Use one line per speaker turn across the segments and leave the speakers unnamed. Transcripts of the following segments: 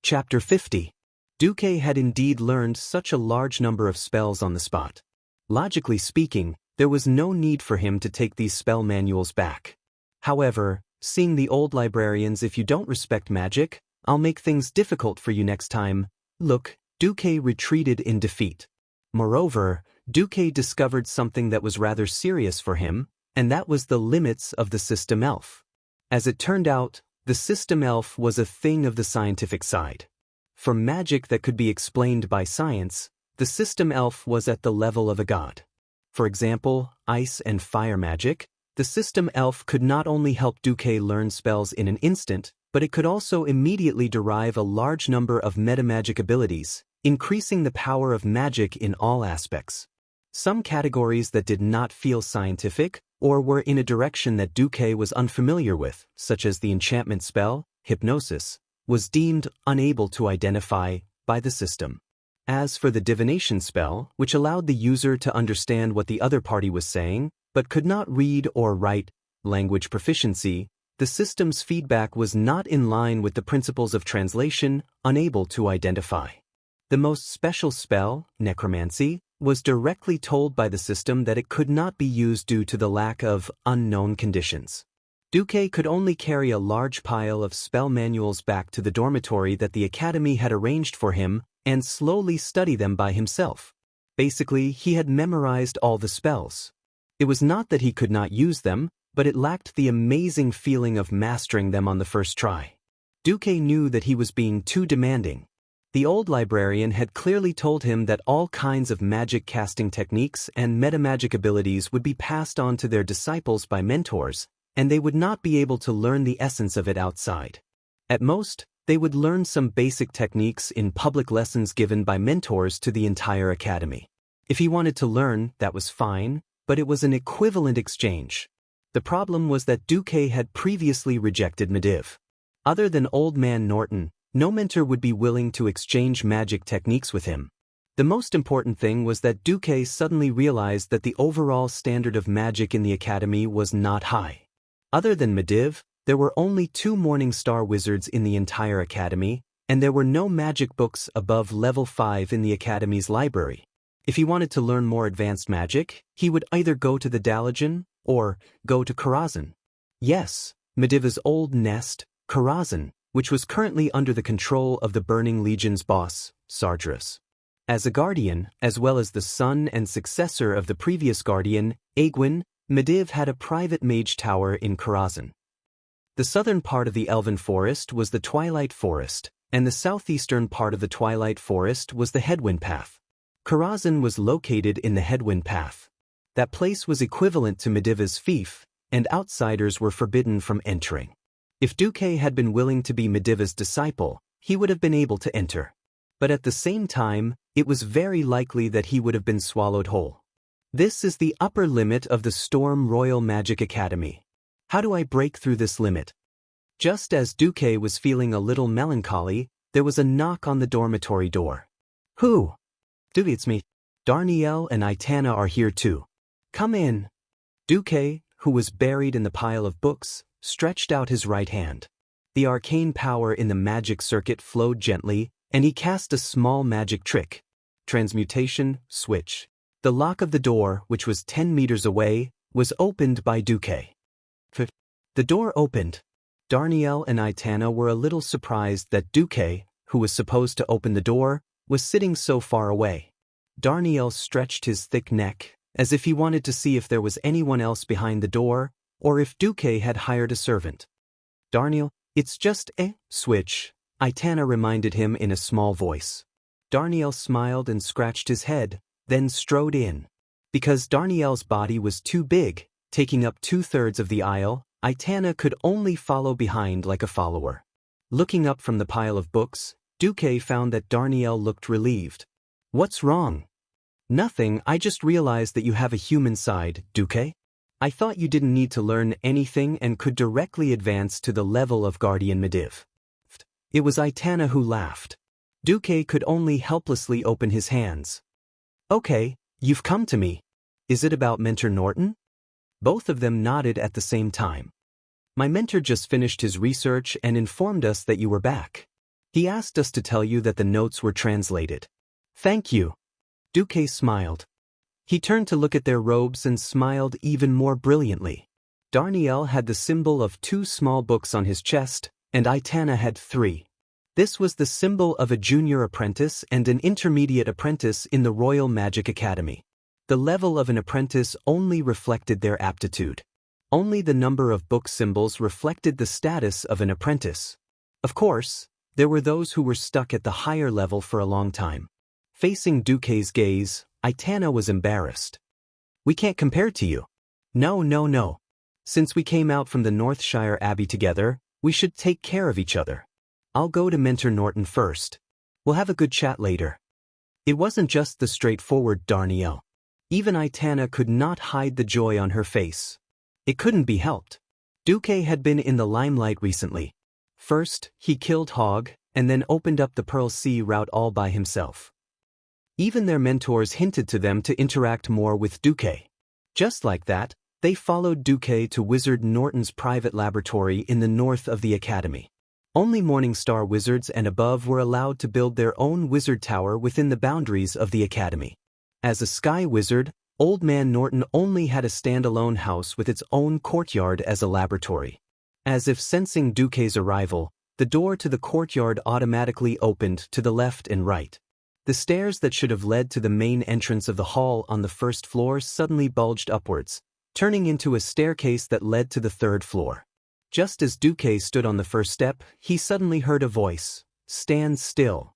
Chapter 50. Duque had indeed learned such a large number of spells on the spot. Logically speaking, there was no need for him to take these spell manuals back. However, seeing the old librarians, "If you don't respect magic, I'll make things difficult for you next time," look, Duque retreated in defeat. Moreover, Duque discovered something that was rather serious for him, and that was the limits of the system elf. As it turned out, the system elf was a thing of the scientific side. For magic that could be explained by science, the system elf was at the level of a god. For example, ice and fire magic, the system elf could not only help Duque learn spells in an instant, but it could also immediately derive a large number of metamagic abilities, increasing the power of magic in all aspects. Some categories that did not feel scientific, or were in a direction that Duque was unfamiliar with, such as the enchantment spell, hypnosis, was deemed unable to identify by the system. As for the divination spell, which allowed the user to understand what the other party was saying, but could not read or write, language proficiency, the system's feedback was not in line with the principles of translation, unable to identify. The most special spell, necromancy, was directly told by the system that it could not be used due to the lack of unknown conditions. Duque could only carry a large pile of spell manuals back to the dormitory that the academy had arranged for him and slowly study them by himself. Basically, he had memorized all the spells. It was not that he could not use them, but it lacked the amazing feeling of mastering them on the first try. Duque knew that he was being too demanding. The old librarian had clearly told him that all kinds of magic casting techniques and metamagic abilities would be passed on to their disciples by mentors, and they would not be able to learn the essence of it outside. At most, they would learn some basic techniques in public lessons given by mentors to the entire academy. If he wanted to learn, that was fine, but it was an equivalent exchange. The problem was that Duque had previously rejected Mediv. Other than Old Man Norton, no mentor would be willing to exchange magic techniques with him. The most important thing was that Duque suddenly realized that the overall standard of magic in the academy was not high. Other than Mediv, there were only 2 Morning Star wizards in the entire academy, and there were no magic books above level 5 in the academy's library. If he wanted to learn more advanced magic, he would either go to the Dalajan or go to Karazhan. Yes, Mediv's old nest, Karazhan, which was currently under the control of the Burning Legion's boss, Sardras. As a guardian, as well as the son and successor of the previous guardian, Aegwin, Mediv had a private mage tower in Karazhan. The southern part of the Elven Forest was the Twilight Forest, and the southeastern part of the Twilight Forest was the Headwind Path. Karazhan was located in the Headwind Path. That place was equivalent to Mediv's fief, and outsiders were forbidden from entering. If Duque had been willing to be Mediv's disciple, he would have been able to enter. But at the same time, it was very likely that he would have been swallowed whole. This is the upper limit of the Storm Royal Magic Academy. How do I break through this limit? Just as Duque was feeling a little melancholy, there was a knock on the dormitory door. Who? Duque, it's me. Darnielle and Itana are here too. Come in. Duque, who was buried in the pile of books, stretched out his right hand. The arcane power in the magic circuit flowed gently, and he cast a small magic trick. Transmutation, switch. The lock of the door, which was 10 meters away, was opened by Duque. The door opened. Darnielle and Itana were a little surprised that Duque, who was supposed to open the door, was sitting so far away. Darnielle stretched his thick neck, as if he wanted to see if there was anyone else behind the door, or if Duque had hired a servant. Darnielle, it's just a switch, Itana reminded him in a small voice. Darnielle smiled and scratched his head, then strode in. Because Darnielle's body was too big, taking up 2/3 of the aisle, Itana could only follow behind like a follower. Looking up from the pile of books, Duque found that Darnielle looked relieved. What's wrong? Nothing, I just realized that you have a human side, Duque. I thought you didn't need to learn anything and could directly advance to the level of Guardian Mediv. It was Itana who laughed. Duque could only helplessly open his hands. Okay, you've come to me. Is it about Mentor Norton? Both of them nodded at the same time. My mentor just finished his research and informed us that you were back. He asked us to tell you that the notes were translated. Thank you. Duque smiled. He turned to look at their robes and smiled even more brilliantly. Darnielle had the symbol of 2 small books on his chest, and Aitana had 3. This was the symbol of a junior apprentice and an intermediate apprentice in the Royal Magic Academy. The level of an apprentice only reflected their aptitude. Only the number of book symbols reflected the status of an apprentice. Of course, there were those who were stuck at the higher level for a long time. Facing Duque's gaze, Aitana was embarrassed. We can't compare to you. No. Since we came out from the Northshire Abbey together, we should take care of each other. I'll go to Mentor Norton first. We'll have a good chat later. It wasn't just the straightforward Darnielle. Even Aitana could not hide the joy on her face. It couldn't be helped. Duque had been in the limelight recently. First, he killed Hogg, and then opened up the Pearl Sea route all by himself. Even their mentors hinted to them to interact more with Duque. Just like that, they followed Duque to Wizard Norton's private laboratory in the north of the academy. Only Morningstar wizards and above were allowed to build their own wizard tower within the boundaries of the academy. As a sky wizard, Old Man Norton only had a standalone house with its own courtyard as a laboratory. As if sensing Duque's arrival, the door to the courtyard automatically opened to the left and right. The stairs that should have led to the main entrance of the hall on the first floor suddenly bulged upwards, turning into a staircase that led to the 3rd floor. Just as Duque stood on the first step, he suddenly heard a voice, "Stand still."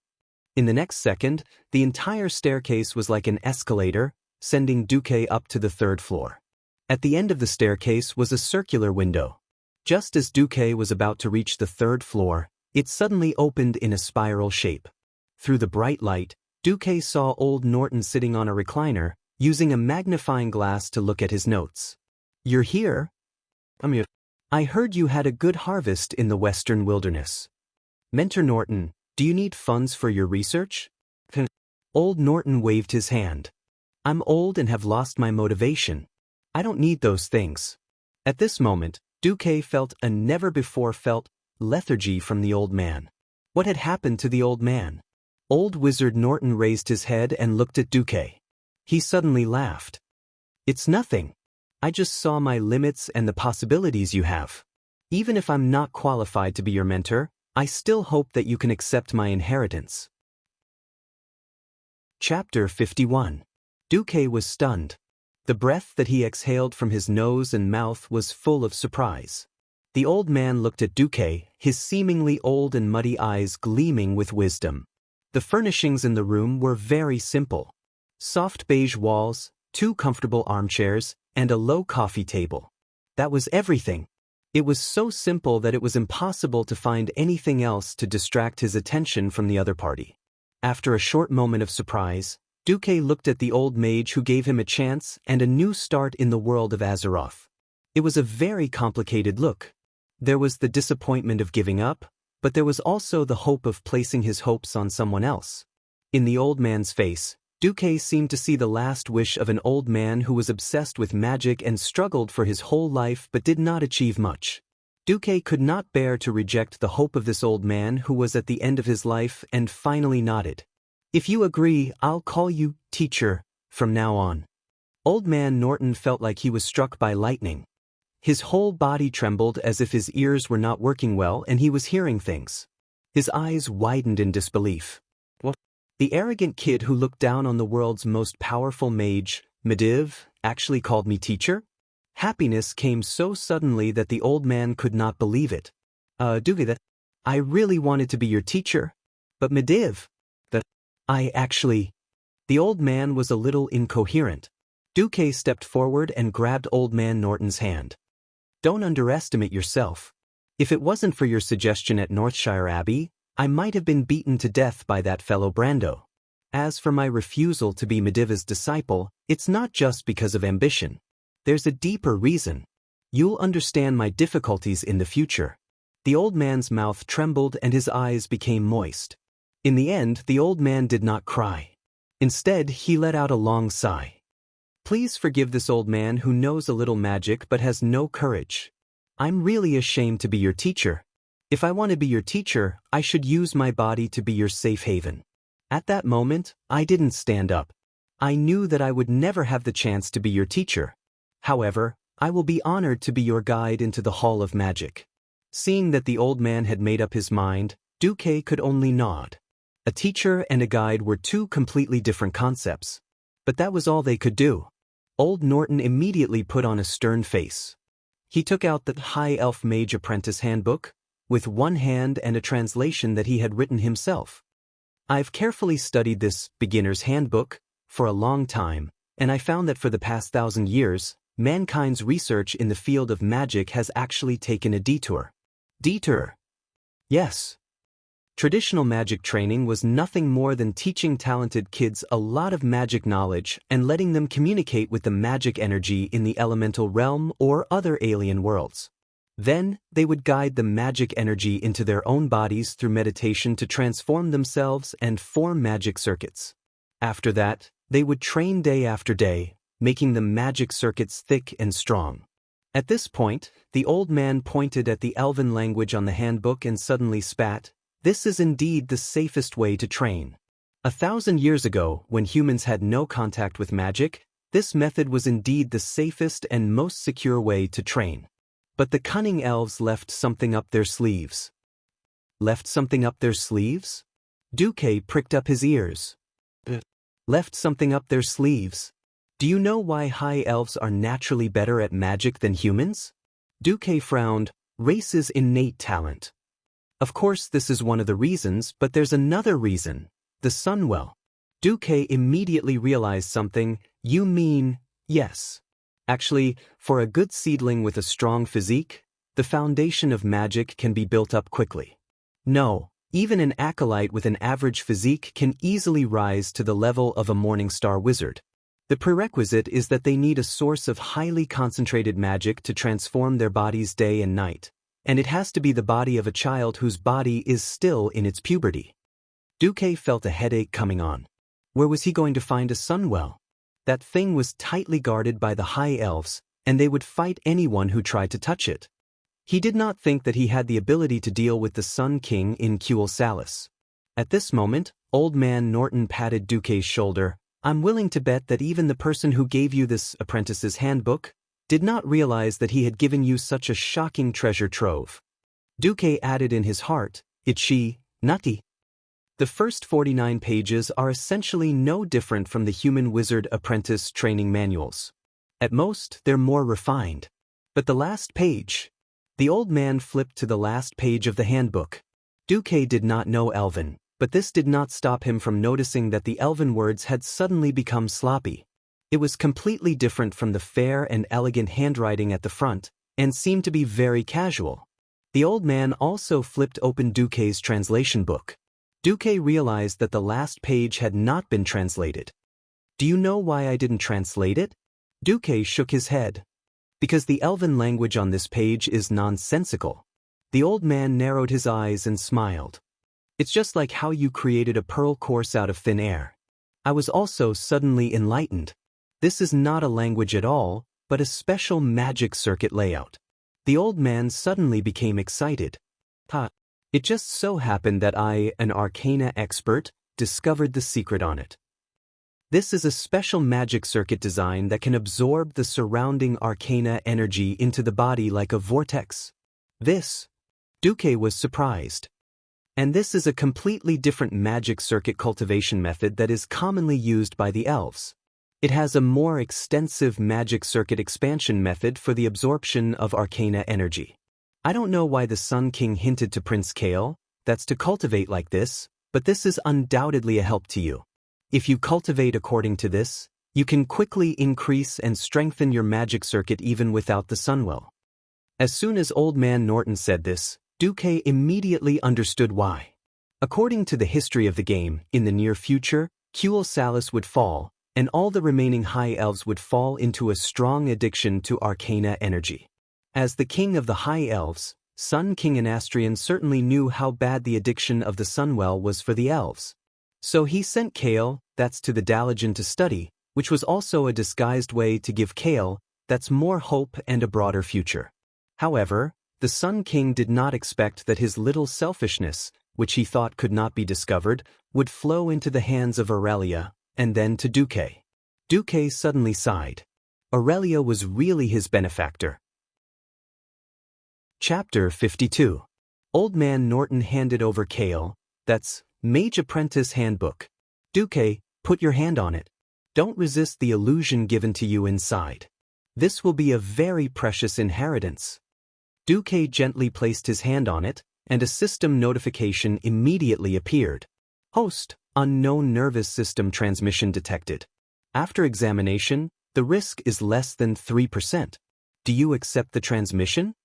In the next second, the entire staircase was like an escalator, sending Duque up to the 3rd floor. At the end of the staircase was a circular window. Just as Duque was about to reach the 3rd floor, it suddenly opened in a spiral shape. Through the bright light, Duque saw Old Norton sitting on a recliner, using a magnifying glass to look at his notes. "You're here? I heard you had a good harvest in the western wilderness. Mentor Norton, do you need funds for your research?" Old Norton waved his hand. "I'm old and have lost my motivation. I don't need those things." At this moment, Duque felt a never-before-felt lethargy from the old man. What had happened to the old man? Old Wizard Norton raised his head and looked at Duque. He suddenly laughed. "It's nothing. I just saw my limits and the possibilities you have. Even if I'm not qualified to be your mentor, I still hope that you can accept my inheritance." Chapter 51. Duque was stunned. The breath that he exhaled from his nose and mouth was full of surprise. The old man looked at Duque, his seemingly old and muddy eyes gleaming with wisdom. The furnishings in the room were very simple. Soft beige walls, 2 comfortable armchairs, and a low coffee table. That was everything. It was so simple that it was impossible to find anything else to distract his attention from the other party. After a short moment of surprise, Duque looked at the old mage who gave him a chance and a new start in the world of Azeroth. It was a very complicated look. There was the disappointment of giving up, but there was also the hope of placing his hopes on someone else. In the old man's face, Duque seemed to see the last wish of an old man who was obsessed with magic and struggled for his whole life but did not achieve much. Duque could not bear to reject the hope of this old man who was at the end of his life and finally nodded. "If you agree, I'll call you teacher from now on." Old Man Norton felt like he was struck by lightning. His whole body trembled as if his ears were not working well and he was hearing things. His eyes widened in disbelief. What? The arrogant kid who looked down on the world's most powerful mage, Medivh, actually called me teacher? Happiness came so suddenly that the old man could not believe it. Duque, I really wanted to be your teacher. But Medivh, The old man was a little incoherent. Duque stepped forward and grabbed Old Man Norton's hand. "Don't underestimate yourself. If it wasn't for your suggestion at Northshire Abbey, I might have been beaten to death by that fellow Brando. As for my refusal to be Medivh's disciple, it's not just because of ambition. There's a deeper reason. You'll understand my difficulties in the future." The old man's mouth trembled and his eyes became moist. In the end, the old man did not cry. Instead, he let out a long sigh. "Please forgive this old man who knows a little magic but has no courage. I'm really ashamed to be your teacher. If I want to be your teacher, I should use my body to be your safe haven. At that moment, I didn't stand up. I knew that I would never have the chance to be your teacher. However, I will be honored to be your guide into the Hall of Magic. Seeing that the old man had made up his mind, Duque could only nod. A teacher and a guide were two completely different concepts. But that was all they could do. Old Norton immediately put on a stern face. He took out the High Elf Mage Apprentice Handbook, with one hand and a translation that he had written himself. I've carefully studied this beginner's handbook for a long time, and I found that for the past 1,000 years, mankind's research in the field of magic has actually taken a detour. Detour? Yes. Traditional magic training was nothing more than teaching talented kids a lot of magic knowledge and letting them communicate with the magic energy in the elemental realm or other alien worlds. Then, they would guide the magic energy into their own bodies through meditation to transform themselves and form magic circuits. After that, they would train day after day, making the magic circuits thick and strong. At this point, the old man pointed at the elven language on the handbook and suddenly spat. This is indeed the safest way to train. 1,000 years ago, when humans had no contact with magic, this method was indeed the safest and most secure way to train. But the cunning elves left something up their sleeves. Left something up their sleeves? Duque pricked up his ears. Left something up their sleeves? Do you know why high elves are naturally better at magic than humans? Duque frowned. Race's innate talent. Of course this is one of the reasons, but there's another reason. The Sunwell. Duque immediately realized something. You mean, yes. Actually, for a good seedling with a strong physique, the foundation of magic can be built up quickly. No, even an acolyte with an average physique can easily rise to the level of a Morningstar wizard. The prerequisite is that they need a source of highly concentrated magic to transform their bodies day and night. And it has to be the body of a child whose body is still in its puberty. Duque felt a headache coming on. Where was he going to find a Sunwell? That thing was tightly guarded by the High Elves, and they would fight anyone who tried to touch it. He did not think that he had the ability to deal with the Sun King in Cuel Salis. At this moment, Old Man Norton patted Duque's shoulder. I'm willing to bet that even the person who gave you this apprentice's handbook did not realize that he had given you such a shocking treasure trove. Duque added in his heart, it's she, nutty. The first 49 pages are essentially no different from the human wizard apprentice training manuals. At most, they're more refined. But the last page. The old man flipped to the last page of the handbook. Duque did not know Elven, but this did not stop him from noticing that the Elven words had suddenly become sloppy. It was completely different from the fair and elegant handwriting at the front, and seemed to be very casual. The old man also flipped open Duque's translation book. Duque realized that the last page had not been translated. Do you know why I didn't translate it? Duque shook his head. Because the Elven language on this page is nonsensical. The old man narrowed his eyes and smiled. It's just like how you created a pearl course out of thin air. I was also suddenly enlightened. This is not a language at all, but a special magic circuit layout. The old man suddenly became excited. It just so happened that I, an arcana expert, discovered the secret on it. This is a special magic circuit design that can absorb the surrounding arcana energy into the body like a vortex. Duque was surprised. And this is a completely different magic circuit cultivation method that is commonly used by the elves. It has a more extensive magic circuit expansion method for the absorption of arcana energy. I don't know why the Sun King hinted to Prince Kael that's to cultivate like this, but this is undoubtedly a help to you. If you cultivate according to this, you can quickly increase and strengthen your magic circuit even without the Sunwell. As soon as Old Man Norton said this, Duque immediately understood why. According to the history of the game, in the near future, Cuel Salis would fall, and all the remaining High Elves would fall into a strong addiction to arcana energy. As the king of the High Elves, Sun King Anastrian certainly knew how bad the addiction of the Sunwell was for the elves. So he sent Kael, that's to the Dalajan to study, which was also a disguised way to give Kael, that's more hope and a broader future. However, The Sun King did not expect that his little selfishness, which he thought could not be discovered, would flow into the hands of Aurelia, and then to Duque. Duque suddenly sighed. Aurelia was really his benefactor. Chapter 52. Old Man Norton handed over Kale, that's Mage Apprentice Handbook. Duque, put your hand on it. Don't resist the illusion given to you inside. This will be a very precious inheritance. Duque gently placed his hand on it, and a system notification immediately appeared. Host, unknown nervous system transmission detected. After examination, the risk is less than 3%. Do you accept the transmission?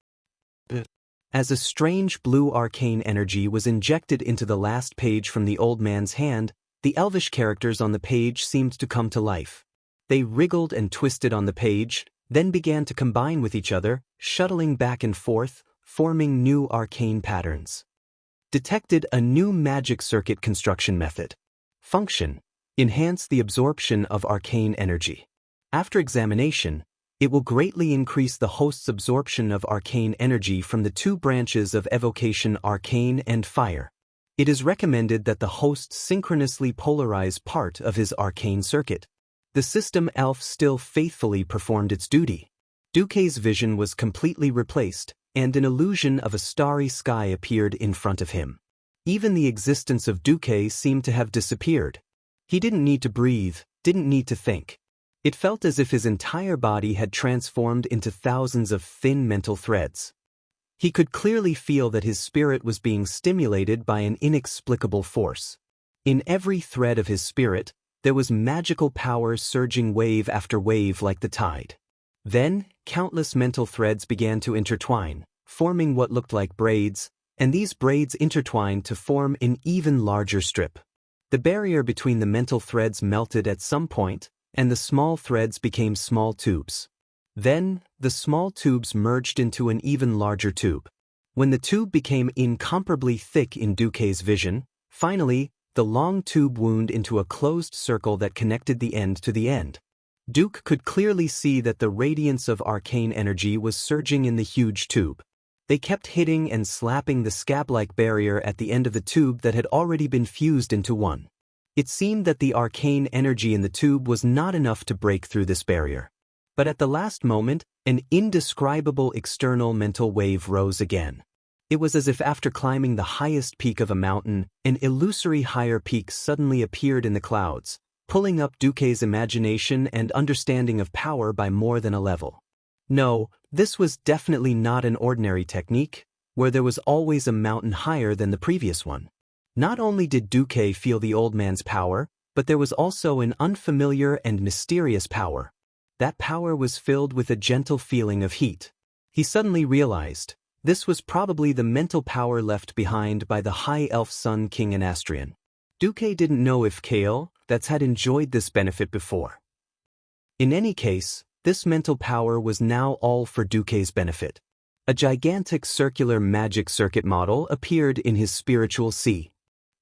As a strange blue arcane energy was injected into the last page from the old man's hand, the elvish characters on the page seemed to come to life. They wriggled and twisted on the page, then began to combine with each other, shuttling back and forth, forming new arcane patterns. Detected a new magic circuit construction method. Function: enhance the absorption of arcane energy. After examination, it will greatly increase the host's absorption of arcane energy from the two branches of evocation, arcane and fire. It is recommended that the host synchronously polarize part of his arcane circuit. The system elf still faithfully performed its duty. Duque's vision was completely replaced, and an illusion of a starry sky appeared in front of him. Even the existence of Duque seemed to have disappeared. He didn't need to breathe, didn't need to think. It felt as if his entire body had transformed into thousands of thin mental threads. He could clearly feel that his spirit was being stimulated by an inexplicable force. In every thread of his spirit, there was magical power surging wave after wave like the tide. Then, countless mental threads began to intertwine, forming what looked like braids, and these braids intertwined to form an even larger strip. The barrier between the mental threads melted at some point, and the small threads became small tubes. Then, the small tubes merged into an even larger tube. When the tube became incomparably thick in Duque's vision, finally, the long tube wound into a closed circle that connected the end to the end. Duque could clearly see that the radiance of arcane energy was surging in the huge tube. They kept hitting and slapping the scab-like barrier at the end of the tube that had already been fused into one. It seemed that the arcane energy in the tube was not enough to break through this barrier. But at the last moment, an indescribable external mental wave rose again. It was as if after climbing the highest peak of a mountain, an illusory higher peak suddenly appeared in the clouds, pulling up Duque's imagination and understanding of power by more than a level. No, this was definitely not an ordinary technique, where there was always a mountain higher than the previous one. Not only did Duque feel the old man's power, but there was also an unfamiliar and mysterious power. That power was filled with a gentle feeling of heat. He suddenly realized, this was probably the mental power left behind by the High Elf Sun King Anastrian. Duque didn't know if Kale, that's had enjoyed this benefit before. In any case, this mental power was now all for Duque's benefit. A gigantic circular magic circuit model appeared in his spiritual sea.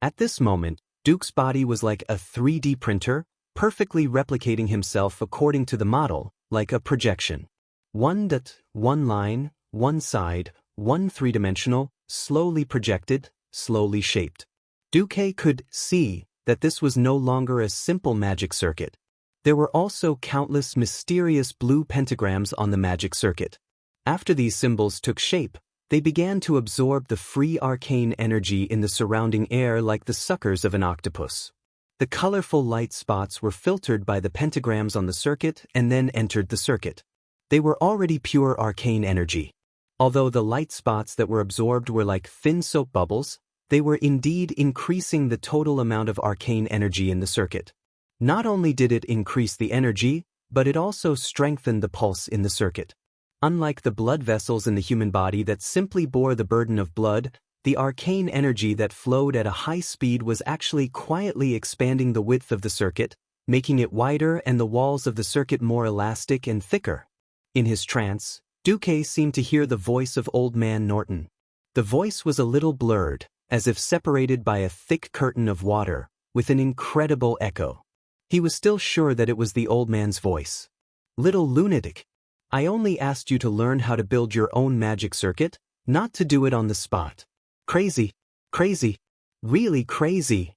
At this moment, Duque's body was like a 3D printer, perfectly replicating himself according to the model, like a projection. One dot, one line, one side, one three-dimensional, slowly projected, slowly shaped. Duque could see that this was no longer a simple magic circuit. There were also countless mysterious blue pentagrams on the magic circuit. After these symbols took shape, they began to absorb the free arcane energy in the surrounding air like the suckers of an octopus. The colorful light spots were filtered by the pentagrams on the circuit and then entered the circuit. They were already pure arcane energy. Although the light spots that were absorbed were like thin soap bubbles, they were indeed increasing the total amount of arcane energy in the circuit. Not only did it increase the energy, but it also strengthened the pulse in the circuit. Unlike the blood vessels in the human body that simply bore the burden of blood, the arcane energy that flowed at a high speed was actually quietly expanding the width of the circuit, making it wider and the walls of the circuit more elastic and thicker. In his trance, Duque seemed to hear the voice of Old Man Norton. The voice was a little blurred, as if separated by a thick curtain of water, with an incredible echo. He was still sure that it was the old man's voice. "Little lunatic, I only asked you to learn how to build your own magic circuit, not to do it on the spot. Crazy. Crazy. Really crazy.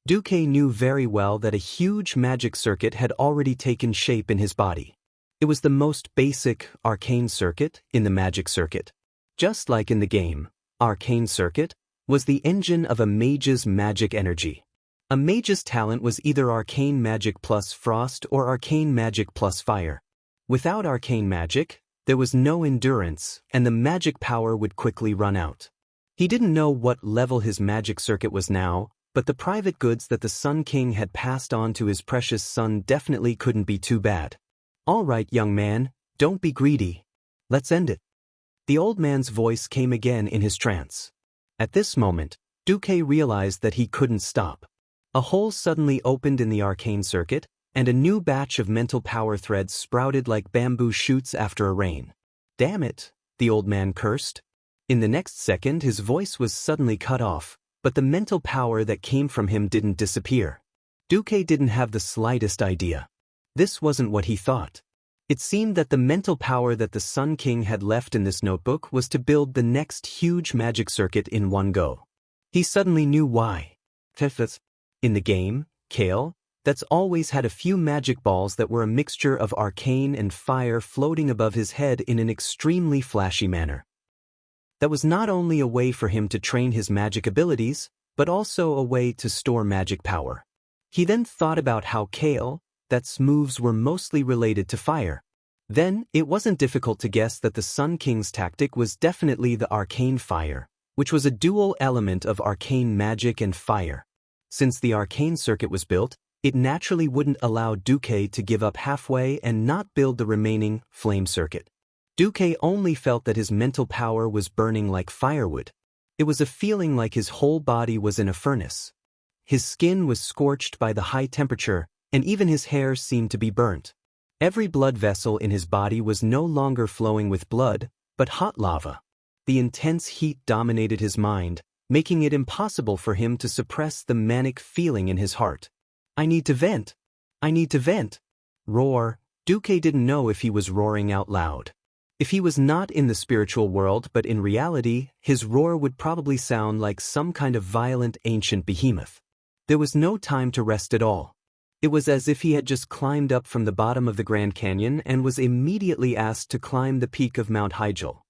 Duque knew very well that a huge magic circuit had already taken shape in his body. It was the most basic, arcane circuit in the magic circuit. Just like in the game, arcane circuit was the engine of a mage's magic energy. A mage's talent was either arcane magic plus frost or arcane magic plus fire. Without arcane magic, there was no endurance, and the magic power would quickly run out. He didn't know what level his magic circuit was now, but the private goods that the Sun King had passed on to his precious son definitely couldn't be too bad. All right, young man, don't be greedy. Let's end it. The old man's voice came again in his trance. At this moment, Duque realized that he couldn't stop. A hole suddenly opened in the arcane circuit, and a new batch of mental power threads sprouted like bamboo shoots after a rain. Damn it, the old man cursed. In the next second his voice was suddenly cut off, but the mental power that came from him didn't disappear. Duque didn't have the slightest idea. This wasn't what he thought. It seemed that the mental power that the Sun King had left in this notebook was to build the next huge magic circuit in one go. He suddenly knew why. In the game, Kale, that's always had a few magic balls that were a mixture of arcane and fire floating above his head in an extremely flashy manner. That was not only a way for him to train his magic abilities, but also a way to store magic power. He then thought about how Kale, that's moves were mostly related to fire. Then, it wasn't difficult to guess that the Sun King's tactic was definitely the arcane fire, which was a dual element of arcane magic and fire. Since the arcane circuit was built, it naturally wouldn't allow Duque to give up halfway and not build the remaining flame circuit. Duque only felt that his mental power was burning like firewood. It was a feeling like his whole body was in a furnace. His skin was scorched by the high temperature, and even his hair seemed to be burnt. Every blood vessel in his body was no longer flowing with blood, but hot lava. The intense heat dominated his mind, making it impossible for him to suppress the manic feeling in his heart. I need to vent. I need to vent. Roar. Duque didn't know if he was roaring out loud. If he was not in the spiritual world but in reality, his roar would probably sound like some kind of violent ancient behemoth. There was no time to rest at all. It was as if he had just climbed up from the bottom of the Grand Canyon and was immediately asked to climb the peak of Mount Hyjal.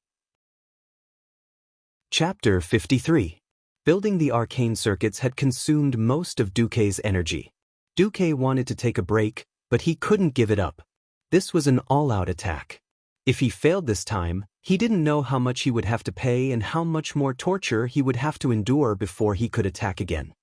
Chapter 53. Building the arcane circuits had consumed most of Duque's energy. Duque wanted to take a break, but he couldn't give it up. This was an all-out attack. If he failed this time, he didn't know how much he would have to pay and how much more torture he would have to endure before he could attack again.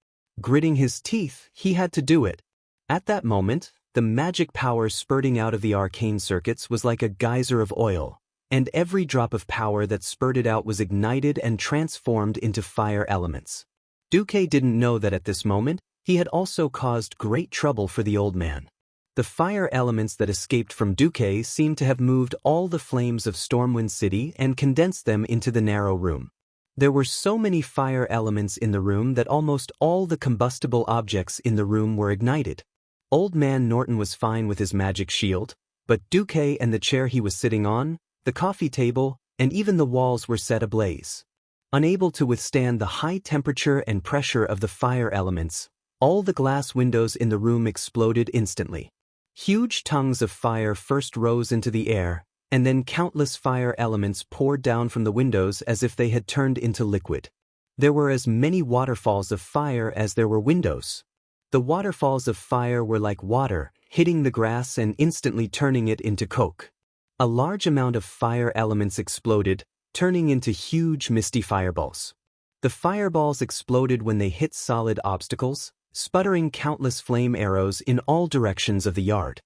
Gritting his teeth, he had to do it. At that moment, the magic power spurting out of the arcane circuits was like a geyser of oil, and every drop of power that spurted out was ignited and transformed into fire elements. Duque didn't know that at this moment, he had also caused great trouble for the old man. The fire elements that escaped from Duque seemed to have moved all the flames of Stormwind City and condensed them into the narrow room. There were so many fire elements in the room that almost all the combustible objects in the room were ignited. Old Man Norton was fine with his magic shield, but Duque and the chair he was sitting on, the coffee table, and even the walls were set ablaze. Unable to withstand the high temperature and pressure of the fire elements, all the glass windows in the room exploded instantly. Huge tongues of fire first rose into the air, and then countless fire elements poured down from the windows as if they had turned into liquid. There were as many waterfalls of fire as there were windows. The waterfalls of fire were like water, hitting the grass and instantly turning it into coke. A large amount of fire elements exploded, turning into huge misty fireballs. The fireballs exploded when they hit solid obstacles, sputtering countless flame arrows in all directions of the yard.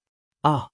Ah!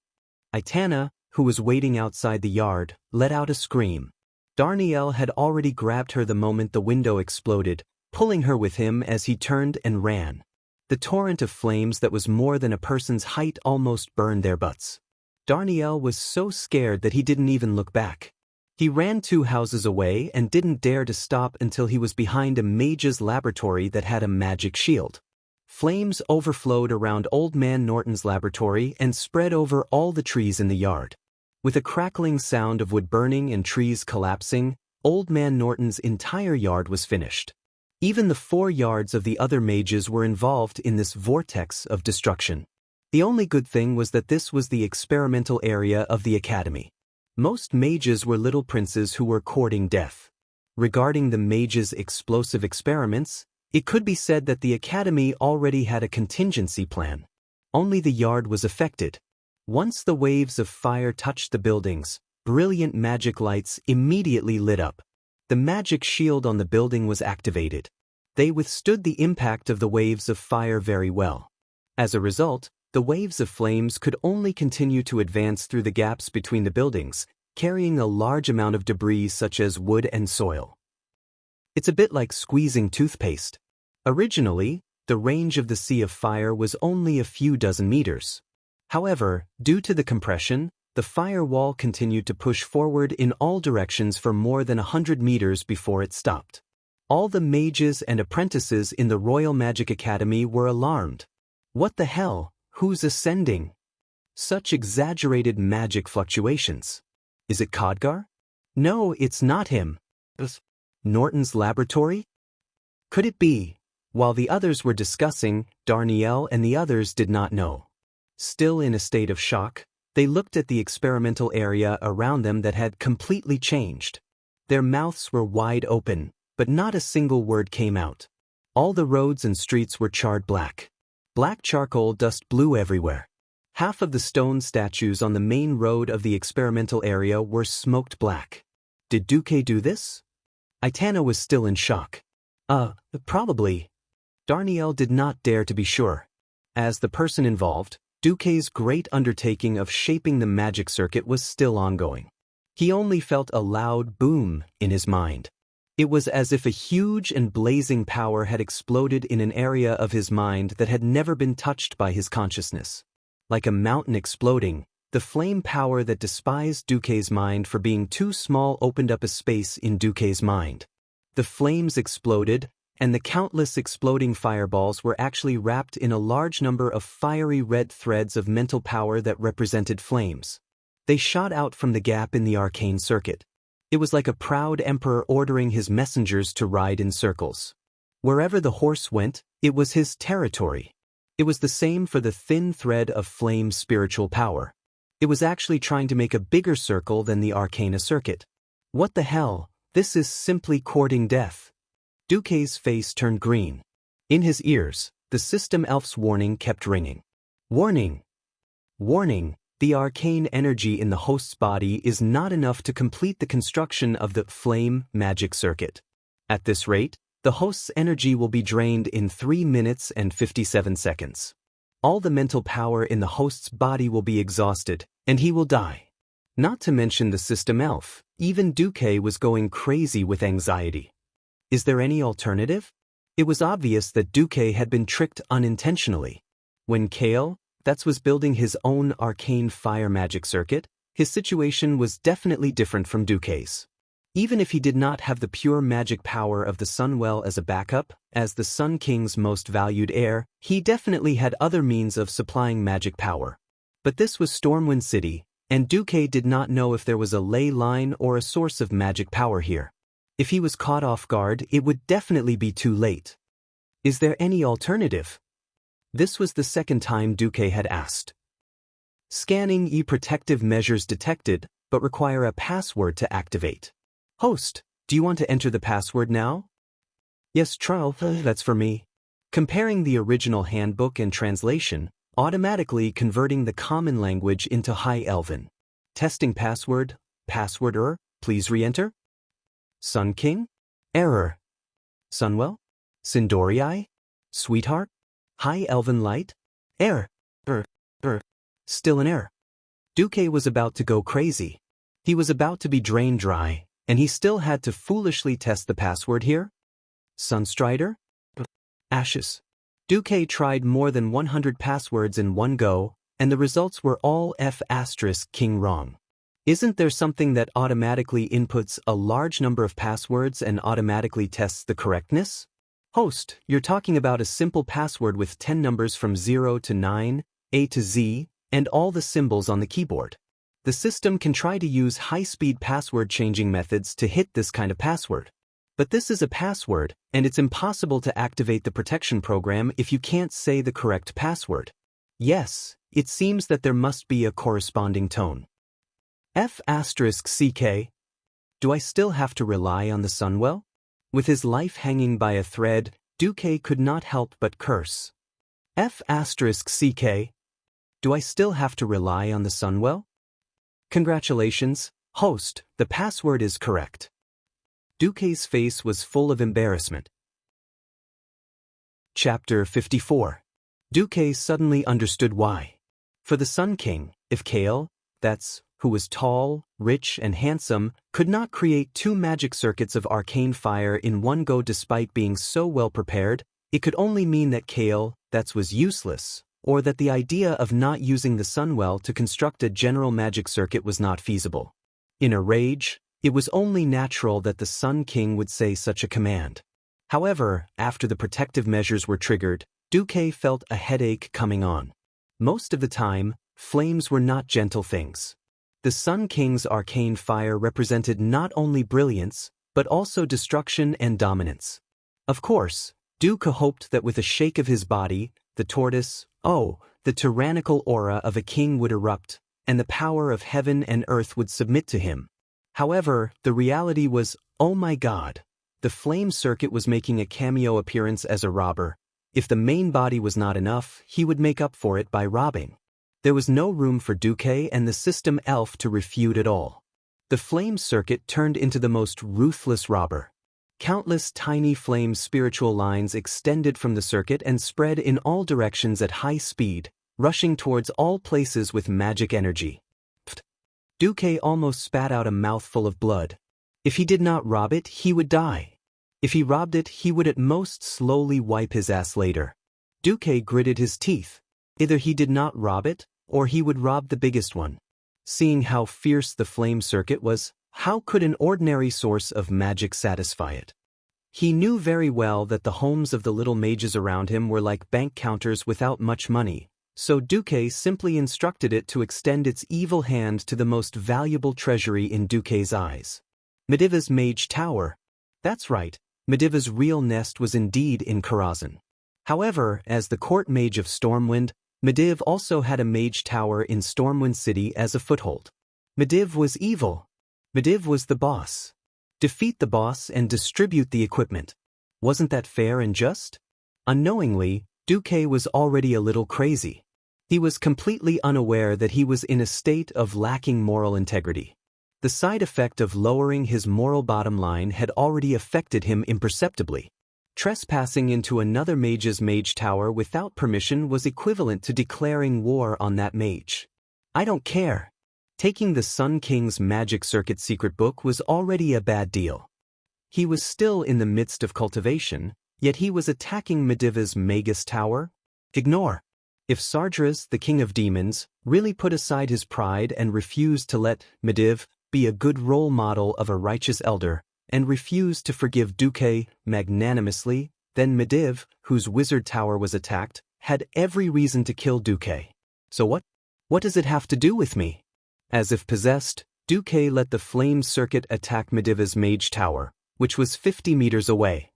Itana, who was waiting outside the yard, let out a scream. Darnielle had already grabbed her the moment the window exploded, pulling her with him as he turned and ran. The torrent of flames that was more than a person's height almost burned their butts. Darnielle was so scared that he didn't even look back. He ran 2 houses away and didn't dare to stop until he was behind a mage's laboratory that had a magic shield. Flames overflowed around Old Man Norton's laboratory and spread over all the trees in the yard. With a crackling sound of wood burning and trees collapsing, Old Man Norton's entire yard was finished. Even the 4 yards of the other mages were involved in this vortex of destruction. The only good thing was that this was the experimental area of the academy. Most mages were little princes who were courting death. Regarding the mages' explosive experiments, it could be said that the academy already had a contingency plan. Only the yard was affected. Once the waves of fire touched the buildings, brilliant magic lights immediately lit up. The magic shield on the building was activated. They withstood the impact of the waves of fire very well. As a result, the waves of flames could only continue to advance through the gaps between the buildings, carrying a large amount of debris such as wood and soil. It's a bit like squeezing toothpaste. Originally, the range of the sea of fire was only a few dozen meters. However, due to the compression, the firewall continued to push forward in all directions for more than 100 meters before it stopped. All the mages and apprentices in the Royal Magic Academy were alarmed. What the hell? Who's ascending? Such exaggerated magic fluctuations. Is it Khadgar? No, it's not him. Norton's laboratory? Could it be? While the others were discussing, Darnielle and the others did not know. Still in a state of shock, they looked at the experimental area around them that had completely changed. Their mouths were wide open, but not a single word came out. All the roads and streets were charred black. Black charcoal dust blew everywhere. Half of the stone statues on the main road of the experimental area were smoked black. Did Duque do this? Aitana was still in shock. Probably. Darnielle did not dare to be sure. As the person involved, Duque's great undertaking of shaping the magic circuit was still ongoing. He only felt a loud boom in his mind. It was as if a huge and blazing power had exploded in an area of his mind that had never been touched by his consciousness. Like a mountain exploding, the flame power that despised Duque's mind for being too small opened up a space in Duque's mind. The flames exploded, and the countless exploding fireballs were actually wrapped in a large number of fiery red threads of mental power that represented flames. They shot out from the gap in the arcane circuit. It was like a proud emperor ordering his messengers to ride in circles. Wherever the horse went, it was his territory. It was the same for the thin thread of flame spiritual power. It was actually trying to make a bigger circle than the arcana circuit. What the hell? This is simply courting death. Duque's face turned green. In his ears, the system elf's warning kept ringing. Warning! Warning! The arcane energy in the host's body is not enough to complete the construction of the flame magic circuit. At this rate, the host's energy will be drained in 3 minutes and 57 seconds. All the mental power in the host's body will be exhausted, and he will die. Not to mention the system elf, even Duque was going crazy with anxiety. Is there any alternative? It was obvious that Duque had been tricked unintentionally. When Kale, was building his own arcane fire magic circuit, his situation was definitely different from Duque's. Even if he did not have the pure magic power of the Sunwell as a backup, as the Sun King's most valued heir, he definitely had other means of supplying magic power. But this was Stormwind City, and Duque did not know if there was a ley line or a source of magic power here. If he was caught off guard, it would definitely be too late. Is there any alternative? This was the second time Duque had asked. Scanning protective measures detected, but require a password to activate. Host, do you want to enter the password now? Yes, trial, that's for me. Comparing the original handbook and translation, automatically converting the common language into High Elven. Testing password, password error, please re-enter. Sun King? Error. Sunwell? Sindorii? Sweetheart? High Elven Light? Error. Still an error. Duque was about to go crazy. He was about to be drained dry, and he still had to foolishly test the password here? Sunstrider? Ashes. Duque tried more than 100 passwords in one go, and the results were all F*King wrong. Isn't there something that automatically inputs a large number of passwords and automatically tests the correctness? Host, you're talking about a simple password with 10 numbers from 0 to 9, A to Z, and all the symbols on the keyboard. The system can try to use high-speed password changing methods to hit this kind of password. But this is a password, and it's impossible to activate the protection program if you can't say the correct password. Yes, it seems that there must be a corresponding tone. F***CK. Do I still have to rely on the Sunwell? With his life hanging by a thread, Duque could not help but curse. F***CK. Do I still have to rely on the Sunwell? Congratulations, host, the password is correct. Duque's face was full of embarrassment. Chapter 54. Duque suddenly understood why. For the Sun King, if Kale, who was tall, rich, and handsome, could not create 2 magic circuits of arcane fire in one go despite being so well prepared, it could only mean that Kale, was useless, or that the idea of not using the Sunwell to construct a general magic circuit was not feasible. In a rage, it was only natural that the Sun King would say such a command. However, after the protective measures were triggered, Duque felt a headache coming on. Most of the time, flames were not gentle things. The Sun King's arcane fire represented not only brilliance, but also destruction and dominance. Of course, Duque hoped that with a shake of his body, the tortoise, the tyrannical aura of a king would erupt, and the power of heaven and earth would submit to him. However, the reality was, oh my God, the flame circuit was making a cameo appearance as a robber. If the main body was not enough, he would make up for it by robbing. There was no room for Duque and the system elf to refute at all. The flame circuit turned into the most ruthless robber. Countless tiny flame spiritual lines extended from the circuit and spread in all directions at high speed, rushing towards all places with magic energy. Duque almost spat out a mouthful of blood. If he did not rob it, he would die. If he robbed it, he would at most slowly wipe his ass later. Duque gritted his teeth. Either he did not rob it, or he would rob the biggest one. Seeing how fierce the flame circuit was, how could an ordinary source of magic satisfy it? He knew very well that the homes of the little mages around him were like bank counters without much money, so Duque simply instructed it to extend its evil hand to the most valuable treasury in Duque's eyes. Mediva's Mage Tower. That's right, Mediva's real nest was indeed in Karazhan. However, as the court mage of Stormwind, Mediv also had a mage tower in Stormwind City as a foothold. Mediv was evil. Mediv was the boss. Defeat the boss and distribute the equipment. Wasn't that fair and just? Unknowingly, Duque was already a little crazy. He was completely unaware that he was in a state of lacking moral integrity. The side effect of lowering his moral bottom line had already affected him imperceptibly. Trespassing into another mage's mage tower without permission was equivalent to declaring war on that mage. I don't care. Taking the Sun King's magic circuit secret book was already a bad deal. He was still in the midst of cultivation, yet he was attacking Mediva's Magus Tower? Ignore. If Sargeras, the king of demons, really put aside his pride and refused to let Mediv be a good role model of a righteous elder, and refused to forgive Duque magnanimously, then Mediv, whose wizard tower was attacked, had every reason to kill Duque. So what does it have to do with me? As if possessed, Duque let the flame circuit attack Mediva's mage tower, which was 50 meters away.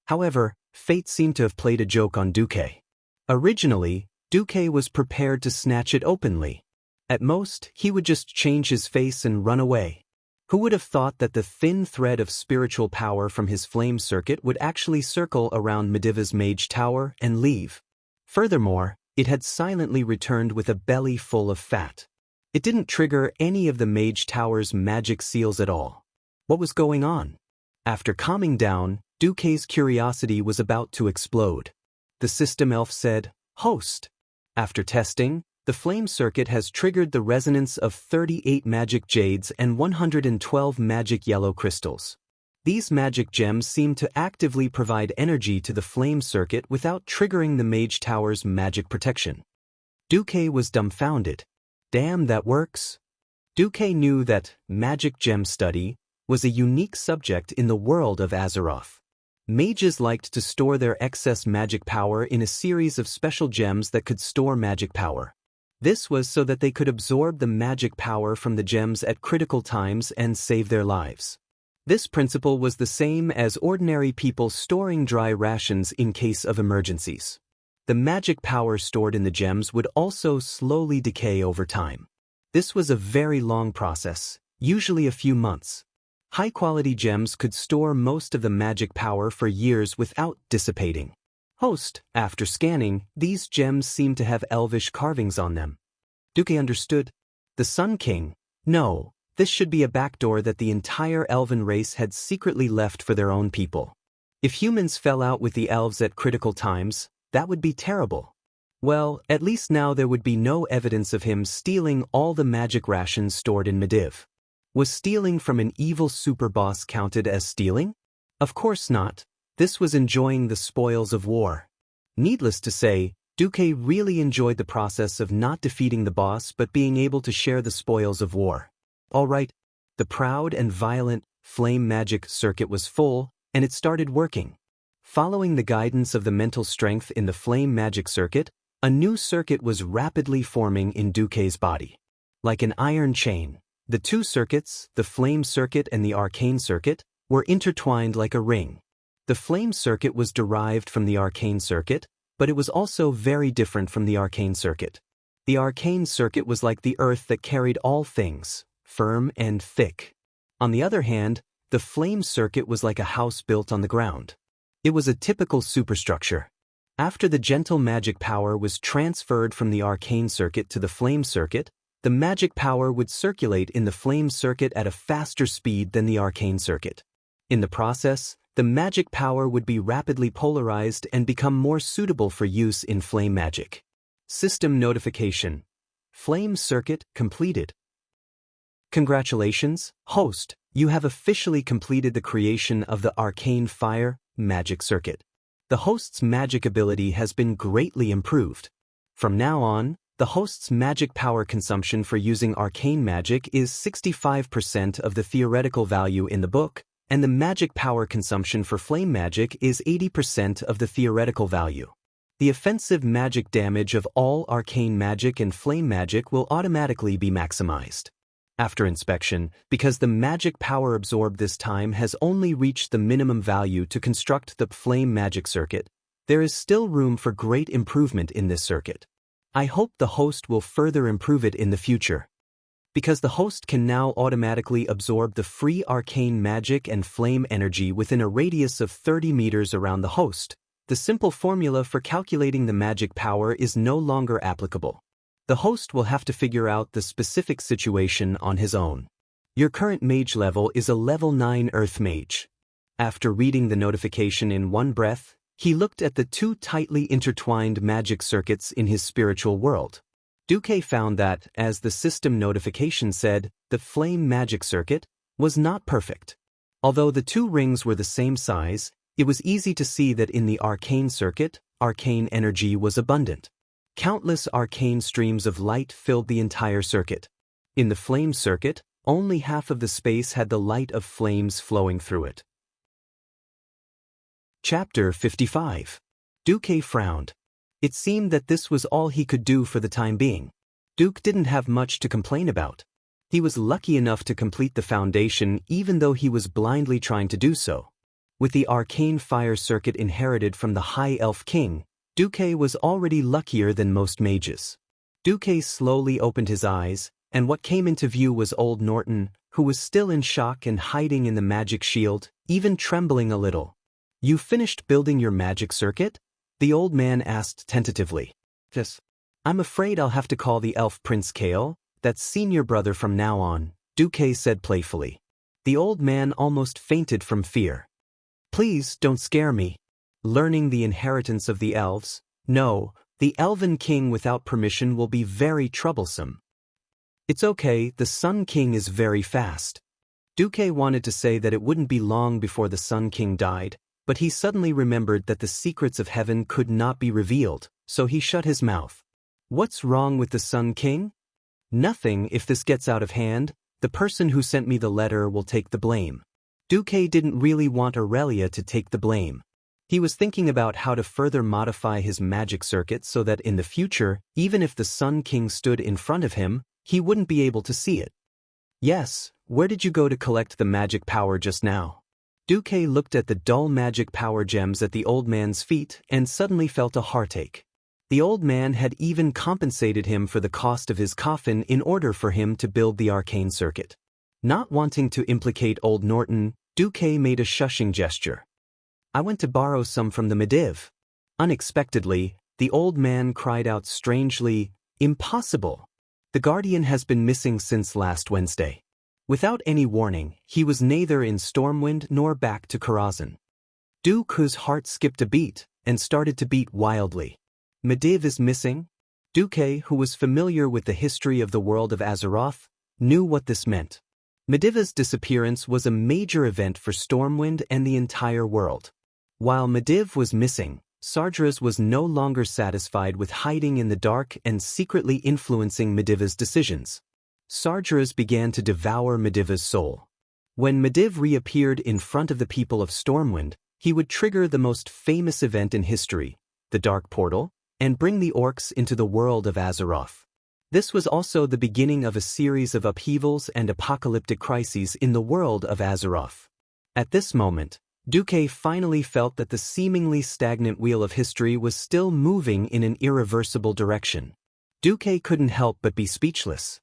However, fate seemed to have played a joke on Duque. Originally, Duque was prepared to snatch it openly. At most, he would just change his face and run away. Who would have thought that the thin thread of spiritual power from his flame circuit would actually circle around Mediva's mage tower and leave? Furthermore, it had silently returned with a belly full of fat. It didn't trigger any of the mage tower's magic seals at all. What was going on? After calming down, Duque's curiosity was about to explode. The system elf said, "Host. After testing, the flame circuit has triggered the resonance of 38 magic jades and 112 magic yellow crystals. These magic gems seem to actively provide energy to the flame circuit without triggering the mage tower's magic protection." Duque was dumbfounded. Damn, that works. Duque knew that magic gem study was a unique subject in the world of Azeroth. Mages liked to store their excess magic power in a series of special gems that could store magic power. This was so that they could absorb the magic power from the gems at critical times and save their lives. This principle was the same as ordinary people storing dry rations in case of emergencies. The magic power stored in the gems would also slowly decay over time. This was a very long process, usually a few months. High-quality gems could store most of the magic power for years without dissipating. Host, after scanning, these gems seemed to have elvish carvings on them. Duque understood. The Sun King? No, this should be a backdoor that the entire elven race had secretly left for their own people. If humans fell out with the elves at critical times, that would be terrible. Well, at least now there would be no evidence of him stealing all the magic rations stored in Mediv. Was stealing from an evil superboss counted as stealing? Of course not. This was enjoying the spoils of war. Needless to say, Duque really enjoyed the process of not defeating the boss but being able to share the spoils of war. Alright, the proud and violent flame magic circuit was full, and it started working. Following the guidance of the mental strength in the flame magic circuit, a new circuit was rapidly forming in Duque's body. Like an iron chain, the two circuits, the flame circuit and the arcane circuit, were intertwined like a ring. The flame circuit was derived from the arcane circuit, but it was also very different from the arcane circuit. The arcane circuit was like the earth that carried all things, firm and thick. On the other hand, the flame circuit was like a house built on the ground. It was a typical superstructure. After the gentle magic power was transferred from the arcane circuit to the flame circuit, the magic power would circulate in the flame circuit at a faster speed than the arcane circuit. In the process, the magic power would be rapidly polarized and become more suitable for use in flame magic. System notification. Flame circuit completed. Congratulations, host, you have officially completed the creation of the arcane fire magic circuit. The host's magic ability has been greatly improved. From now on, the host's magic power consumption for using arcane magic is 65% of the theoretical value in the book, and the magic power consumption for flame magic is 80% of the theoretical value. The offensive magic damage of all arcane magic and flame magic will automatically be maximized. After inspection, because the magic power absorbed this time has only reached the minimum value to construct the flame magic circuit, there is still room for great improvement in this circuit. I hope the host will further improve it in the future. Because the host can now automatically absorb the free arcane magic and flame energy within a radius of 30 meters around the host, the simple formula for calculating the magic power is no longer applicable. The host will have to figure out the specific situation on his own. Your current mage level is a level 9 earth mage. After reading the notification in one breath, he looked at the two tightly intertwined magic circuits in his spiritual world. Duque found that, as the system notification said, the flame magic circuit was not perfect. Although the two rings were the same size, it was easy to see that in the arcane circuit, arcane energy was abundant. Countless arcane streams of light filled the entire circuit. In the flame circuit, only half of the space had the light of flames flowing through it. Chapter 55. Duque frowned. It seemed that this was all he could do for the time being. Duque didn't have much to complain about. He was lucky enough to complete the foundation even though he was blindly trying to do so. With the arcane fire circuit inherited from the High Elf King, Duque was already luckier than most mages. Duque slowly opened his eyes, and what came into view was old Norton, who was still in shock and hiding in the magic shield, even trembling a little. "You finished building your magic circuit?" the old man asked tentatively. "Yes. I'm afraid I'll have to call the elf Prince Kale, that's senior brother from now on," Duque said playfully. The old man almost fainted from fear. "Please don't scare me. Learning the inheritance of the elves? No, the elven king without permission will be very troublesome." "It's okay, the Sun King is very fast." Duque wanted to say that it wouldn't be long before the Sun King died, but he suddenly remembered that the secrets of heaven could not be revealed, so he shut his mouth. "What's wrong with the Sun King?" "Nothing. If this gets out of hand, the person who sent me the letter will take the blame." Duque didn't really want Aurelia to take the blame. He was thinking about how to further modify his magic circuit so that in the future, even if the Sun King stood in front of him, he wouldn't be able to see it. Yes, where did you go to collect the magic power just now? Duque looked at the dull magic power gems at the old man's feet and suddenly felt a heartache. The old man had even compensated him for the cost of his coffin in order for him to build the arcane circuit. Not wanting to implicate old Norton, Duque made a shushing gesture. I went to borrow some from the Mediv. Unexpectedly, the old man cried out strangely, "Impossible! The Guardian has been missing since last Wednesday." Without any warning, he was neither in Stormwind nor back to Karazhan. Duque's heart skipped a beat and started to beat wildly. Mediv is missing? Duque, who was familiar with the history of the world of Azeroth, knew what this meant. Medivh's disappearance was a major event for Stormwind and the entire world. While Mediv was missing, Sardras was no longer satisfied with hiding in the dark and secretly influencing Medivh's decisions. Sardras began to devour Medivh's soul. When Mediv reappeared in front of the people of Stormwind, he would trigger the most famous event in history, the Dark Portal, and bring the orcs into the world of Azeroth. This was also the beginning of a series of upheavals and apocalyptic crises in the world of Azeroth. At this moment, Duque finally felt that the seemingly stagnant wheel of history was still moving in an irreversible direction. Duque couldn't help but be speechless.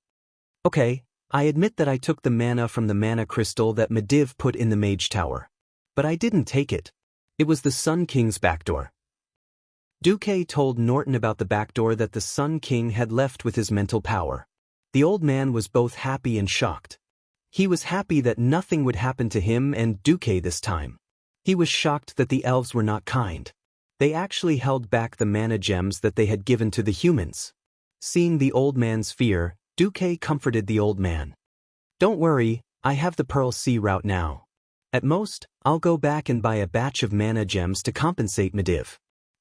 Okay, I admit that I took the mana from the mana crystal that Mediv put in the Mage Tower. But I didn't take it. It was the Sun King's backdoor. Duque told Norton about the backdoor that the Sun King had left with his mental power. The old man was both happy and shocked. He was happy that nothing would happen to him and Duque this time. He was shocked that the elves were not kind. They actually held back the mana gems that they had given to the humans. Seeing the old man's fear, Duque comforted the old man. Don't worry, I have the Pearl Sea route now. At most, I'll go back and buy a batch of mana gems to compensate Mediv.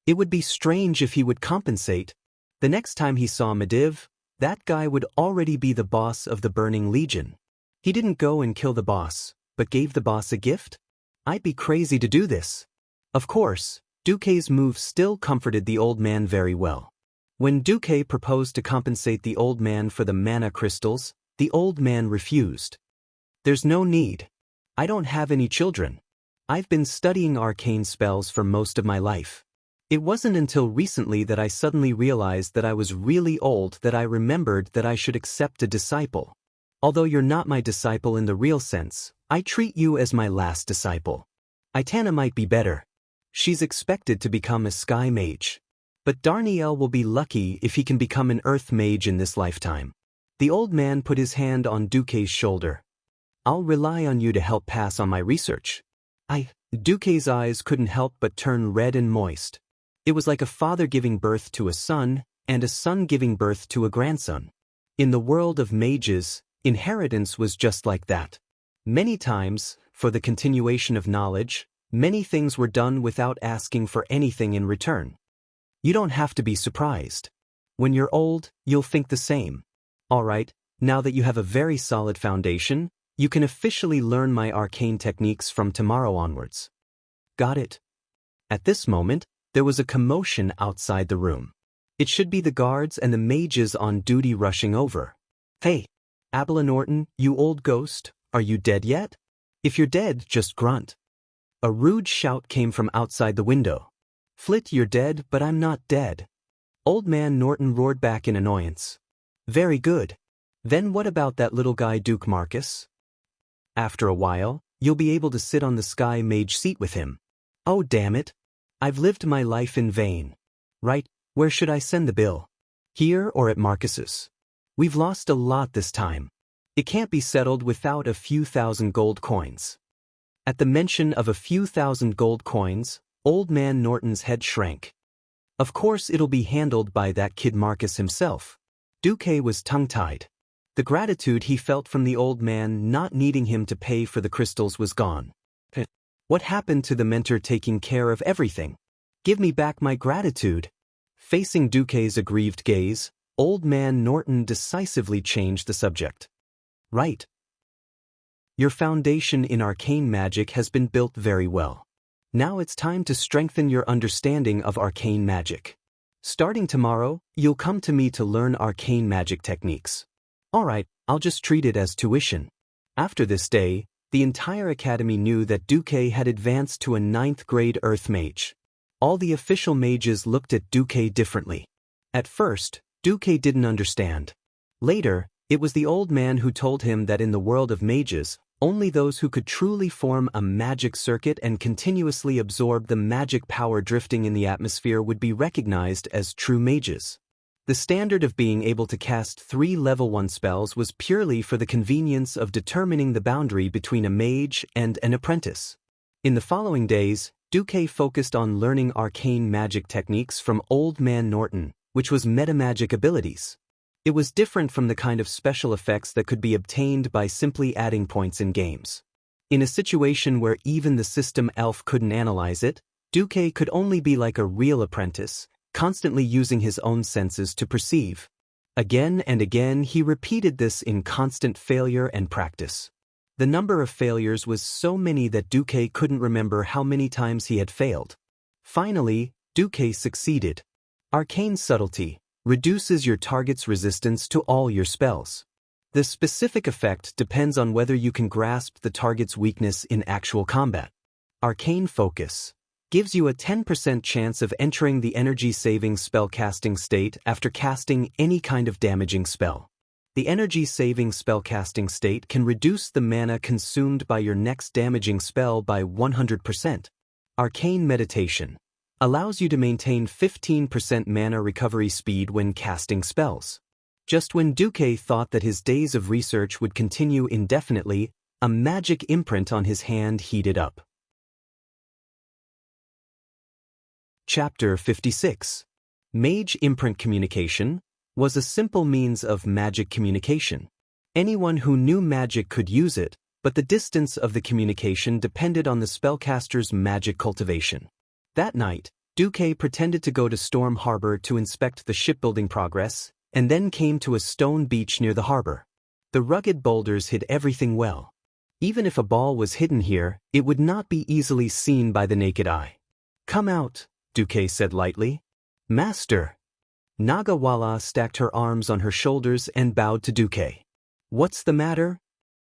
It would be strange if he would compensate. The next time he saw Mediv, that guy would already be the boss of the Burning Legion. He didn't go and kill the boss, but gave the boss a gift? I'd be crazy to do this. Of course, Duque's move still comforted the old man very well. When Duque proposed to compensate the old man for the mana crystals, the old man refused. There's no need. I don't have any children. I've been studying arcane spells for most of my life. It wasn't until recently that I suddenly realized that I was really old that I remembered that I should accept a disciple. Although you're not my disciple in the real sense, I treat you as my last disciple. Itana might be better. She's expected to become a sky mage. But Darniel will be lucky if he can become an earth mage in this lifetime. The old man put his hand on Duque's shoulder. I'll rely on you to help pass on my research. Duque's eyes couldn't help but turn red and moist. It was like a father giving birth to a son, and a son giving birth to a grandson. In the world of mages, inheritance was just like that. Many times, for the continuation of knowledge, many things were done without asking for anything in return. You don't have to be surprised. When you're old, you'll think the same. Alright, now that you have a very solid foundation, you can officially learn my arcane techniques from tomorrow onwards. Got it? At this moment, there was a commotion outside the room. It should be the guards and the mages on duty rushing over. Hey, Abela Norton, you old ghost, are you dead yet? If you're dead, just grunt. A rude shout came from outside the window. Flit, you're dead, but I'm not dead. Old man Norton roared back in annoyance. Very good. Then what about that little guy Duke Marcus? After a while, you'll be able to sit on the sky mage seat with him. Oh damn it. I've lived my life in vain. Right, where should I send the bill? Here or at Marcus's? We've lost a lot this time. It can't be settled without a few thousand gold coins. At the mention of a few thousand gold coins, old man Norton's head shrank. Of course it'll be handled by that kid Marcus himself. Duque was tongue-tied. The gratitude he felt from the old man not needing him to pay for the crystals was gone. What happened to the mentor taking care of everything? Give me back my gratitude. Facing Duque's aggrieved gaze, old man Norton decisively changed the subject. Right. Your foundation in arcane magic has been built very well. Now it's time to strengthen your understanding of arcane magic. Starting tomorrow, you'll come to me to learn arcane magic techniques. Alright, I'll just treat it as tuition. After this day, the entire academy knew that Duque had advanced to a 9th grade Earth Mage. All the official mages looked at Duque differently. At first, Duque didn't understand. Later, it was the old man who told him that in the world of mages, only those who could truly form a magic circuit and continuously absorb the magic power drifting in the atmosphere would be recognized as true mages. The standard of being able to cast 3 level 1 spells was purely for the convenience of determining the boundary between a mage and an apprentice. In the following days, Duque focused on learning arcane magic techniques from Old Man Norton, which was metamagic abilities. It was different from the kind of special effects that could be obtained by simply adding points in games. In a situation where even the system elf couldn't analyze it, Duque could only be like a real apprentice, constantly using his own senses to perceive. Again and again he repeated this in constant failure and practice. The number of failures was so many that Duque couldn't remember how many times he had failed. Finally, Duque succeeded. Arcane subtlety reduces your target's resistance to all your spells. The specific effect depends on whether you can grasp the target's weakness in actual combat. Arcane focus gives you a 10% chance of entering the energy-saving spellcasting state after casting any kind of damaging spell. The energy-saving spellcasting state can reduce the mana consumed by your next damaging spell by 100%. Arcane meditation allows you to maintain 15% mana recovery speed when casting spells. Just when Duque thought that his days of research would continue indefinitely, a magic imprint on his hand heated up. Chapter 56. Mage Imprint Communication was a simple means of magic communication. Anyone who knew magic could use it, but the distance of the communication depended on the spellcaster's magic cultivation. That night, Duque pretended to go to Storm Harbor to inspect the shipbuilding progress, and then came to a stone beach near the harbor. The rugged boulders hid everything well. Even if a ball was hidden here, it would not be easily seen by the naked eye. "Come out," Duque said lightly. "Master." Nagawala stacked her arms on her shoulders and bowed to Duque. "What's the matter?"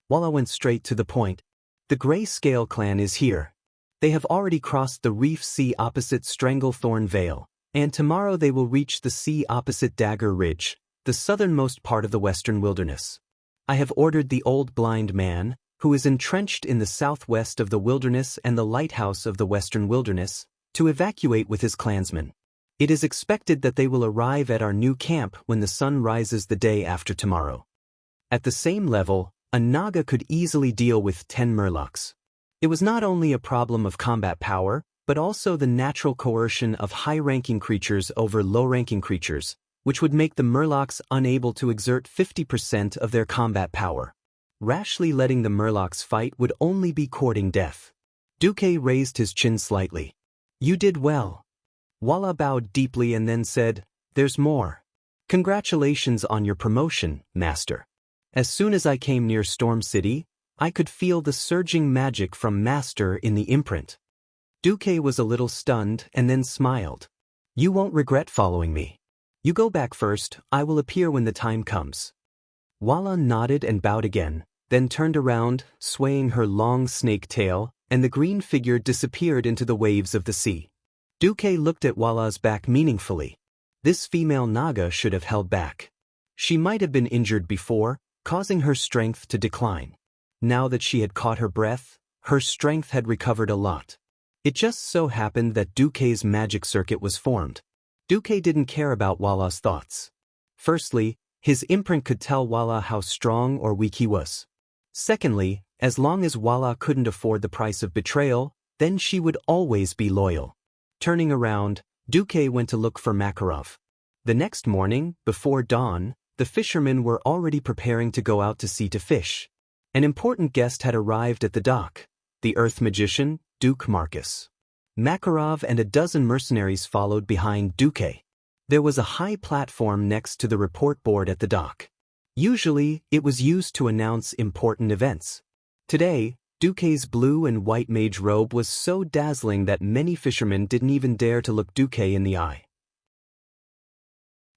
Walla went straight to the point. "The Gray Scale clan is here. They have already crossed the reef sea opposite Stranglethorn Vale, and tomorrow they will reach the sea opposite Dagger Ridge, the southernmost part of the western wilderness. I have ordered the old blind man, who is entrenched in the southwest of the wilderness and the lighthouse of the western wilderness, to evacuate with his clansmen. It is expected that they will arrive at our new camp when the sun rises the day after tomorrow." At the same level, a Naga could easily deal with 10 Murlocs. It was not only a problem of combat power, but also the natural coercion of high-ranking creatures over low-ranking creatures, which would make the Murlocs unable to exert 50% of their combat power. Rashly letting the Murlocs fight would only be courting death. Duque raised his chin slightly. "You did well." Walla bowed deeply and then said, "There's more. Congratulations on your promotion, Master. As soon as I came near Storm City, I could feel the surging magic from Master in the imprint." Duque was a little stunned and then smiled. "You won't regret following me. You go back first, I will appear when the time comes." Walla nodded and bowed again, then turned around, swaying her long snake tail, and the green figure disappeared into the waves of the sea. Duque looked at Walla's back meaningfully. This female Naga should have held back. She might have been injured before, causing her strength to decline. Now that she had caught her breath, her strength had recovered a lot. It just so happened that Duque's magic circuit was formed. Duque didn't care about Walla's thoughts. Firstly, his imprint could tell Walla how strong or weak he was. Secondly, as long as Walla couldn't afford the price of betrayal, then she would always be loyal. Turning around, Duque went to look for Makarov. The next morning, before dawn, the fishermen were already preparing to go out to sea to fish. An important guest had arrived at the dock, the Earth Magician, Duke Marcus. Makarov and a dozen mercenaries followed behind Duque. There was a high platform next to the report board at the dock. Usually, it was used to announce important events. Today, Duque's blue and white mage robe was so dazzling that many fishermen didn't even dare to look Duque in the eye.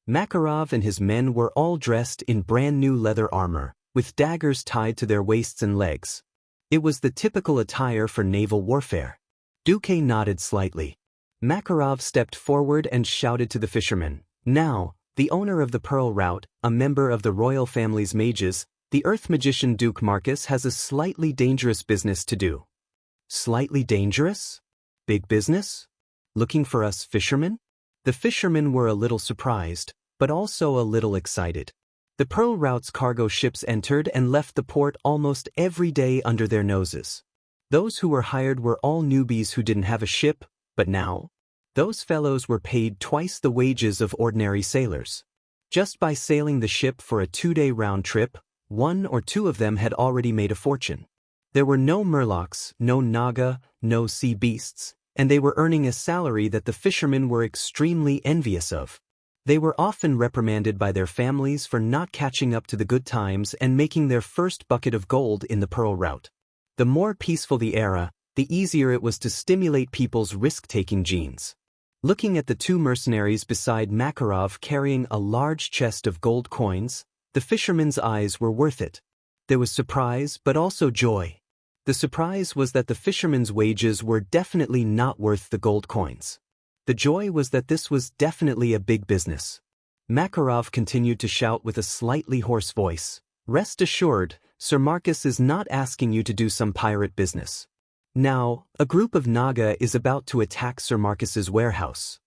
Makarov and his men were all dressed in brand new leather armor, with daggers tied to their waists and legs. It was the typical attire for naval warfare. Duque nodded slightly. Makarov stepped forward and shouted to the fishermen, "Now, the owner of the Pearl Route, a member of the royal family's mages, the Earth magician Duke Marcus has a slightly dangerous business to do." Slightly dangerous? Big business? Looking for us fishermen? The fishermen were a little surprised, but also a little excited. The Pearl Route's cargo ships entered and left the port almost every day under their noses. Those who were hired were all newbies who didn't have a ship, but now, those fellows were paid twice the wages of ordinary sailors. Just by sailing the ship for a 2-day round trip, 1 or 2 of them had already made a fortune. There were no murlocs, no naga, no sea beasts, and they were earning a salary that the fishermen were extremely envious of. They were often reprimanded by their families for not catching up to the good times and making their first bucket of gold in the Pearl Route. The more peaceful the era, the easier it was to stimulate people's risk-taking genes. Looking at the 2 mercenaries beside Makarov carrying a large chest of gold coins, the fishermen's eyes were worth it. There was surprise but also joy. The surprise was that the fishermen's wages were definitely not worth the gold coins. The joy was that this was definitely a big business. Makarov continued to shout with a slightly hoarse voice, "Rest assured, Sir Marcus is not asking you to do some pirate business. Now, a group of Naga is about to attack Sir Marcus's warehouse.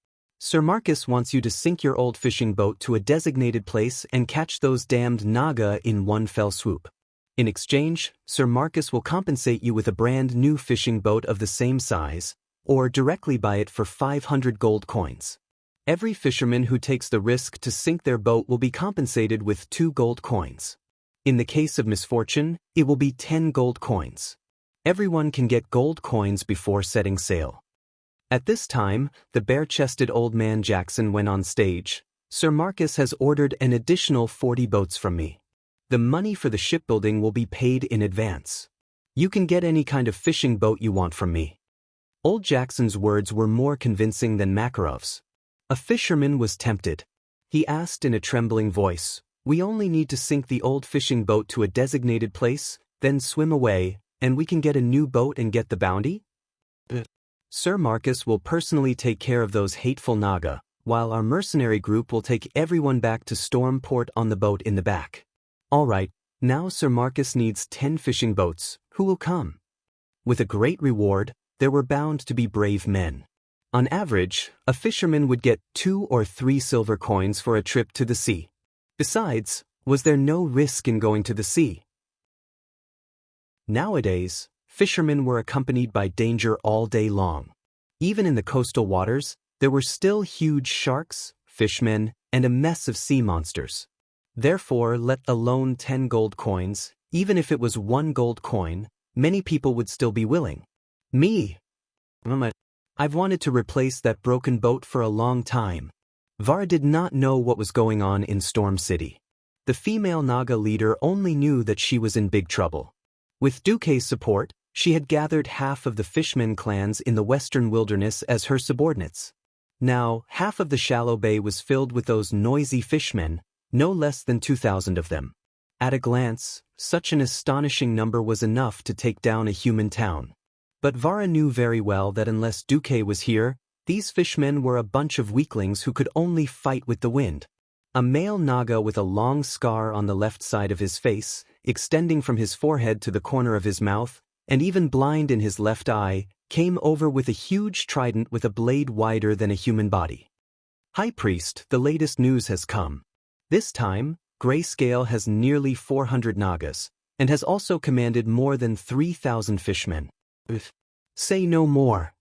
Sir Marcus wants you to sink your old fishing boat to a designated place and catch those damned Naga in one fell swoop. In exchange, Sir Marcus will compensate you with a brand new fishing boat of the same size, or directly buy it for 500 gold coins. Every fisherman who takes the risk to sink their boat will be compensated with 2 gold coins. In the case of misfortune, it will be 10 gold coins. Everyone can get gold coins before setting sail." At this time, the bare-chested old man Jackson went on stage. "Sir Marcus has ordered an additional 40 boats from me. The money for the shipbuilding will be paid in advance. You can get any kind of fishing boat you want from me." Old Jackson's words were more convincing than Makarov's. A fisherman was tempted. He asked in a trembling voice, "We only need to sink the old fishing boat to a designated place, then swim away, and we can get a new boat and get the bounty?" "Sir Marcus will personally take care of those hateful Naga, while our mercenary group will take everyone back to Storm Port on the boat in the back." "All right, now Sir Marcus needs 10 fishing boats. Who will come?" With a great reward, there were bound to be brave men. On average, a fisherman would get 2 or 3 silver coins for a trip to the sea. Besides, was there no risk in going to the sea? Nowadays, fishermen were accompanied by danger all day long. Even in the coastal waters, there were still huge sharks, fishmen, and a mess of sea monsters. Therefore, let alone 10 gold coins, even if it was 1 gold coin, many people would still be willing. Me. I've wanted to replace that broken boat for a long time. Vara did not know what was going on in Storm City. The female Naga leader only knew that she was in big trouble. With Duque's support, she had gathered half of the fishmen clans in the western wilderness as her subordinates. Now, half of the shallow bay was filled with those noisy fishmen, no less than 2,000 of them. At a glance, such an astonishing number was enough to take down a human town. But Vara knew very well that unless Duque was here, these fishmen were a bunch of weaklings who could only fight with the wind. A male Naga with a long scar on the left side of his face, extending from his forehead to the corner of his mouth, and even blind in his left eye, came over with a huge trident with a blade wider than a human body. "High Priest, the latest news has come. This time, Grayscale has nearly 400 Nagas, and has also commanded more than 3,000 fishmen. Say no more."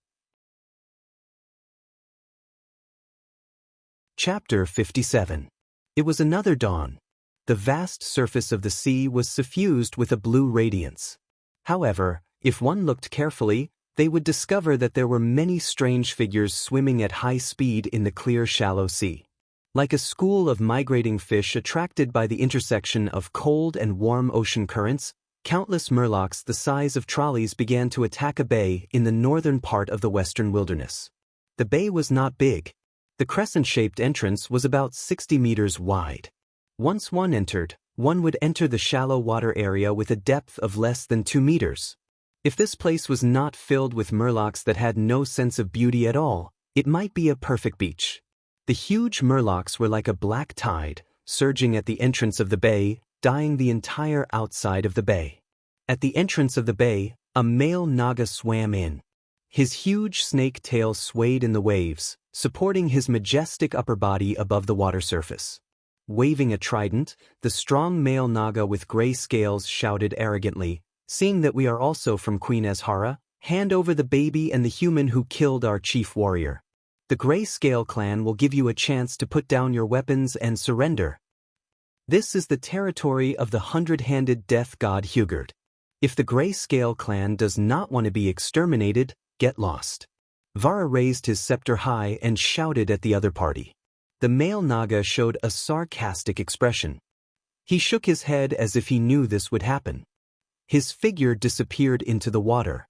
Chapter 57. It was another dawn. The vast surface of the sea was suffused with a blue radiance. However, if one looked carefully, they would discover that there were many strange figures swimming at high speed in the clear shallow sea. Like a school of migrating fish attracted by the intersection of cold and warm ocean currents, countless murlocs the size of trolleys began to attack a bay in the northern part of the western wilderness. The bay was not big. The crescent-shaped entrance was about 60 meters wide. Once one entered, one would enter the shallow water area with a depth of less than 2 meters. If this place was not filled with murlocs that had no sense of beauty at all, it might be a perfect beach. The huge murlocs were like a black tide, surging at the entrance of the bay, dyeing the entire outside of the bay. At the entrance of the bay, a male naga swam in. His huge snake tail swayed in the waves, supporting his majestic upper body above the water surface. Waving a trident, the strong male naga with gray scales shouted arrogantly, "Seeing that we are also from Queen Azhara, hand over the baby and the human who killed our chief warrior. The Gray Scale clan will give you a chance to put down your weapons and surrender. This is the territory of the hundred-handed death god Hugard. If the Gray Scale clan does not want to be exterminated, get lost." Vara raised his scepter high and shouted at the other party. The male naga showed a sarcastic expression. He shook his head as if he knew this would happen. His figure disappeared into the water.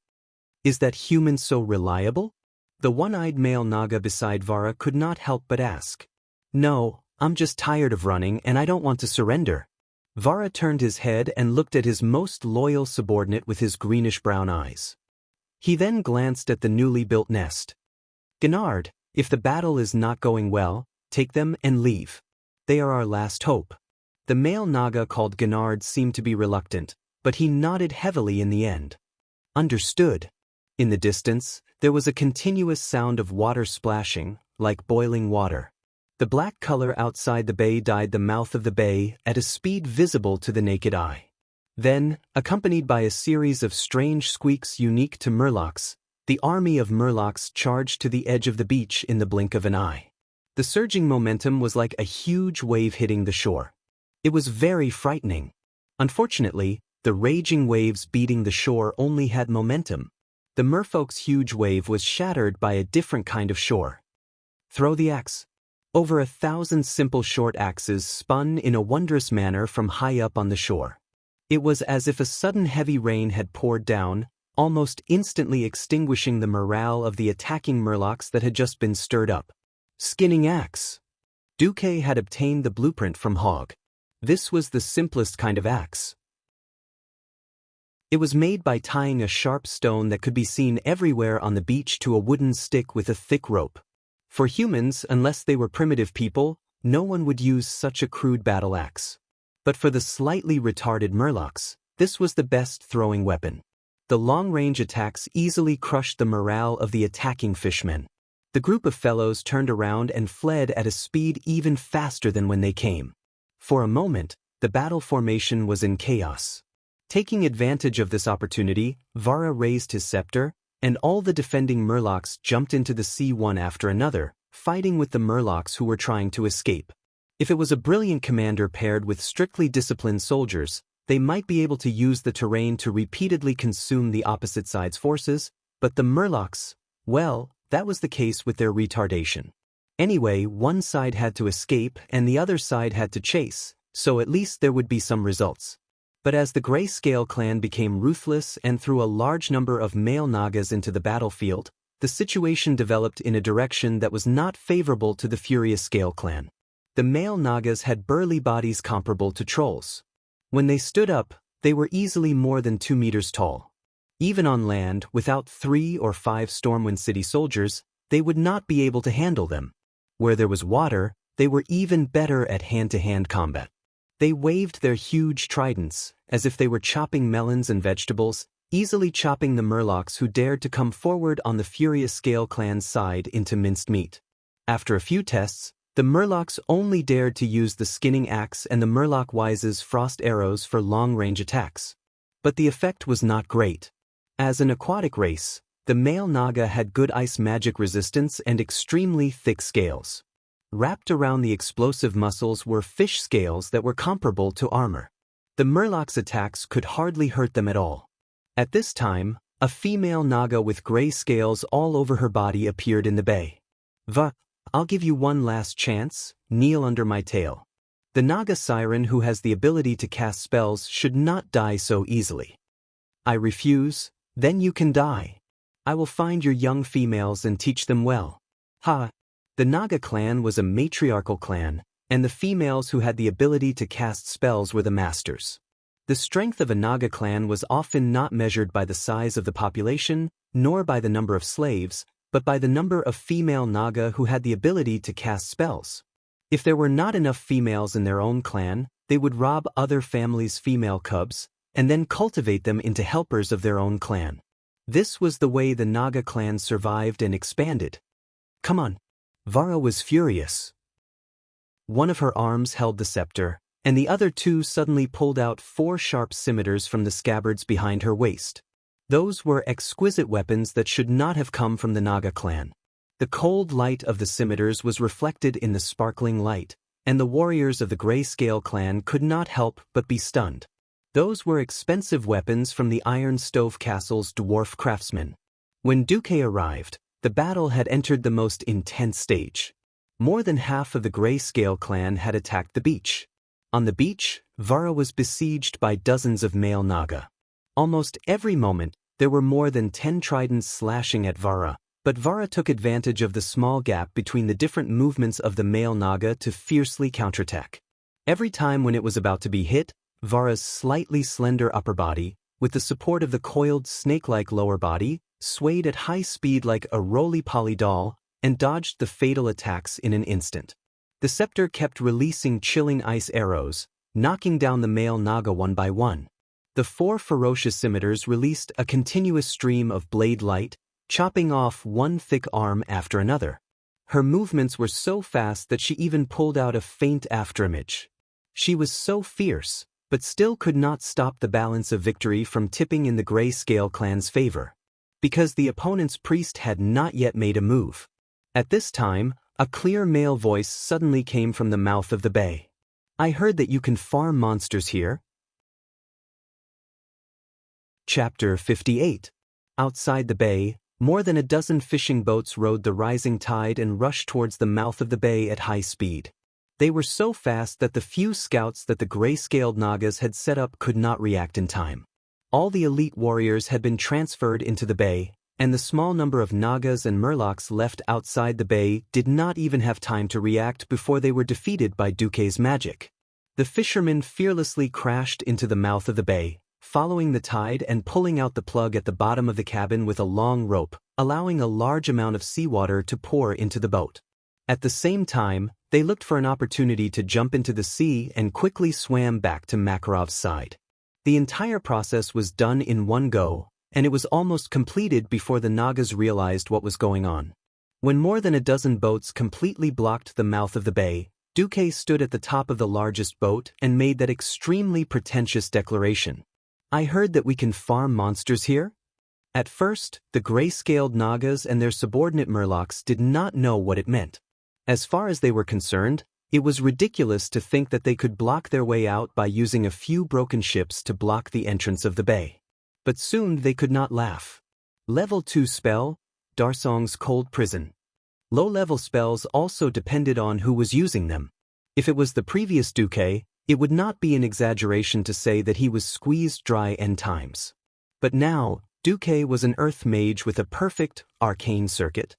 "Is that human so reliable?" The one-eyed male naga beside Vara could not help but ask. "No, I'm just tired of running and I don't want to surrender." Vara turned his head and looked at his most loyal subordinate with his greenish-brown eyes. He then glanced at the newly built nest. "Gennard, if the battle is not going well, take them and leave. They are our last hope." The male naga called Gennard seemed to be reluctant, but he nodded heavily in the end. "Understood." In the distance, there was a continuous sound of water splashing, like boiling water. The black color outside the bay dyed the mouth of the bay at a speed visible to the naked eye. Then, accompanied by a series of strange squeaks unique to murlocs, the army of murlocs charged to the edge of the beach in the blink of an eye. The surging momentum was like a huge wave hitting the shore. It was very frightening. Unfortunately, the raging waves beating the shore only had momentum. The merfolk's huge wave was shattered by a different kind of shore. "Throw the axe." Over 1,000 simple short axes spun in a wondrous manner from high up on the shore. It was as if a sudden heavy rain had poured down, almost instantly extinguishing the morale of the attacking murlocs that had just been stirred up. Skinning axe. Duque had obtained the blueprint from Hogg. This was the simplest kind of axe. It was made by tying a sharp stone that could be seen everywhere on the beach to a wooden stick with a thick rope. For humans, unless they were primitive people, no one would use such a crude battle axe. But for the slightly retarded murlocs, this was the best throwing weapon. The long-range attacks easily crushed the morale of the attacking fishmen. The group of fellows turned around and fled at a speed even faster than when they came. For a moment, the battle formation was in chaos. Taking advantage of this opportunity, Vara raised his scepter, and all the defending murlocs jumped into the sea one after another, fighting with the murlocs who were trying to escape. If it was a brilliant commander paired with strictly disciplined soldiers, they might be able to use the terrain to repeatedly consume the opposite side's forces, but the murlocs, well, that was the case with their retardation. Anyway, one side had to escape and the other side had to chase, so at least there would be some results. But as the Gray Scale clan became ruthless and threw a large number of male nagas into the battlefield, the situation developed in a direction that was not favorable to the Furious Scale clan. The male nagas had burly bodies comparable to trolls. When they stood up, they were easily more than 2 meters tall. Even on land, without 3 or 5 Stormwind City soldiers, they would not be able to handle them. Where there was water, they were even better at hand-to-hand combat. They waved their huge tridents, as if they were chopping melons and vegetables, easily chopping the murlocs who dared to come forward on the Furious Scale clan's side into minced meat. After a few tests, the murlocs only dared to use the skinning axe and the murloc wise's frost arrows for long-range attacks. But the effect was not great. As an aquatic race, the male naga had good ice magic resistance and extremely thick scales. Wrapped around the explosive muscles were fish scales that were comparable to armor. The murlocs' attacks could hardly hurt them at all. At this time, a female naga with gray scales all over her body appeared in the bay. "Va, I'll give you one last chance, kneel under my tail." The Naga siren who has the ability to cast spells should not die so easily. I refuse, then you can die. I will find your young females and teach them well. Ha! The Naga clan was a matriarchal clan, and the females who had the ability to cast spells were the masters. The strength of a Naga clan was often not measured by the size of the population, nor by the number of slaves, but by the number of female Naga who had the ability to cast spells. If there were not enough females in their own clan, they would rob other families' female cubs, and then cultivate them into helpers of their own clan. This was the way the Naga clan survived and expanded. Come on. Vara was furious. One of her arms held the scepter, and the other two suddenly pulled out 4 sharp scimitars from the scabbards behind her waist. Those were exquisite weapons that should not have come from the Naga clan. The cold light of the scimitars was reflected in the sparkling light, and the warriors of the Grayscale clan could not help but be stunned. Those were expensive weapons from the Iron Stove Castle's dwarf craftsmen. When Duque arrived, the battle had entered the most intense stage. More than half of the Grayscale clan had attacked the beach. On the beach, Vara was besieged by dozens of male Naga. Almost every moment, there were more than 10 tridents slashing at Vara, but Vara took advantage of the small gap between the different movements of the male Naga to fiercely counterattack. Every time when it was about to be hit, Vara's slightly slender upper body, with the support of the coiled snake-like lower body, swayed at high speed like a roly-poly doll, and dodged the fatal attacks in an instant. The scepter kept releasing chilling ice arrows, knocking down the male Naga one by one. The 4 ferocious scimitars released a continuous stream of blade light, chopping off one thick arm after another. Her movements were so fast that she even pulled out a faint afterimage. She was so fierce, but still could not stop the balance of victory from tipping in the Grayscale clan's favor. Because the opponent's priest had not yet made a move. At this time, a clear male voice suddenly came from the mouth of the bay. I heard that you can farm monsters here. Chapter 58. Outside the bay, more than a dozen fishing boats rode the rising tide and rushed towards the mouth of the bay at high speed. They were so fast that the few scouts that the Grayscaled Nagas had set up could not react in time. All the elite warriors had been transferred into the bay, and the small number of Nagas and Murlocs left outside the bay did not even have time to react before they were defeated by Duque's magic. The fishermen fearlessly crashed into the mouth of the bay, following the tide and pulling out the plug at the bottom of the cabin with a long rope, allowing a large amount of seawater to pour into the boat. At the same time, they looked for an opportunity to jump into the sea and quickly swam back to Makarov's side. The entire process was done in one go, and it was almost completed before the Nagas realized what was going on. When more than a dozen boats completely blocked the mouth of the bay, Duque stood at the top of the largest boat and made that extremely pretentious declaration. I heard that we can farm monsters here? At first, the Grayscaled Nagas and their subordinate Murlocs did not know what it meant. As far as they were concerned, it was ridiculous to think that they could block their way out by using a few broken ships to block the entrance of the bay. But soon they could not laugh. Level 2 spell, Darsong's Cold Prison. Low-level spells also depended on who was using them. If it was the previous Duque, it would not be an exaggeration to say that he was squeezed dry n times. But now, Duque was an earth mage with a perfect, arcane circuit.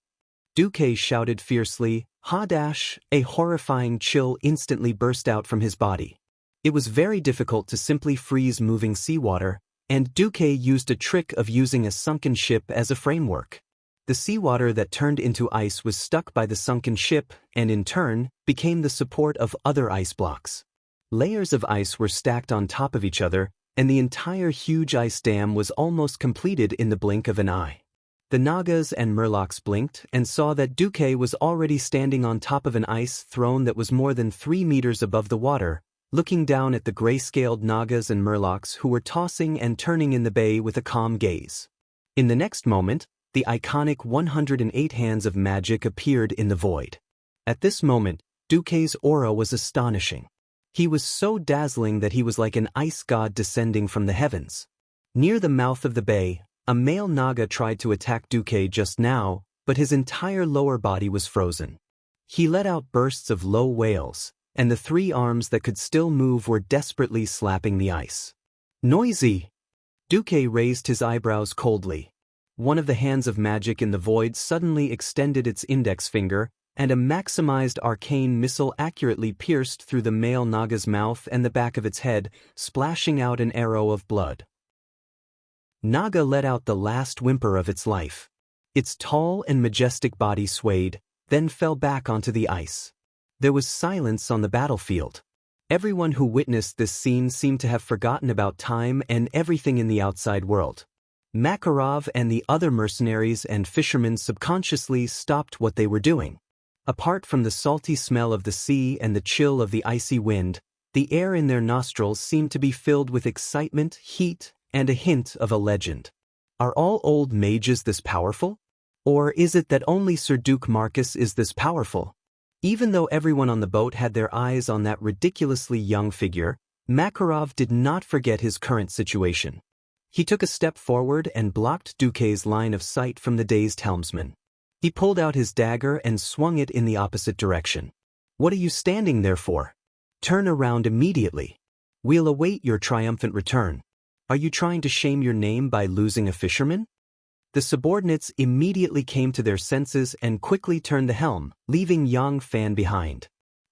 Duque shouted fiercely, "Ha-dash!" A horrifying chill instantly burst out from his body. It was very difficult to simply freeze moving seawater, and Duque used a trick of using a sunken ship as a framework. The seawater that turned into ice was stuck by the sunken ship and, in turn, became the support of other ice blocks. Layers of ice were stacked on top of each other, and the entire huge ice dam was almost completed in the blink of an eye. The Nagas and Murlocs blinked and saw that Duque was already standing on top of an ice throne that was more than 3 meters above the water, looking down at the Grayscaled Nagas and Murlocs who were tossing and turning in the bay with a calm gaze. In the next moment, the iconic 108 hands of magic appeared in the void. At this moment, Duque's aura was astonishing. He was so dazzling that he was like an ice god descending from the heavens. Near the mouth of the bay, a male Naga tried to attack Duque just now, but his entire lower body was frozen. He let out bursts of low wails, and the 3 arms that could still move were desperately slapping the ice. Noisy! Duque raised his eyebrows coldly. One of the hands of magic in the void suddenly extended its index finger, and a maximized arcane missile accurately pierced through the male Naga's mouth and the back of its head, splashing out an arrow of blood. Naga let out the last whimper of its life. Its tall and majestic body swayed, then fell back onto the ice. There was silence on the battlefield. Everyone who witnessed this scene seemed to have forgotten about time and everything in the outside world. Makarov and the other mercenaries and fishermen subconsciously stopped what they were doing. Apart from the salty smell of the sea and the chill of the icy wind, the air in their nostrils seemed to be filled with excitement, heat, and a hint of a legend. Are all old mages this powerful? Or is it that only Sir Duke Marcus is this powerful? Even though everyone on the boat had their eyes on that ridiculously young figure, Makarov did not forget his current situation. He took a step forward and blocked Duque's line of sight from the dazed helmsman. He pulled out his dagger and swung it in the opposite direction. What are you standing there for? Turn around immediately. We'll await your triumphant return. Are you trying to shame your name by losing a fisherman? The subordinates immediately came to their senses and quickly turned the helm, leaving Yang Fan behind.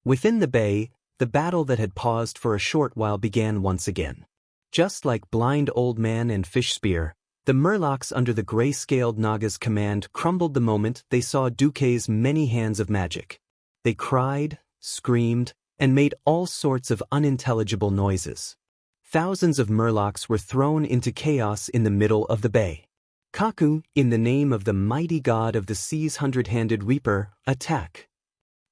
Within the bay, the battle that had paused for a short while began once again. Just like Blind Old Man and Fish Spear, the Murlocs under the gray-scaled Naga's command crumbled the moment they saw Duque's many hands of magic. They cried, screamed, and made all sorts of unintelligible noises. Thousands of Murlocs were thrown into chaos in the middle of the bay. Kaku, in the name of the mighty god of the sea's 100-handed reaper, attack.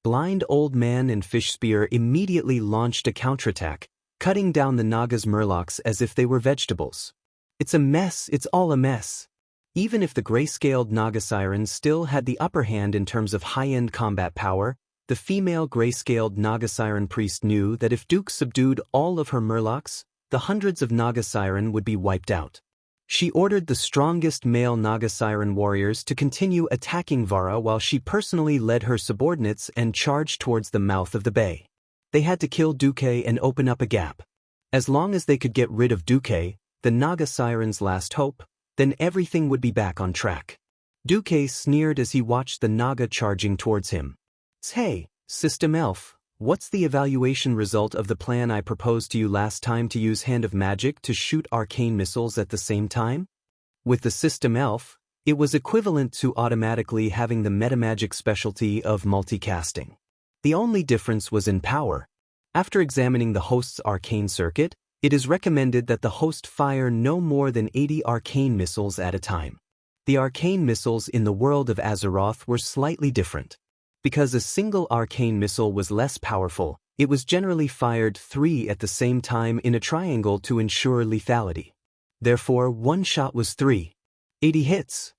Blind Old Man and Fish Spear immediately launched a counterattack, cutting down the Naga's Murlocs as if they were vegetables. It's a mess, it's all a mess. Even if the gray-scaled Naga Siren still had the upper hand in terms of high-end combat power, the female gray-scaled Naga Siren priest knew that if Duke subdued all of her Murlocs, the hundreds of Naga Siren would be wiped out. She ordered the strongest male Naga Siren warriors to continue attacking Vara while she personally led her subordinates and charged towards the mouth of the bay. They had to kill Duque and open up a gap. As long as they could get rid of Duque, the Naga Siren's last hope, then everything would be back on track. Duque sneered as he watched the Naga charging towards him. Hey, System Elf, what's the evaluation result of the plan I proposed to you last time to use Hand of Magic to shoot arcane missiles at the same time? With the System Elf, it was equivalent to automatically having the metamagic specialty of multicasting. The only difference was in power. After examining the host's arcane circuit, it is recommended that the host fire no more than 80 arcane missiles at a time. The arcane missiles in the world of Azeroth were slightly different. Because a single arcane missile was less powerful, it was generally fired 3 at the same time in a triangle to ensure lethality. Therefore, one shot was 80 hits.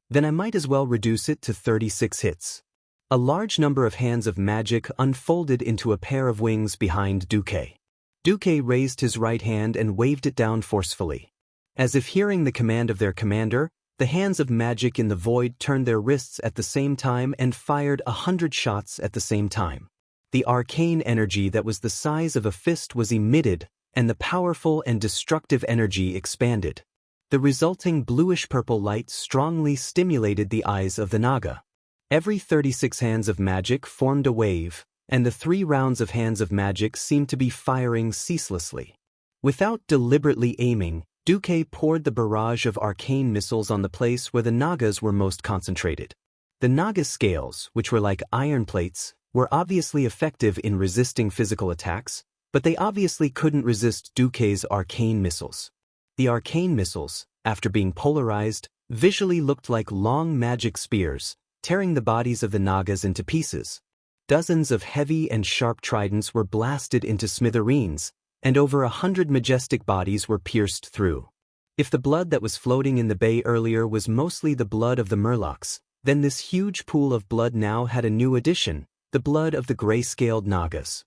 Then I might as well reduce it to 36 hits. A large number of hands of magic unfolded into a pair of wings behind Duque. Duque raised his right hand and waved it down forcefully. As if hearing the command of their commander, the hands of magic in the void turned their wrists at the same time and fired 100 shots at the same time. The arcane energy that was the size of a fist was emitted, and the powerful and destructive energy expanded. The resulting bluish-purple light strongly stimulated the eyes of the Naga. Every 36 hands of magic formed a wave, and the 3 rounds of hands of magic seemed to be firing ceaselessly. Without deliberately aiming, Duque poured the barrage of arcane missiles on the place where the Nagas were most concentrated. The Naga scales, which were like iron plates, were obviously effective in resisting physical attacks, but they obviously couldn't resist Duque's arcane missiles. The arcane missiles, after being polarized, visually looked like long magic spears, tearing the bodies of the Nagas into pieces. Dozens of heavy and sharp tridents were blasted into smithereens, and over 100 majestic bodies were pierced through. If the blood that was floating in the bay earlier was mostly the blood of the Murlocs, then this huge pool of blood now had a new addition, the blood of the gray-scaled Nagas.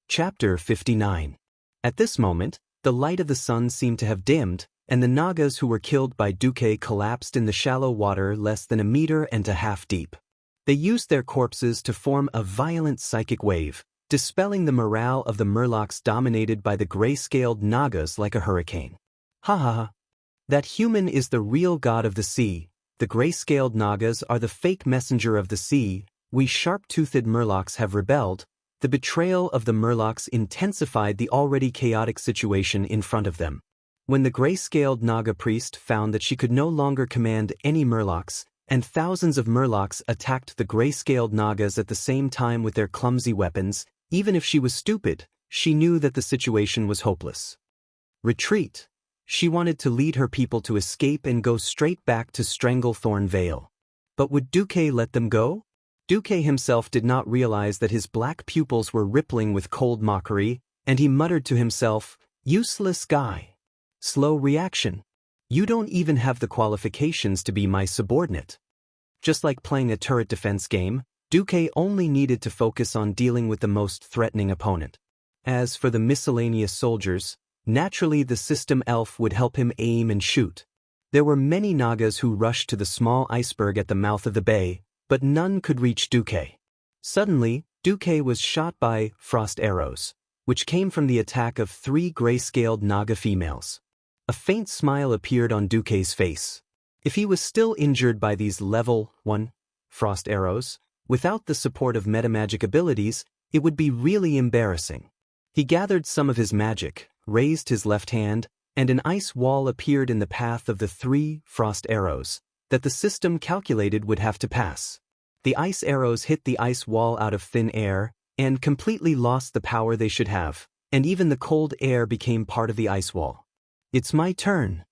Chapter 59. At this moment, the light of the sun seemed to have dimmed, and the Nagas who were killed by Duque collapsed in the shallow water less than 1.5 meters deep. They used their corpses to form a violent psychic wave, dispelling the morale of the Murlocs dominated by the gray-scaled Nagas like a hurricane. Ha ha ha. That human is the real god of the sea, the gray-scaled Nagas are the fake messenger of the sea, we sharp-toothed Murlocs have rebelled. The betrayal of the Murlocs intensified the already chaotic situation in front of them. When the gray-scaled Naga priest found that she could no longer command any Murlocs, and thousands of Murlocs attacked the gray-scaled Nagas at the same time with their clumsy weapons, even if she was stupid, she knew that the situation was hopeless. Retreat. She wanted to lead her people to escape and go straight back to Stranglethorn Vale. But would Duque let them go? Duque himself did not realize that his black pupils were rippling with cold mockery, and he muttered to himself, "Useless guy. Slow reaction. You don't even have the qualifications to be my subordinate." Just like playing a turret defense game, Duque only needed to focus on dealing with the most threatening opponent. As for the miscellaneous soldiers, naturally the system elf would help him aim and shoot. There were many Nagas who rushed to the small iceberg at the mouth of the bay, but none could reach Duque. Suddenly, Duque was shot by frost arrows, which came from the attack of 3 gray-scaled Naga females. A faint smile appeared on Duque's face. If he was still injured by these level 1 frost arrows, without the support of metamagic abilities, it would be really embarrassing. He gathered some of his magic, raised his left hand, and an ice wall appeared in the path of the 3 frost arrows that the system calculated would have to pass. The ice arrows hit the ice wall out of thin air, and completely lost the power they should have, and even the cold air became part of the ice wall. It's my turn.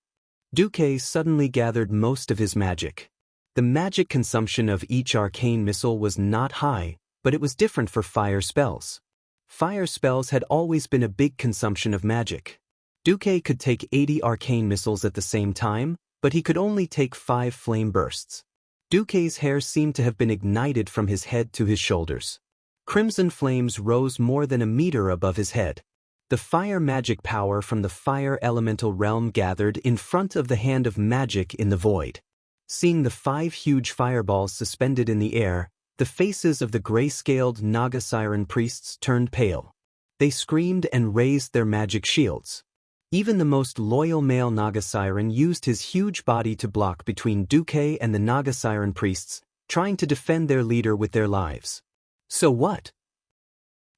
Duque suddenly gathered most of his magic. The magic consumption of each arcane missile was not high, but it was different for fire spells. Fire spells had always been a big consumption of magic. Duque could take 80 arcane missiles at the same time, but he could only take 5 flame bursts. Duque's hair seemed to have been ignited from his head to his shoulders. Crimson flames rose more than a meter above his head. The fire magic power from the fire elemental realm gathered in front of the hand of magic in the void. Seeing the 5 huge fireballs suspended in the air, the faces of the gray-scaled Naga Siren priests turned pale. They screamed and raised their magic shields. Even the most loyal male Naga Siren used his huge body to block between Duque and the Naga Siren priests, trying to defend their leader with their lives. So what?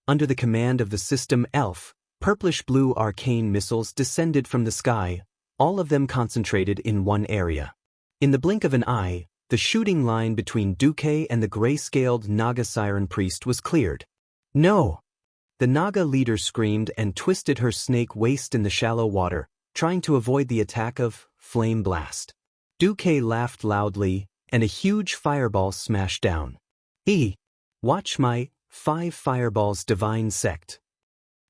Under the command of the system elf, purplish-blue arcane missiles descended from the sky, all of them concentrated in one area. In the blink of an eye, the shooting line between Duque and the gray-scaled Naga Siren priest was cleared. No! The Naga leader screamed and twisted her snake waist in the shallow water, trying to avoid the attack of Flame Blast. Duque laughed loudly, and a huge fireball smashed down. Watch my 5 fireballs divine sect.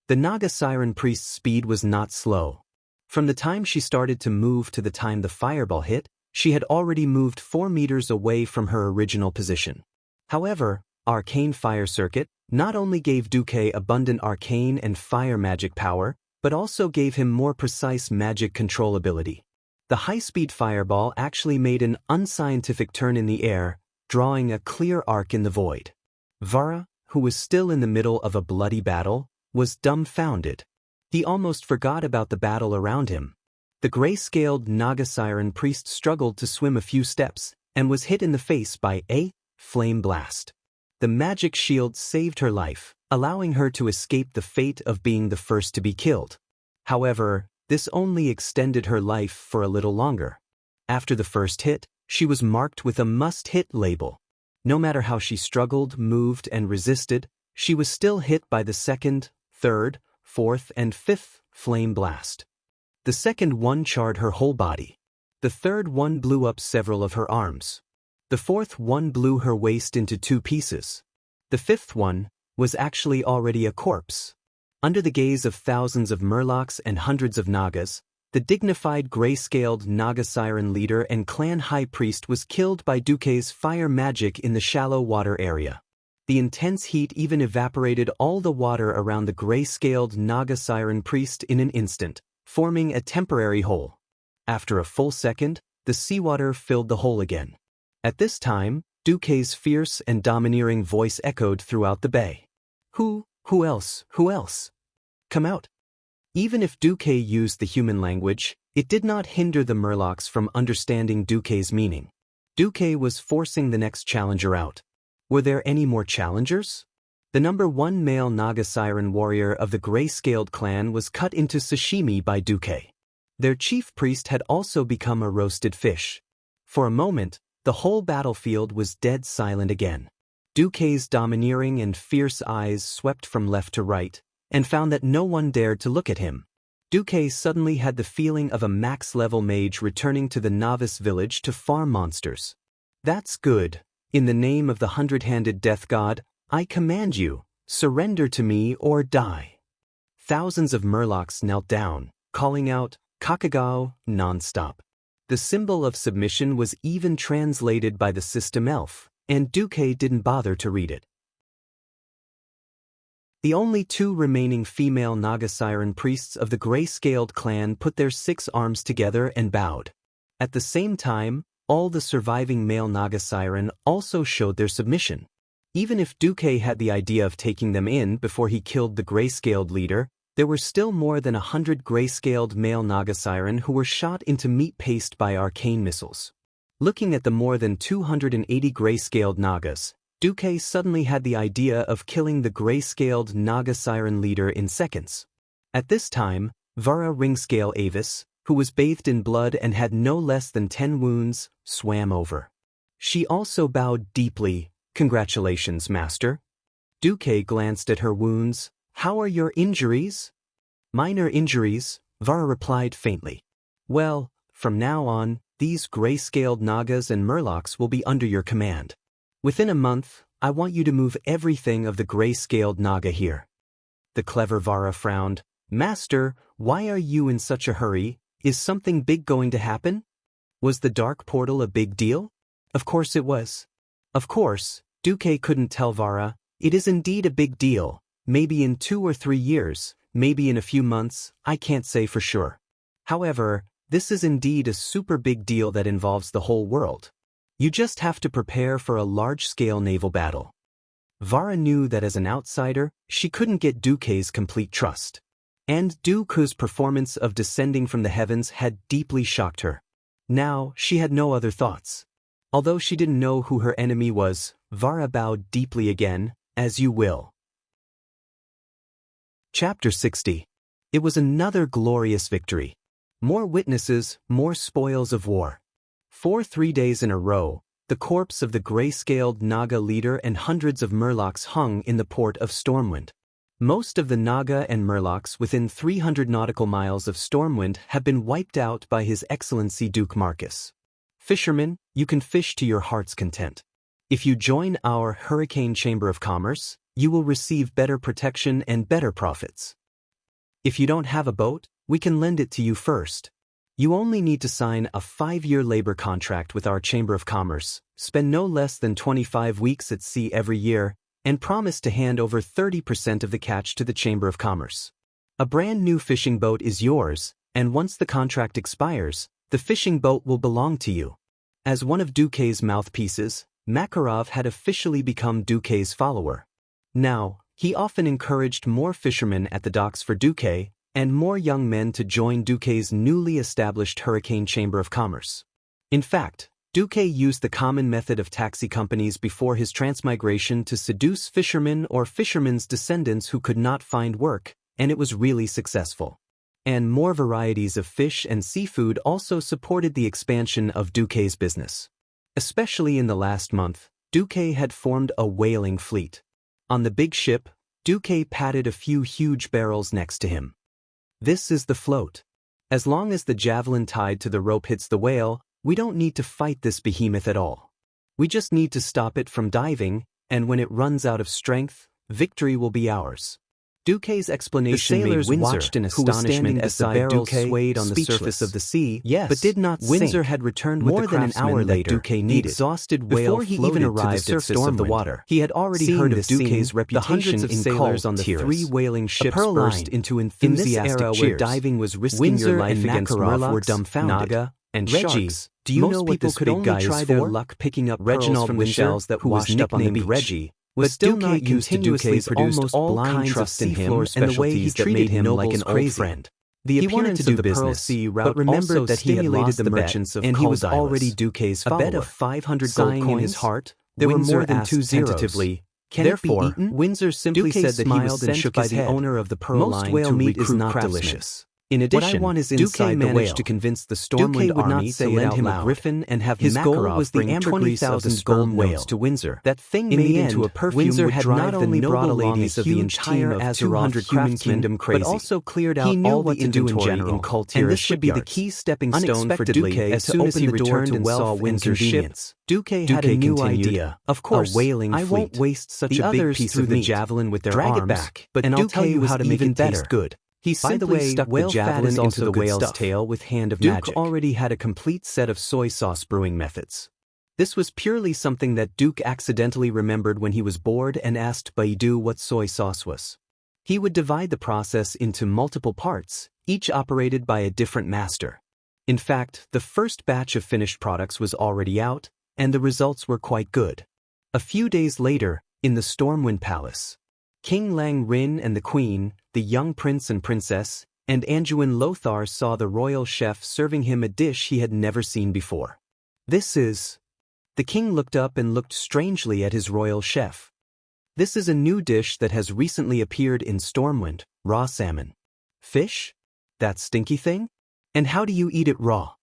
The Naga Siren priest's speed was not slow. From the time she started to move to the time the fireball hit, she had already moved 4 meters away from her original position. However, Arcane Fire Circuit not only gave Duque abundant arcane and fire magic power, but also gave him more precise magic control ability. The high-speed fireball actually made an unscientific turn in the air, drawing a clear arc in the void. Vara, who was still in the middle of a bloody battle, was dumbfounded. He almost forgot about the battle around him. The gray-scaled Naga Siren priest struggled to swim a few steps, and was hit in the face by a flame blast. The magic shield saved her life, allowing her to escape the fate of being the first to be killed. However, this only extended her life for a little longer. After the first hit, she was marked with a must-hit label. No matter how she struggled, moved, and resisted, she was still hit by the 2nd, 3rd, 4th, and 5th flame blast. The 2nd one charred her whole body. The 3rd one blew up several of her arms. The 4th one blew her waist into 2 pieces. The 5th one was actually already a corpse. Under the gaze of thousands of Murlocs and hundreds of Nagas, the dignified gray-scaled Naga Siren leader and clan high priest was killed by Duque's fire magic in the shallow water area. The intense heat even evaporated all the water around the gray-scaled Naga Siren priest in an instant, forming a temporary hole. After a full second, the seawater filled the hole again. At this time, Duque's fierce and domineering voice echoed throughout the bay. Who else? Come out. Even if Duque used the human language, it did not hinder the Murlocs from understanding Duque's meaning. Duque was forcing the next challenger out. Were there any more challengers? The number 1 male Naga Siren warrior of the gray-scaled clan was cut into sashimi by Duque. Their chief priest had also become a roasted fish. For a moment, the whole battlefield was dead silent again. Duque's domineering and fierce eyes swept from left to right, and found that no one dared to look at him. Duque suddenly had the feeling of a max-level mage returning to the novice village to farm monsters. That's good. In the name of the 100-handed death god, I command you, surrender to me or die. Thousands of Murlocs knelt down, calling out, Kakagao, non-stop. The symbol of submission was even translated by the system elf, and Duque didn't bother to read it. The only 2 remaining female Naga Siren priests of the gray-scaled clan put their 6 arms together and bowed. At the same time, all the surviving male Naga Siren also showed their submission. Even if Duque had the idea of taking them in before he killed the gray-scaled leader, there were still more than 100 gray-scaled male Naga Siren who were shot into meat paste by arcane missiles. Looking at the more than 280 gray-scaled Nagas, Duque suddenly had the idea of killing the gray-scaled Naga Siren leader in seconds. At this time, Vara Ringscale Avis, who was bathed in blood and had no less than 10 wounds, swam over. She also bowed deeply. Congratulations, Master. Duque glanced at her wounds. How are your injuries? Minor injuries, Vara replied faintly. Well, from now on, these gray-scaled Nagas and Murlocs will be under your command. Within a month, I want you to move everything of the gray-scaled Naga here. The clever Vara frowned. Master, why are you in such a hurry? Is something big going to happen? Was the dark portal a big deal? Of course it was. Of course, Duque couldn't tell Vara. It is indeed a big deal. Maybe in 2 or 3 years, maybe in a few months, I can't say for sure. However, this is indeed a super big deal that involves the whole world. You just have to prepare for a large-scale naval battle. Vara knew that as an outsider, she couldn't get Duque's complete trust. And Duque's performance of descending from the heavens had deeply shocked her. Now, she had no other thoughts. Although she didn't know who her enemy was, Vara bowed deeply again, as you will. Chapter 60. It was another glorious victory. More witnesses, more spoils of war. For 3 days in a row, the corpse of the gray-scaled Naga leader and hundreds of Murlocs hung in the port of Stormwind. Most of the Naga and Murlocs within 300 nautical miles of Stormwind have been wiped out by His Excellency Duke Marcus. Fishermen, you can fish to your heart's content. If you join our Hurricane Chamber of Commerce, you will receive better protection and better profits. If you don't have a boat, we can lend it to you first. You only need to sign a 5-year labor contract with our Chamber of Commerce, spend no less than 25 weeks at sea every year, and promise to hand over 30% of the catch to the Chamber of Commerce. A brand new fishing boat is yours, and once the contract expires, the fishing boat will belong to you. As one of Duque's mouthpieces, Makarov had officially become Duque's follower. Now, he often encouraged more fishermen at the docks for Duque, and more young men to join Duque's newly established Hurricane Chamber of Commerce. In fact, Duque used the common method of taxi companies before his transmigration to seduce fishermen or fishermen's descendants who could not find work, and it was really successful. And more varieties of fish and seafood also supported the expansion of Duque's business. Especially in the last month, Duque had formed a whaling fleet. On the big ship, Duque patted a few huge barrels next to him. This is the float. As long as the javelin tied to the rope hits the whale, we don't need to fight this behemoth at all. We just need to stop it from diving, and when it runs out of strength, victory will be ours. Duque's explanation made Windsor, watched in astonishment as the barrel swayed on the surface of the sea, but did not sink. Windsor had returned with more than an hour later. Duque needed. The exhausted whale before he even arrived to the surface of the water. He had already heard of Duque's reputation in sailors on the 3 whaling ships burst into enthusiastic cheers. In this era where diving was risking your life against Makarov were dumbfounded. Naga, and
Reggie,
sharks.
do you know what this big guy
try
is
their
for?
luck picking up pearls
Reginald
from the
Windsor,
shells that
who was
washed up on the
nicknamed
beach.
Reggie,
Was still
Duque
not used to
continuously
Duque's
produced
almost
all
blind
kinds of
trust in him
seafloor
and the way he
specialties that
treated
made
him
him
like an
nobles
old
crazy.
friend. The
He
appearance
wanted to
of
do
the Pearl
business,
Sea
but
route
remembered
also
that he had
stimulated
lost
the
the bet,
merchants of
and he was
Caldilas.
already Duque's
A
follower.
bet of 500
Sighing
gold
in
coins?
his heart,
There were
Windsor
more than
asked
2 zeros.
tentatively,
Can it be
Therefore,
eaten?
Windsor simply
Duque
said that he was
smiled and
sent
shook
by
his
the
head.
owner of the Pearl
Most
Line
whale
to
meat is
recruit
not
craftsmen.
delicious.
In
What I
addition,
want is
Duque
inside the
managed
whale.
to convince the
Duque
Stormwind
would not
army
say
to
it
lend
out
him a
loud.
griffin and have
His goal
Makarov
was the
bring
ambergris of the
20,000
sperm
gold
whale.
notes to Windsor.
That thing
In
made
the
into
end,
a perfume
Windsor
would
had
drive
not
the
only brought
noble
along a
ladies of the
huge team
entire
of
200
craftsmen,
kingdom
but
crazy.
also cleared out
He knew
all
what
the
to do in
inventory
general,
in Coltira
and this would be the
shipyard.
key stepping stone for
Unexpectedly,
Duque
as
to
soon as
open
he
the door
returned
to
to
wealth
wealth
and
and convenience,
convenience. Duque had
Duque
a new
continued,
idea.
Of course,
a whaling
I
fleet.
won't waste such
The
a big
others
piece
threw
of
the
meat.
javelin with their
Drag
arms,
it back,
but
and I'll
Duque
tell you
was
how to make
even
it taste
better.
good. He
By the
simply
way,
stuck the
whale fat
javelin
is
into
also
the
good
whale's
stuff.
tail with hand of
Duque
magic.
already had a complete set of soy sauce brewing methods. This was purely something that Duque accidentally remembered when he was bored and asked Baidu what soy sauce was. He would divide the process into multiple parts, each operated by a different master. In fact, the first batch of finished products was already out, and the results were quite good. A few days later, in the Stormwind Palace, King Lang Rin and the Queen, the young prince and princess, and Anduin Lothar saw the royal chef serving him a dish he had never seen before. This is... The king looked up and looked strangely at his royal chef. This is a new dish that has recently appeared in Stormwind, raw salmon. Fish? That stinky thing? And how do you eat it raw?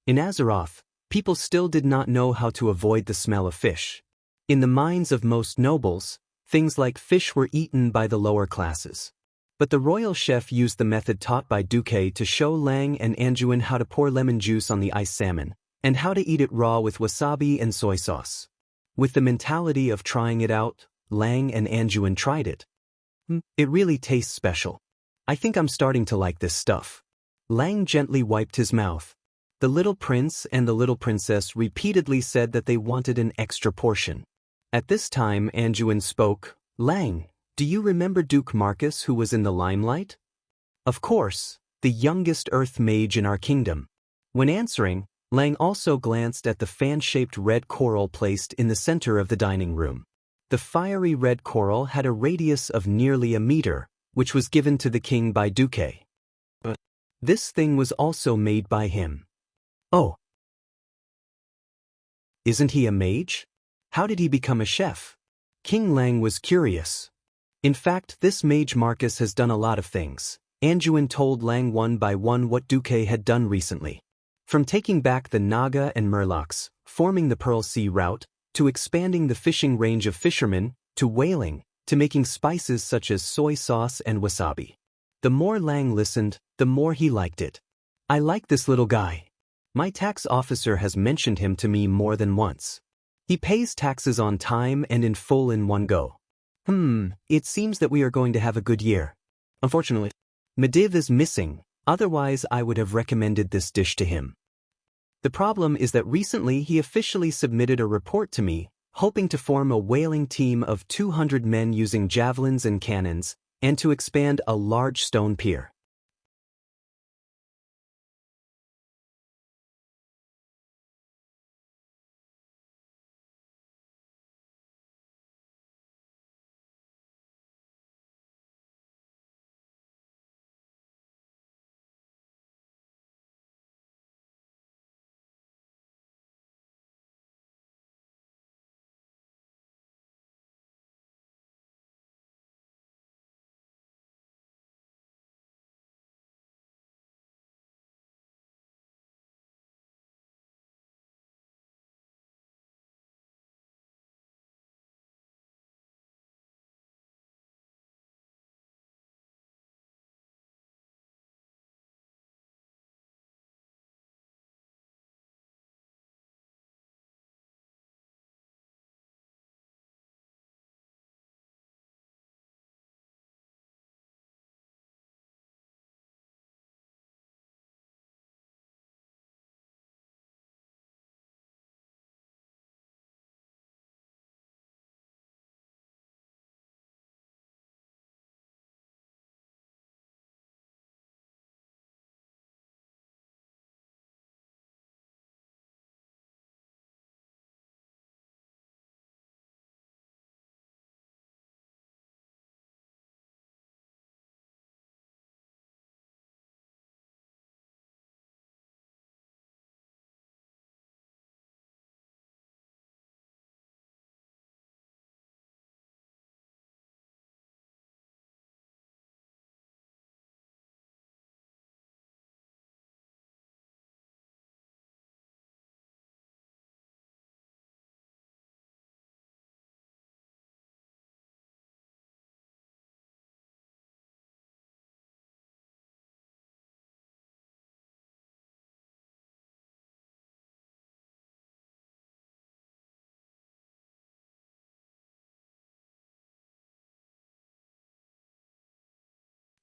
In Azeroth, people still did not know how to avoid the smell of fish. In the minds of most nobles, things like fish were eaten by the lower classes. But the royal chef used the method taught by Duque to show Lang and Anduin how to pour lemon juice on the iced salmon, and how to eat it raw with wasabi and soy sauce. With the mentality of trying it out, Lang and Anduin tried it. It really tastes special. I think I'm starting to like this stuff. Lang gently wiped his mouth. The little prince and the little princess repeatedly said that they wanted an extra portion. At this time Anduin spoke. Lang, do you remember Duke Marcus who was in the limelight? Of course, the youngest earth mage in our kingdom. When answering, Lang also glanced at the fan-shaped red coral placed in the center of the dining room. The fiery red coral had a radius of nearly a meter, which was given to the king by Duque. But this thing was also made by him. Oh. Isn't he a mage? How did he become a chef? King Lang was curious. In fact, this mage Marcus has done a lot of things. Anduin told Lang one by one what Duque had done recently. From taking back the Naga and Murlocs, forming the Pearl Sea route, to expanding the fishing range of fishermen, to whaling, to making spices such as soy sauce and wasabi. The more Lang listened, the more he liked it. I like this little guy. My tax officer has mentioned him to me more than once. He pays taxes on time and in full in one go. It seems that we are going to have a good year. Unfortunately, Medivh is missing, otherwise I would have recommended this dish to him. The problem is that recently he officially submitted a report to me, hoping to form a whaling team of 200 men using javelins and cannons, and to expand a large stone pier.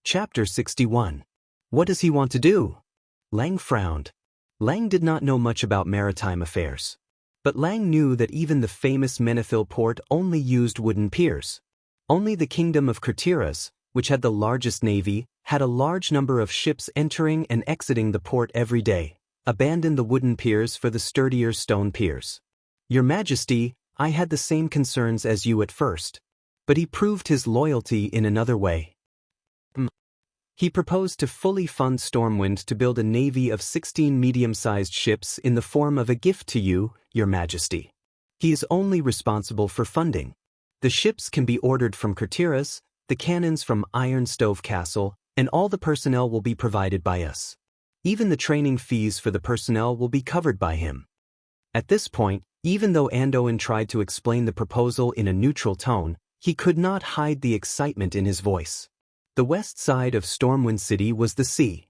Chapter 61. What does he want to do? Lang frowned. Lang did not know much about maritime affairs. But Lang knew that even the famous Menethil port only used wooden piers. Only the kingdom of Kertiras, which had the largest navy, had a large number of ships entering and exiting the port every day, abandoned the wooden piers for the sturdier stone piers. Your Majesty, I had the same concerns as you at first. But he proved his loyalty in another way. He proposed to fully fund Stormwind to build a navy of 16 medium-sized ships in the form of a gift to you, Your Majesty. He is only responsible for funding. The ships can be ordered from Kertiras, the cannons from Ironstove Castle, and all the personnel will be provided by us. Even the training fees for the personnel will be covered by him. At this point, even though Anduin tried to explain the proposal in a neutral tone, he could not hide the excitement in his voice. The west side of Stormwind City was the sea.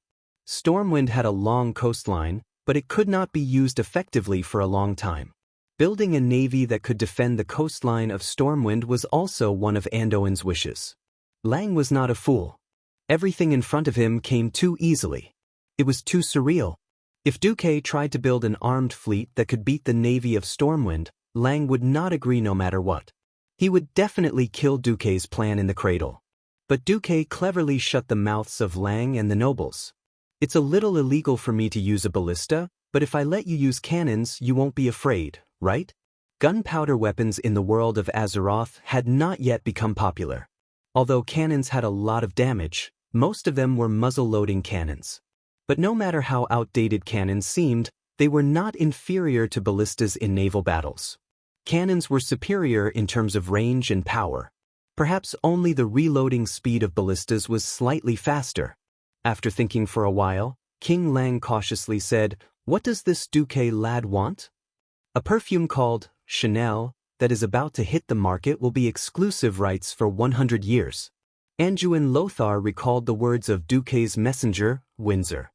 Stormwind had a long coastline, but it could not be used effectively for a long time. Building a navy that could defend the coastline of Stormwind was also one of Anduin's wishes. Lang was not a fool. Everything in front of him came too easily. It was too surreal. If Duque tried to build an armed fleet that could beat the navy of Stormwind, Lang would not agree no matter what. He would definitely kill Duque's plan in the cradle. But Duque cleverly shut the mouths of Lang and the nobles. It's a little illegal for me to use a ballista, but if I let you use cannons, you won't be afraid, right? Gunpowder weapons in the world of Azeroth had not yet become popular. Although cannons had a lot of damage, most of them were muzzle-loading cannons. But no matter how outdated cannons seemed, they were not inferior to ballistas in naval battles. Cannons were superior in terms of range and power. Perhaps only the reloading speed of ballistas was slightly faster. After thinking for a while, King Lang cautiously said, "What does this Duque lad want?" "A perfume called Chanel that is about to hit the market will be exclusive rights for 100 years. Anduin Lothar recalled the words of Duque's messenger, Windsor.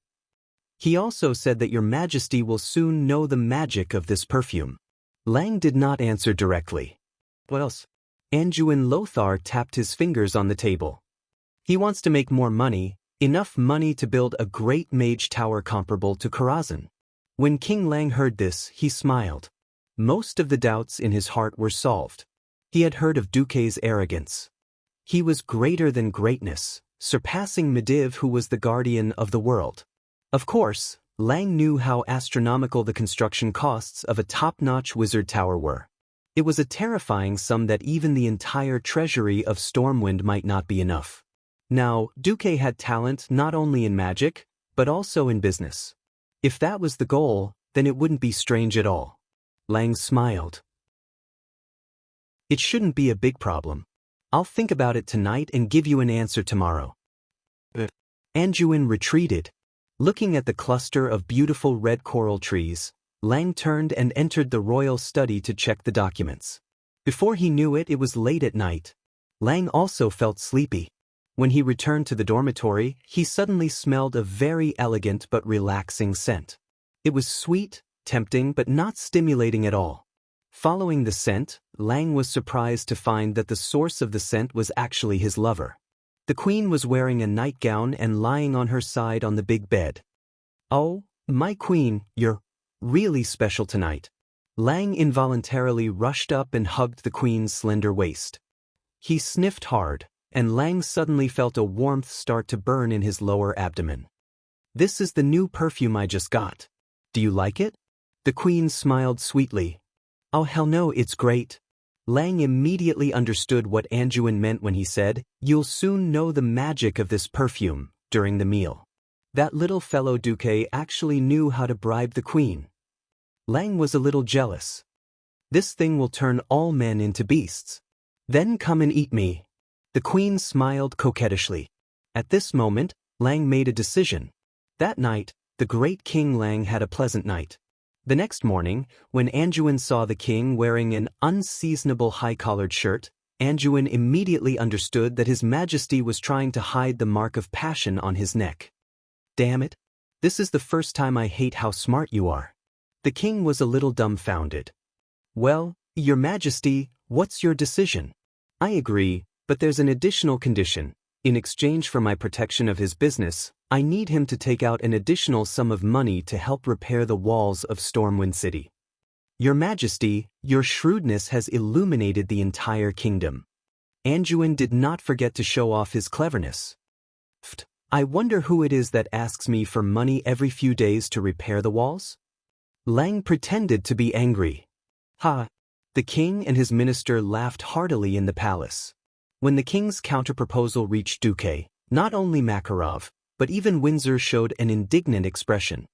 He also said that Your Majesty will soon know the magic of this perfume. Lang did not answer directly. What else? Anduin Lothar tapped his fingers on the table. He wants to make more money, enough money to build a great mage tower comparable to Karazhan. When King Lang heard this, he smiled. Most of the doubts in his heart were solved. He had heard of Duque's arrogance. He was greater than greatness, surpassing Medivh, who was the guardian of the world. Of course, Lang knew how astronomical the construction costs of a top-notch wizard tower were. It was a terrifying sum that even the entire treasury of Stormwind might not be enough. Now, Duque had talent not only in magic, but also in business. If that was the goal, then it wouldn't be strange at all. Lang smiled. It shouldn't be a big problem. I'll think about it tonight and give you an answer tomorrow. Anduin retreated. Looking at the cluster of beautiful red coral trees, Lang turned and entered the royal study to check the documents. Before he knew it, it was late at night. Lang also felt sleepy. When he returned to the dormitory, he suddenly smelled a very elegant but relaxing scent. It was sweet, tempting, but not stimulating at all. Following the scent, Lang was surprised to find that the source of the scent was actually his lover. The queen was wearing a nightgown and lying on her side on the big bed. "Oh, my queen, you're really special tonight." Lang involuntarily rushed up and hugged the queen's slender waist. He sniffed hard, and Lang suddenly felt a warmth start to burn in his lower abdomen. "This is the new perfume I just got. Do you like it?" The queen smiled sweetly. "Oh hell no, it's great." Lang immediately understood what Anduin meant when he said, "You'll soon know the magic of this perfume," during the meal. That little fellow Duque actually knew how to bribe the queen. Lang was a little jealous. "This thing will turn all men into beasts. Then come and eat me." The queen smiled coquettishly. At this moment, Lang made a decision. That night, the great King Lang had a pleasant night. The next morning, when Anduin saw the king wearing an unseasonable high-collared shirt, Anduin immediately understood that His Majesty was trying to hide the mark of passion on his neck. "Damn it! This is the first time I hate how smart you are." The king was a little dumbfounded. "Well, Your Majesty, what's your decision?" "I agree, but there's an additional condition. In exchange for my protection of his business, I need him to take out an additional sum of money to help repair the walls of Stormwind City. Your Majesty, your shrewdness has illuminated the entire kingdom. Anduin did not forget to show off his cleverness. I wonder who it is that asks me for money every few days to repair the walls? Lang pretended to be angry. Ha! The king and his minister laughed heartily in the palace. When the king's counterproposal reached Duque, not only Makarov, but even Windsor showed an indignant expression.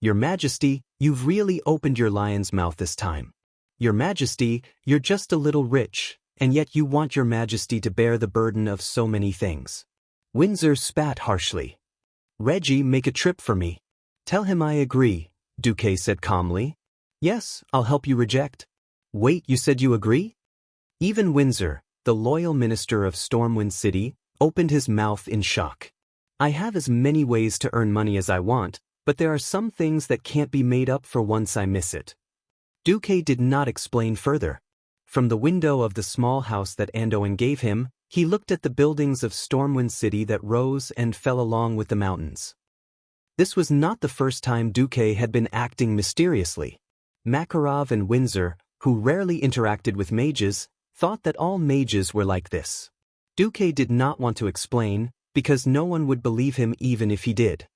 Your Majesty, you've really opened your lion's mouth this time. Your Majesty, you're just a little rich, and yet you want your Majesty to bear the burden of so many things. Windsor spat harshly. Reggie, make a trip for me. Tell him I agree, Duque said calmly. Yes, I'll help you reject. Wait, you said you agree? Even Windsor, the loyal minister of Stormwind City, opened his mouth in shock. I have as many ways to earn money as I want, but there are some things that can't be made up for once I miss it. Duque did not explain further. From the window of the small house that Anduin gave him, he looked at the buildings of Stormwind City that rose and fell along with the mountains. This was not the first time Duque had been acting mysteriously. Makarov and Windsor, who rarely interacted with mages, thought that all mages were like this. Duque did not want to explain, because no one would believe him even if he did.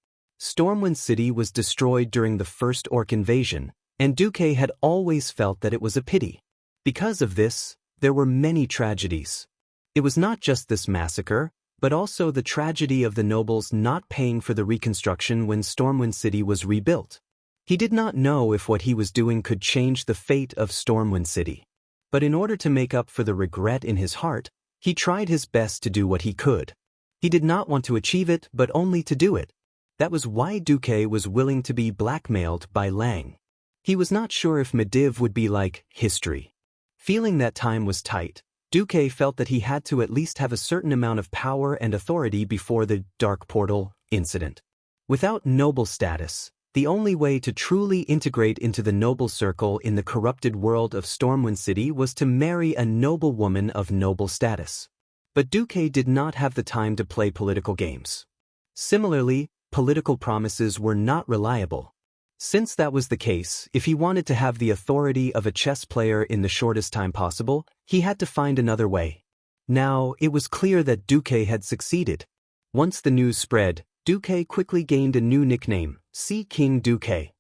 Stormwind City was destroyed during the first orc invasion, and Duque had always felt that it was a pity. Because of this, there were many tragedies. It was not just this massacre, but also the tragedy of the nobles not paying for the reconstruction when Stormwind City was rebuilt. He did not know if what he was doing could change the fate of Stormwind City. But in order to make up for the regret in his heart, he tried his best to do what he could. He did not want to achieve it, but only to do it. That was why Duque was willing to be blackmailed by Lang. He was not sure if Medivh would be like history. Feeling that time was tight, Duque felt that he had to at least have a certain amount of power and authority before the Dark Portal incident. Without noble status, the only way to truly integrate into the noble circle in the corrupted world of Stormwind City was to marry a noble woman of noble status. But Duque did not have the time to play political games. Similarly, political promises were not reliable. Since that was the case, if he wanted to have the authority of a chess player in the shortest time possible, he had to find another way. Now, it was clear that Duque had succeeded. Once the news spread, Duque quickly gained a new nickname, Sea King Duque.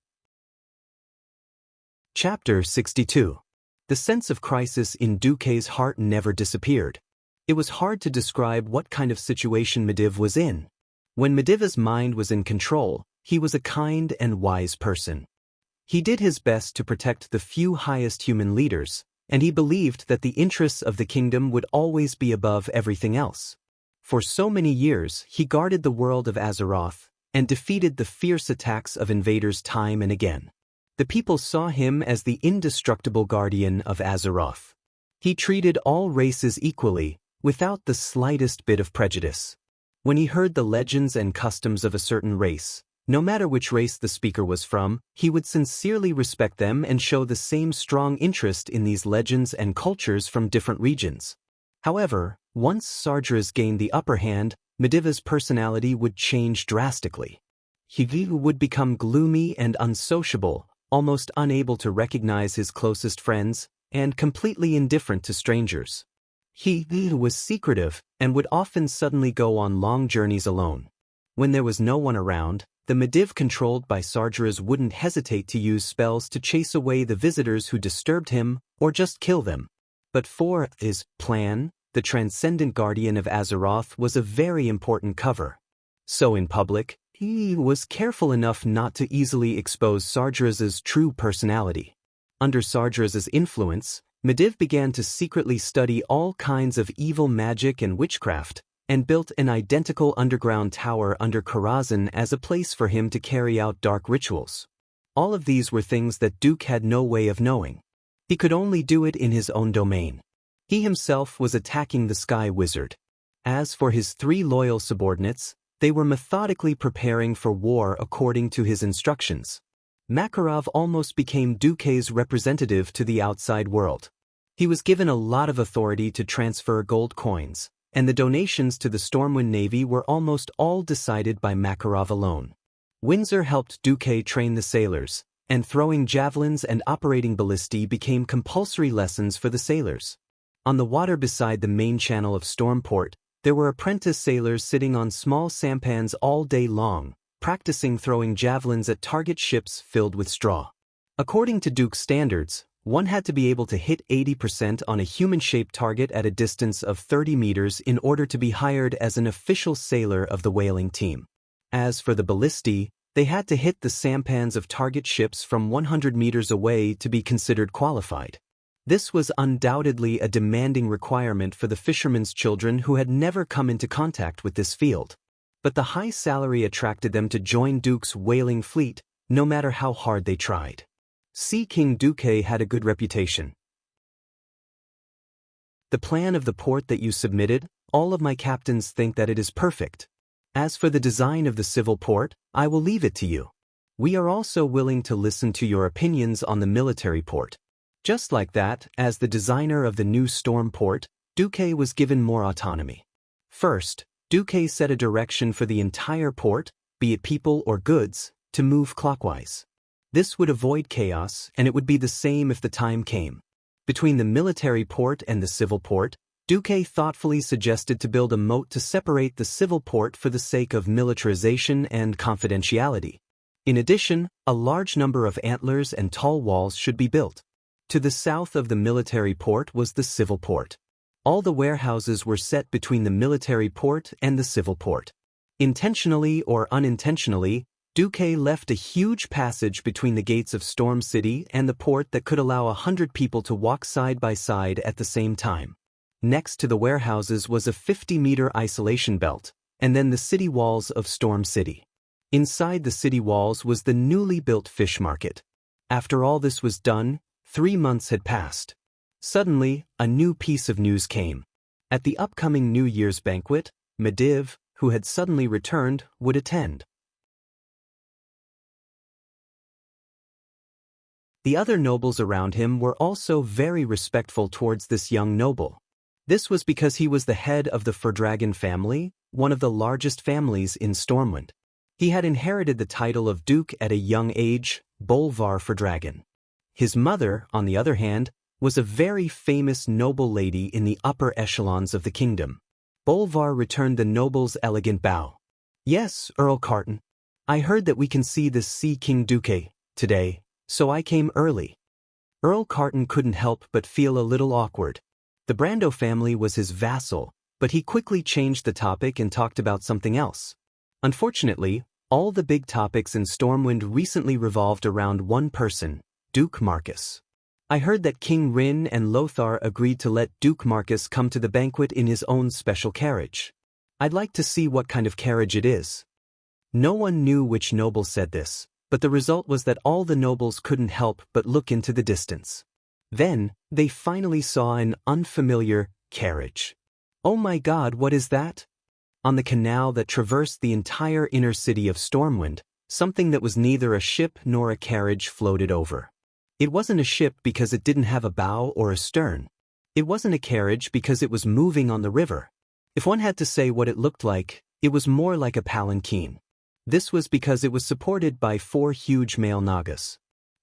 Chapter 62. The sense of crisis in Duque's heart never disappeared. It was hard to describe what kind of situation Medivh was in. When Medivh's mind was in control, he was a kind and wise person. He did his best to protect the few highest human leaders, and he believed that the interests of the kingdom would always be above everything else. For so many years, he guarded the world of Azeroth and defeated the fierce attacks of invaders time and again. The people saw him as the indestructible guardian of Azeroth. He treated all races equally, without the slightest bit of prejudice. When he heard the legends and customs of a certain race, no matter which race the speaker was from, he would sincerely respect them and show the same strong interest in these legends and cultures from different regions. However, once Sardras gained the upper hand, Medivh's personality would change drastically. He would become gloomy and unsociable, almost unable to recognize his closest friends, and completely indifferent to strangers. He was secretive and would often suddenly go on long journeys alone. When there was no one around, the Medivh controlled by Sardras wouldn't hesitate to use spells to chase away the visitors who disturbed him or just kill them. But for his plan, the Transcendent Guardian of Azeroth was a very important cover. So in public, he was careful enough not to easily expose Sardras's true personality. Under Sardras's influence, Medivh began to secretly study all kinds of evil magic and witchcraft, and built an identical underground tower under Karazhan as a place for him to carry out dark rituals. All of these were things that Duke had no way of knowing. He could only do it in his own domain. He himself was attacking the Sky Wizard. As for his 3 loyal subordinates, they were methodically preparing for war according to his instructions. Makarov almost became Duque's representative to the outside world. He was given a lot of authority to transfer gold coins, and the donations to the Stormwind Navy were almost all decided by Makarov alone. Windsor helped Duque train the sailors, and throwing javelins and operating ballistae became compulsory lessons for the sailors. On the water beside the main channel of Stormport, there were apprentice sailors sitting on small sampans all day long, practicing throwing javelins at target ships filled with straw. According to Duke's standards, one had to be able to hit 80% on a human-shaped target at a distance of 30 meters in order to be hired as an official sailor of the whaling team. As for the ballistae, they had to hit the sampans of target ships from 100 meters away to be considered qualified. This was undoubtedly a demanding requirement for the fishermen's children who had never come into contact with this field. But the high salary attracted them to join Duke's whaling fleet, no matter how hard they tried. Sea King Duque had a good reputation. The plan of the port that you submitted, all of my captains think that it is perfect. As for the design of the civil port, I will leave it to you. We are also willing to listen to your opinions on the military port. Just like that, as the designer of the new storm port, Duque was given more autonomy. First, Duque set a direction for the entire port, be it people or goods, to move clockwise. This would avoid chaos, and it would be the same if the time came. Between the military port and the civil port, Duque thoughtfully suggested to build a moat to separate the civil port for the sake of militarization and confidentiality. In addition, a large number of antlers and tall walls should be built. To the south of the military port was the civil port. All the warehouses were set between the military port and the civil port. Intentionally or unintentionally, Duque left a huge passage between the gates of Storm City and the port that could allow 100 people to walk side by side at the same time. Next to the warehouses was a 50-meter isolation belt, and then the city walls of Storm City. Inside the city walls was the newly built fish market. After all this was done, 3 months had passed. Suddenly, a new piece of news came. At the upcoming New Year's banquet, Mediv, who had suddenly returned, would attend. The other nobles around him were also very respectful towards this young noble. This was because he was the head of the Ferdragon family, one of the largest families in Stormwind. He had inherited the title of Duke at a young age, Bolvar Ferdragon. His mother, on the other hand, was a very famous noble lady in the upper echelons of the kingdom. Bolvar returned the noble's elegant bow. "Yes, Earl Carton. I heard that we can see this Sea King Duque today, so I came early." Earl Carton couldn't help but feel a little awkward. The Brando family was his vassal, but he quickly changed the topic and talked about something else. Unfortunately, all the big topics in Stormwind recently revolved around one person, Duke Marcus. "I heard that King Rin and Lothar agreed to let Duke Marcus come to the banquet in his own special carriage. I'd like to see what kind of carriage it is." No one knew which noble said this, but the result was that all the nobles couldn't help but look into the distance. Then, they finally saw an unfamiliar carriage. Oh my God, what is that? On the canal that traversed the entire inner city of Stormwind, something that was neither a ship nor a carriage floated over. It wasn't a ship because it didn't have a bow or a stern. It wasn't a carriage because it was moving on the river. If one had to say what it looked like, it was more like a palanquin. This was because it was supported by 4 huge male Nagas.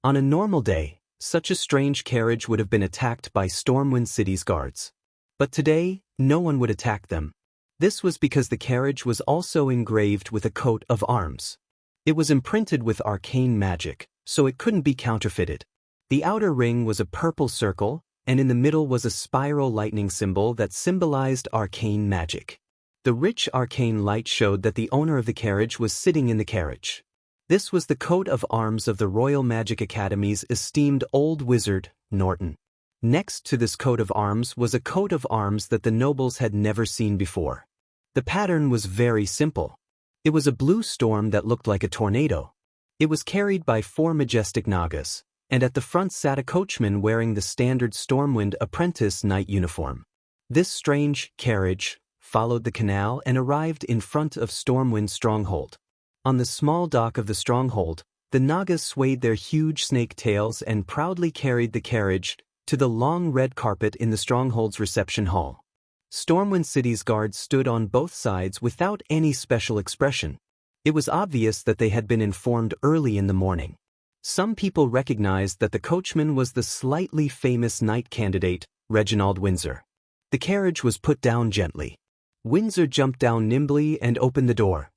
On a normal day, such a strange carriage would have been attacked by Stormwind City's guards. But today, no one would attack them. This was because the carriage was also engraved with a coat of arms. It was imprinted with arcane magic, so it couldn't be counterfeited. The outer ring was a purple circle, and in the middle was a spiral lightning symbol that symbolized arcane magic. The rich arcane light showed that the owner of the carriage was sitting in the carriage. This was the coat of arms of the Royal Magic Academy's esteemed old wizard, Norton. Next to this coat of arms was a coat of arms that the nobles had never seen before. The pattern was very simple. It was a blue storm that looked like a tornado. It was carried by 4 majestic Nagas, and at the front sat a coachman wearing the standard Stormwind apprentice knight uniform. This strange carriage followed the canal and arrived in front of Stormwind Stronghold. On the small dock of the stronghold, the Nagas swayed their huge snake tails and proudly carried the carriage to the long red carpet in the stronghold's reception hall. Stormwind City's guards stood on both sides without any special expression. It was obvious that they had been informed early in the morning. Some people recognized that the coachman was the slightly famous knight candidate, Reginald Windsor. The carriage was put down gently. Windsor jumped down nimbly and opened the door.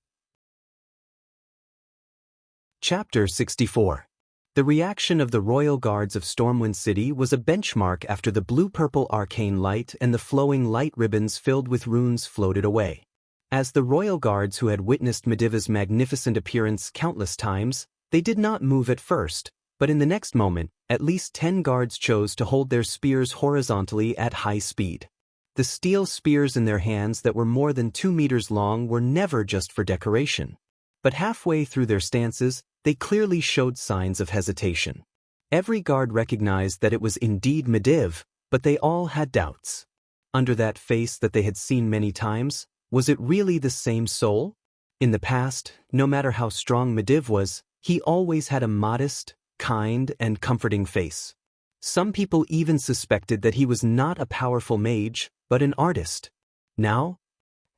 Chapter 64. The reaction of the royal guards of Stormwind City was a benchmark after the blue-purple arcane light and the flowing light ribbons filled with runes floated away. As the royal guards who had witnessed Mediva's magnificent appearance countless times, they did not move at first, but in the next moment, at least 10 guards chose to hold their spears horizontally at high speed. The steel spears in their hands that were more than 2 meters long were never just for decoration. But halfway through their stances, they clearly showed signs of hesitation. Every guard recognized that it was indeed Mediv, but they all had doubts. Under that face that they had seen many times, was it really the same soul? In the past, no matter how strong Mediv was, he always had a modest, kind, and comforting face. Some people even suspected that he was not a powerful mage, but an artist. Now,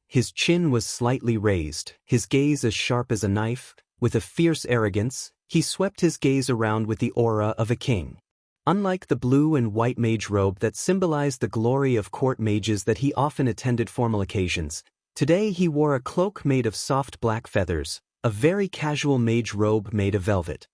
his chin was slightly raised, his gaze as sharp as a knife. With a fierce arrogance, he swept his gaze around with the aura of a king. Unlike the blue and white mage robe that symbolized the glory of court mages that he often attended formal occasions, today he wore a cloak made of soft black feathers, a very casual mage robe made of velvet.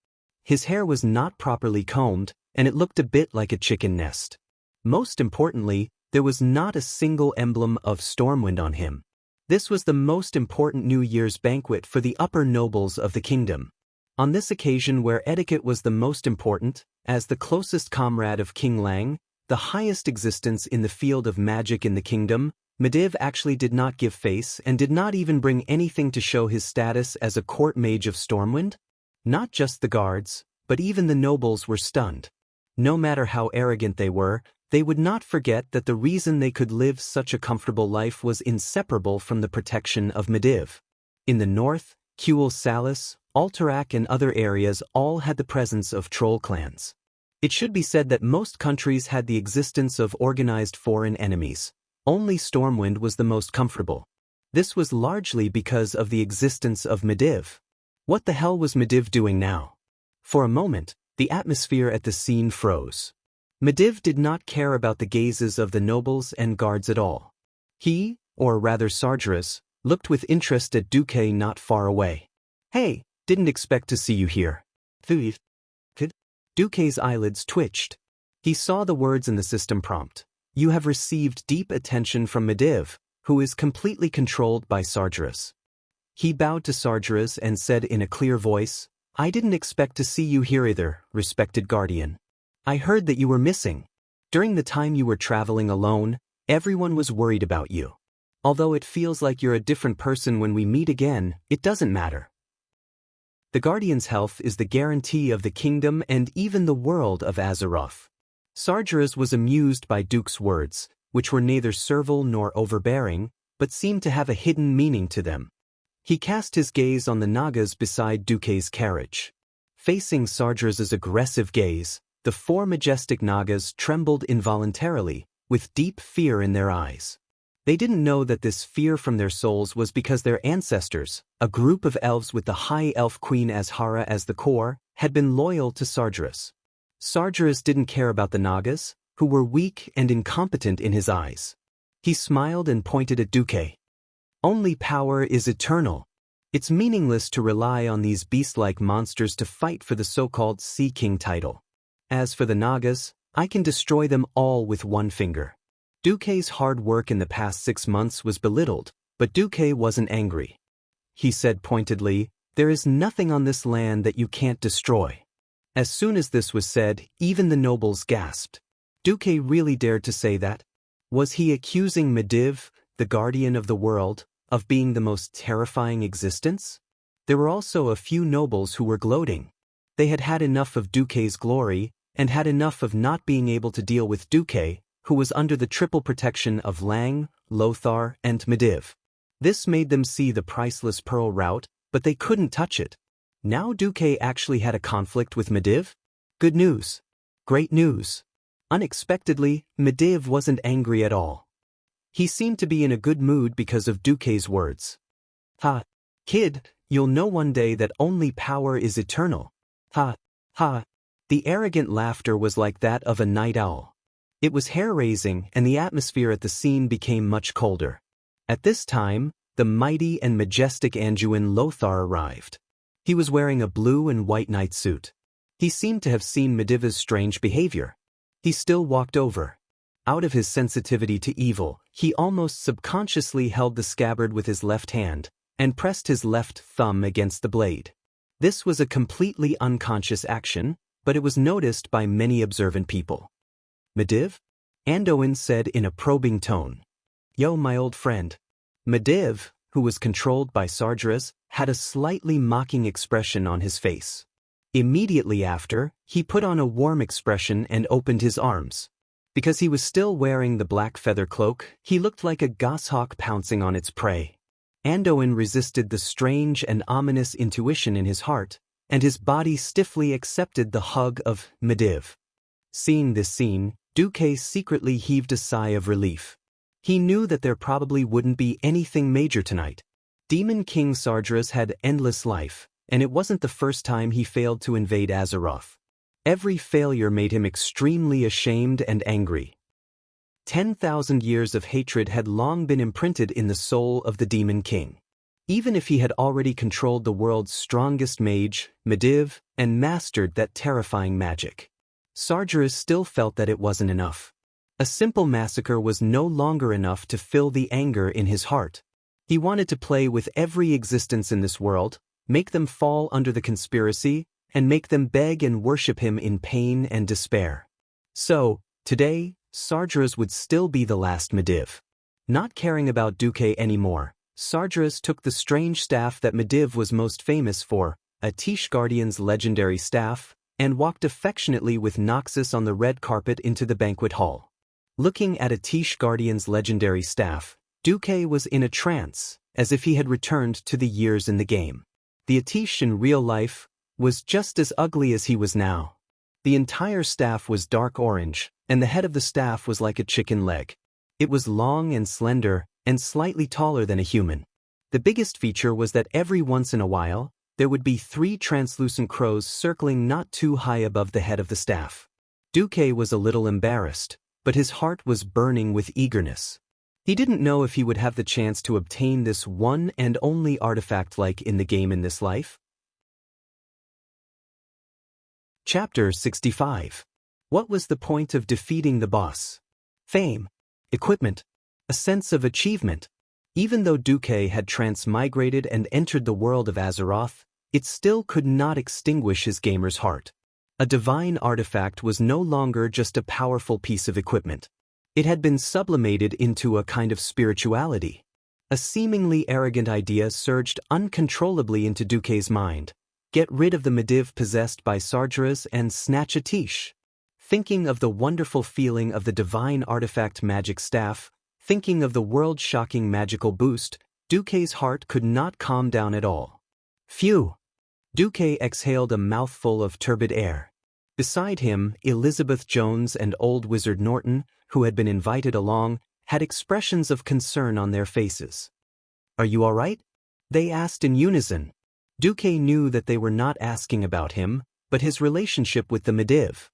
His hair was not properly combed, and it looked a bit like a chicken nest. Most importantly, there was not a single emblem of Stormwind on him. This was the most important New Year's banquet for the upper nobles of the kingdom. On this occasion where etiquette was the most important, as the closest comrade of King Lang, the highest existence in the field of magic in the kingdom, Mediv actually did not give face and did not even bring anything to show his status as a court mage of Stormwind. Not just the guards, but even the nobles were stunned. No matter how arrogant they were, they would not forget that the reason they could live such a comfortable life was inseparable from the protection of Mediv. In the north, Kuel Salis, Alterac and other areas all had the presence of troll clans. It should be said that most countries had the existence of organized foreign enemies. Only Stormwind was the most comfortable. This was largely because of the existence of Mediv. What the hell was Mediv doing now? For a moment, the atmosphere at the scene froze. Mediv did not care about the gazes of the nobles and guards at all. He, or rather Sargeras, looked with interest at Duque not far away. "Hey, didn't expect to see you here." Duque's eyelids twitched. He saw the words in the system prompt. "You have received deep attention from Mediv, who is completely controlled by Sargeras." He bowed to Sargeras and said in a clear voice, "I didn't expect to see you here either, respected guardian. I heard that you were missing. During the time you were traveling alone, everyone was worried about you. Although it feels like you're a different person when we meet again, it doesn't matter. The Guardian's health is the guarantee of the kingdom and even the world of Azeroth." Sargeras was amused by Duke's words, which were neither servile nor overbearing, but seemed to have a hidden meaning to them. He cast his gaze on the Nagas beside Duque's carriage. Facing Sargeras's aggressive gaze, the 4 majestic Nagas trembled involuntarily, with deep fear in their eyes. They didn't know that this fear from their souls was because their ancestors, a group of elves with the High Elf Queen Azhara as the core, had been loyal to Sargeras. Sargeras didn't care about the Nagas, who were weak and incompetent in his eyes. He smiled and pointed at Duque. "Only power is eternal. It's meaningless to rely on these beast-like monsters to fight for the so-called Sea King title. As for the Nagas, I can destroy them all with one finger." Duque's hard work in the past 6 months was belittled, but Duque wasn't angry. He said pointedly, "There is nothing on this land that you can't destroy." As soon as this was said, even the nobles gasped. Duque really dared to say that? Was he accusing Mediv, the guardian of the world, of being the most terrifying existence? There were also a few nobles who were gloating. They had had enough of Duque's glory, and had enough of not being able to deal with Duque, who was under the triple protection of Lang, Lothar, and Mediv. This made them see the priceless pearl route, but they couldn't touch it. Now Duque actually had a conflict with Mediv? Good news. Great news. Unexpectedly, Mediv wasn't angry at all. He seemed to be in a good mood because of Duque's words. "Ha! Kid, you'll know one day that only power is eternal. Ha! Ha!" The arrogant laughter was like that of a night owl. It was hair-raising, and the atmosphere at the scene became much colder. At this time, the mighty and majestic Anduin Lothar arrived. He was wearing a blue and white night suit. He seemed to have seen Medivh's strange behavior. He still walked over. Out of his sensitivity to evil, he almost subconsciously held the scabbard with his left hand, and pressed his left thumb against the blade. This was a completely unconscious action, but it was noticed by many observant people. "Medivh?" Anduin said in a probing tone. "Yo, my old friend." Medivh, who was controlled by Sargeras, had a slightly mocking expression on his face. Immediately after, he put on a warm expression and opened his arms. Because he was still wearing the black feather cloak, he looked like a goshawk pouncing on its prey. Anduin resisted the strange and ominous intuition in his heart, and his body stiffly accepted the hug of Medivh. Seeing this scene, Duque secretly heaved a sigh of relief. He knew that there probably wouldn't be anything major tonight. Demon King Sargeras had endless life, and it wasn't the first time he failed to invade Azeroth. Every failure made him extremely ashamed and angry. 10,000 years of hatred had long been imprinted in the soul of the Demon King. Even if he had already controlled the world's strongest mage, Medivh, and mastered that terrifying magic, Sargeras still felt that it wasn't enough. A simple massacre was no longer enough to fill the anger in his heart. He wanted to play with every existence in this world, make them fall under the conspiracy, and make them beg and worship him in pain and despair. So, today, Sargeras would still be the last Medivh. Not caring about Duque anymore, Sargeras took the strange staff that Medivh was most famous for, a Tish Guardian's legendary staff, and walked affectionately with Noxus on the red carpet into the banquet hall. Looking at a Tish Guardian's legendary staff, Duque was in a trance, as if he had returned to the years in the game. The Atish in real life was just as ugly as he was now. The entire staff was dark orange, and the head of the staff was like a chicken leg. It was long and slender, and slightly taller than a human. The biggest feature was that every once in a while, there would be 3 translucent crows circling not too high above the head of the staff. Duque was a little embarrassed, but his heart was burning with eagerness. He didn't know if he would have the chance to obtain this one and only artifact like in the game in this life. Chapter 65. What was the point of defeating the boss? Fame, equipment, a sense of achievement. Even though Duque had transmigrated and entered the world of Azeroth, it still could not extinguish his gamer's heart. A divine artifact was no longer just a powerful piece of equipment. It had been sublimated into a kind of spirituality. A seemingly arrogant idea surged uncontrollably into Duque's mind. Get rid of the Medivh possessed by Sargeras and snatch a Tish. Thinking of the wonderful feeling of the divine artifact magic staff, thinking of the world-shocking magical boost, Duque's heart could not calm down at all. Phew! Duque exhaled a mouthful of turbid air. Beside him, Elizabeth Jones and old wizard Norton, who had been invited along, had expressions of concern on their faces. "Are you all right?" they asked in unison. Duque knew that they were not asking about him, but his relationship with the Medivh.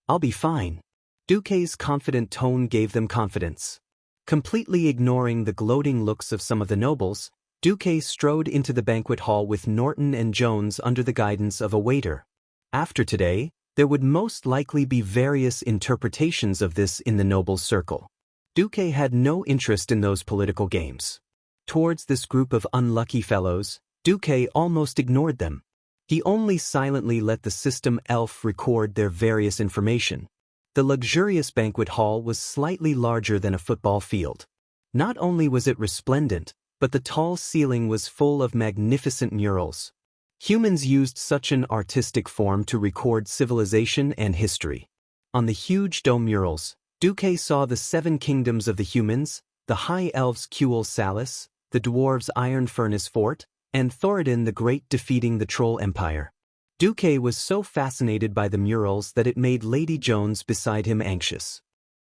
"I'll be fine." Duque's confident tone gave them confidence. Completely ignoring the gloating looks of some of the nobles, Duque strode into the banquet hall with Norton and Jones under the guidance of a waiter. After today, there would most likely be various interpretations of this in the noble circle. Duque had no interest in those political games. Towards this group of unlucky fellows, Duque almost ignored them. He only silently let the system elf record their various information. The luxurious banquet hall was slightly larger than a football field. Not only was it resplendent, but the tall ceiling was full of magnificent murals. Humans used such an artistic form to record civilization and history. On the huge dome murals, Duque saw the 7 kingdoms of the humans, the high elves Kuel Salis, the dwarves Iron Furnace Fort, and Thoradin the Great defeating the Troll Empire. Duque was so fascinated by the murals that it made Lady Jones beside him anxious.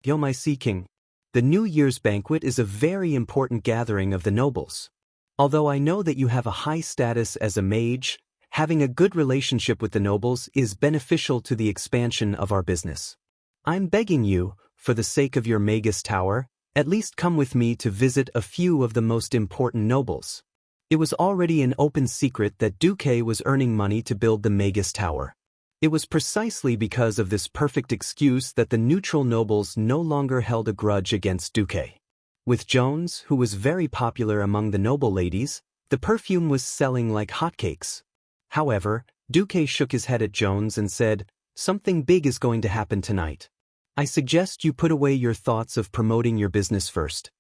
"Yo, my Sea King." The New Year's banquet is a very important gathering of the nobles. Although I know that you have a high status as a mage, having a good relationship with the nobles is beneficial to the expansion of our business. I'm begging you, for the sake of your Magus Tower, at least come with me to visit a few of the most important nobles. It was already an open secret that Duque was earning money to build the Magus Tower. It was precisely because of this perfect excuse that the neutral nobles no longer held a grudge against Duque. With Jones, who was very popular among the noble ladies, the perfume was selling like hotcakes. However, Duque shook his head at Jones and said, "Something big is going to happen tonight. I suggest you put away your thoughts of promoting your business first."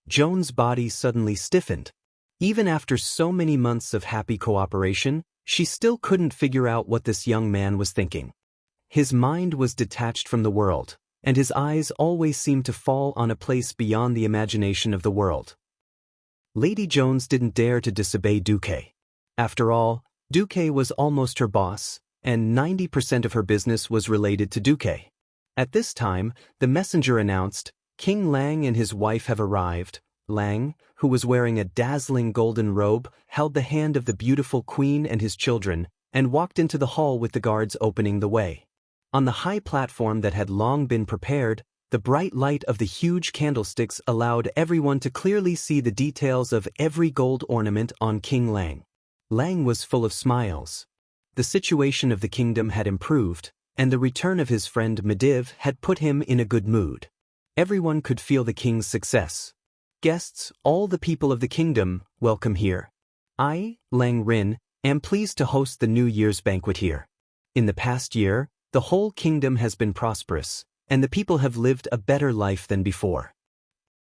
Jones' body suddenly stiffened. Even after so many months of happy cooperation, she still couldn't figure out what this young man was thinking. His mind was detached from the world, and his eyes always seemed to fall on a place beyond the imagination of the world. Lady Jones didn't dare to disobey Duque. After all, Duque was almost her boss, and 90% of her business was related to Duque. At this time, the messenger announced, "King Lang and his wife have arrived." Lang, who was wearing a dazzling golden robe, held the hand of the beautiful queen and his children, and walked into the hall with the guards opening the way. On the high platform that had long been prepared, the bright light of the huge candlesticks allowed everyone to clearly see the details of every gold ornament on King Lang. Lang was full of smiles. The situation of the kingdom had improved, and the return of his friend Mediv had put him in a good mood. Everyone could feel the king's success. "Guests, all the people of the kingdom, welcome here. I, Lang Rin, am pleased to host the New Year's banquet here. In the past year, the whole kingdom has been prosperous, and the people have lived a better life than before.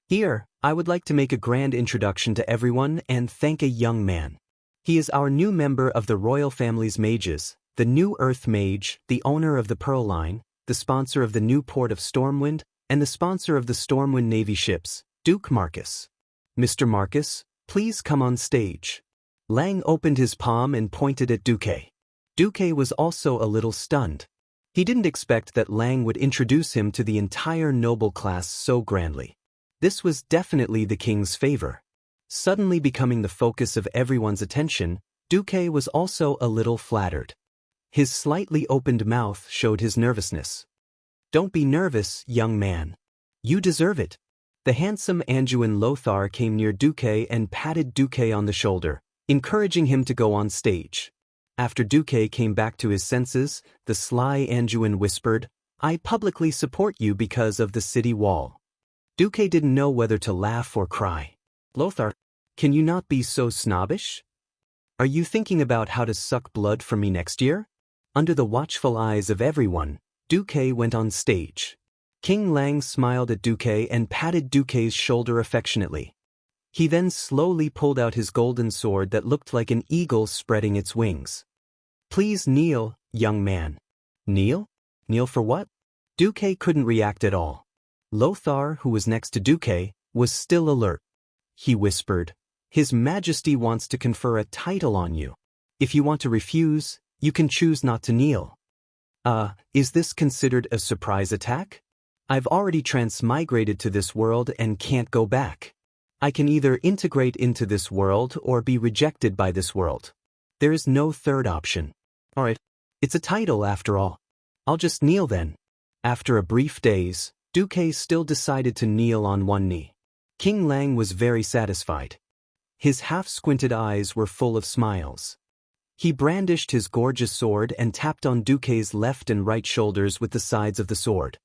Here, I would like to make a grand introduction to everyone and thank a young man. He is our new member of the royal family's mages, the new Earth Mage, the owner of the Pearl Line, the sponsor of the new port of Stormwind, and the sponsor of the Stormwind Navy ships, Duke Marcus. Mr. Marcus, please come on stage." Lang opened his palm and pointed at Duque. Duque was also a little stunned. He didn't expect that Lang would introduce him to the entire noble class so grandly. This was definitely the king's favor. Suddenly becoming the focus of everyone's attention, Duque was also a little flattered. His slightly opened mouth showed his nervousness. "Don't be nervous, young man. You deserve it." The handsome Anduin Lothar came near Duque and patted Duque on the shoulder, encouraging him to go on stage. After Duque came back to his senses, the sly Anduin whispered, "I publicly support you because of the city wall." Duque didn't know whether to laugh or cry. "Lothar, can you not be so snobbish? Are you thinking about how to suck blood from me next year?" Under the watchful eyes of everyone, Duque went on stage. King Lang smiled at Duque and patted Duque's shoulder affectionately. He then slowly pulled out his golden sword that looked like an eagle spreading its wings. "Please kneel, young man." "Kneel? Kneel for what?" Duque couldn't react at all. Lothar, who was next to Duque, was still alert. He whispered, "His Majesty wants to confer a title on you. If you want to refuse, you can choose not to kneel." Is this considered a surprise attack? I've already transmigrated to this world and can't go back. I can either integrate into this world or be rejected by this world. There is no third option. Alright, it's a title after all. I'll just kneel then. After a brief daze, Duque still decided to kneel on one knee. King Lang was very satisfied. His half-squinted eyes were full of smiles. He brandished his gorgeous sword and tapped on Duque's left and right shoulders with the sides of the sword.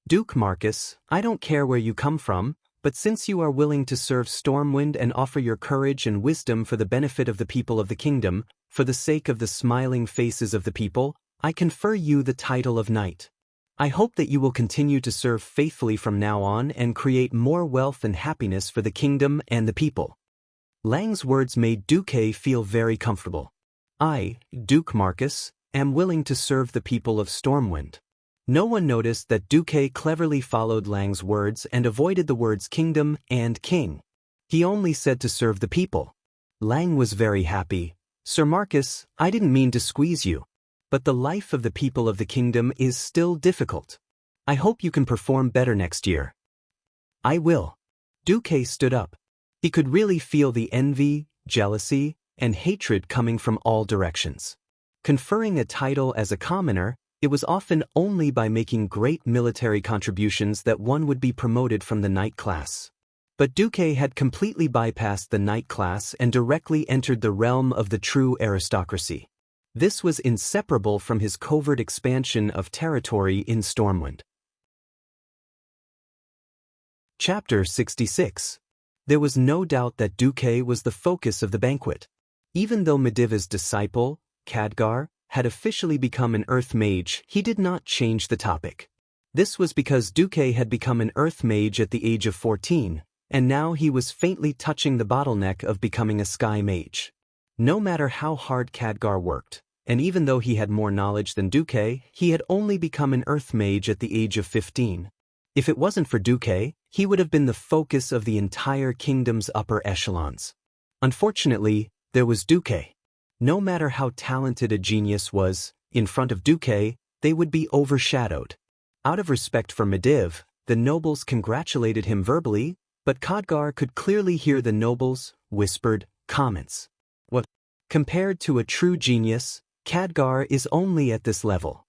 "Duke Marcus, I don't care where you come from, but since you are willing to serve Stormwind and offer your courage and wisdom for the benefit of the people of the kingdom, for the sake of the smiling faces of the people, I confer you the title of Knight. I hope that you will continue to serve faithfully from now on and create more wealth and happiness for the kingdom and the people." Lang's words made Duque feel very comfortable. "I, Duke Marcus, am willing to serve the people of Stormwind." No one noticed that Duque cleverly followed Lang's words and avoided the words kingdom and king. He only said to serve the people. Lang was very happy. "Sir Marcus, I didn't mean to squeeze you. But the life of the people of the kingdom is still difficult. I hope you can perform better next year." I will. Duque stood up. He could really feel the envy, jealousy, and hatred coming from all directions. Conferring a title as a commoner, it was often only by making great military contributions that one would be promoted from the knight class. But Duque had completely bypassed the knight class and directly entered the realm of the true aristocracy. This was inseparable from his covert expansion of territory in Stormwind. Chapter 66. There was no doubt that Duque was the focus of the banquet. Even though Mediva's disciple, Khadgar, had officially become an Earth Mage, he did not change the topic. This was because Duque had become an Earth Mage at the age of 14, and now he was faintly touching the bottleneck of becoming a Sky Mage. No matter how hard Khadgar worked, and even though he had more knowledge than Duque, he had only become an Earth Mage at the age of 15. If it wasn't for Duque, he would have been the focus of the entire kingdom's upper echelons. Unfortunately, there was Duque. No matter how talented a genius was, in front of Duque, they would be overshadowed. Out of respect for Mediv, the nobles congratulated him verbally, but Khadgar could clearly hear the nobles' whispered comments. What? Compared to a true genius, Khadgar is only at this level.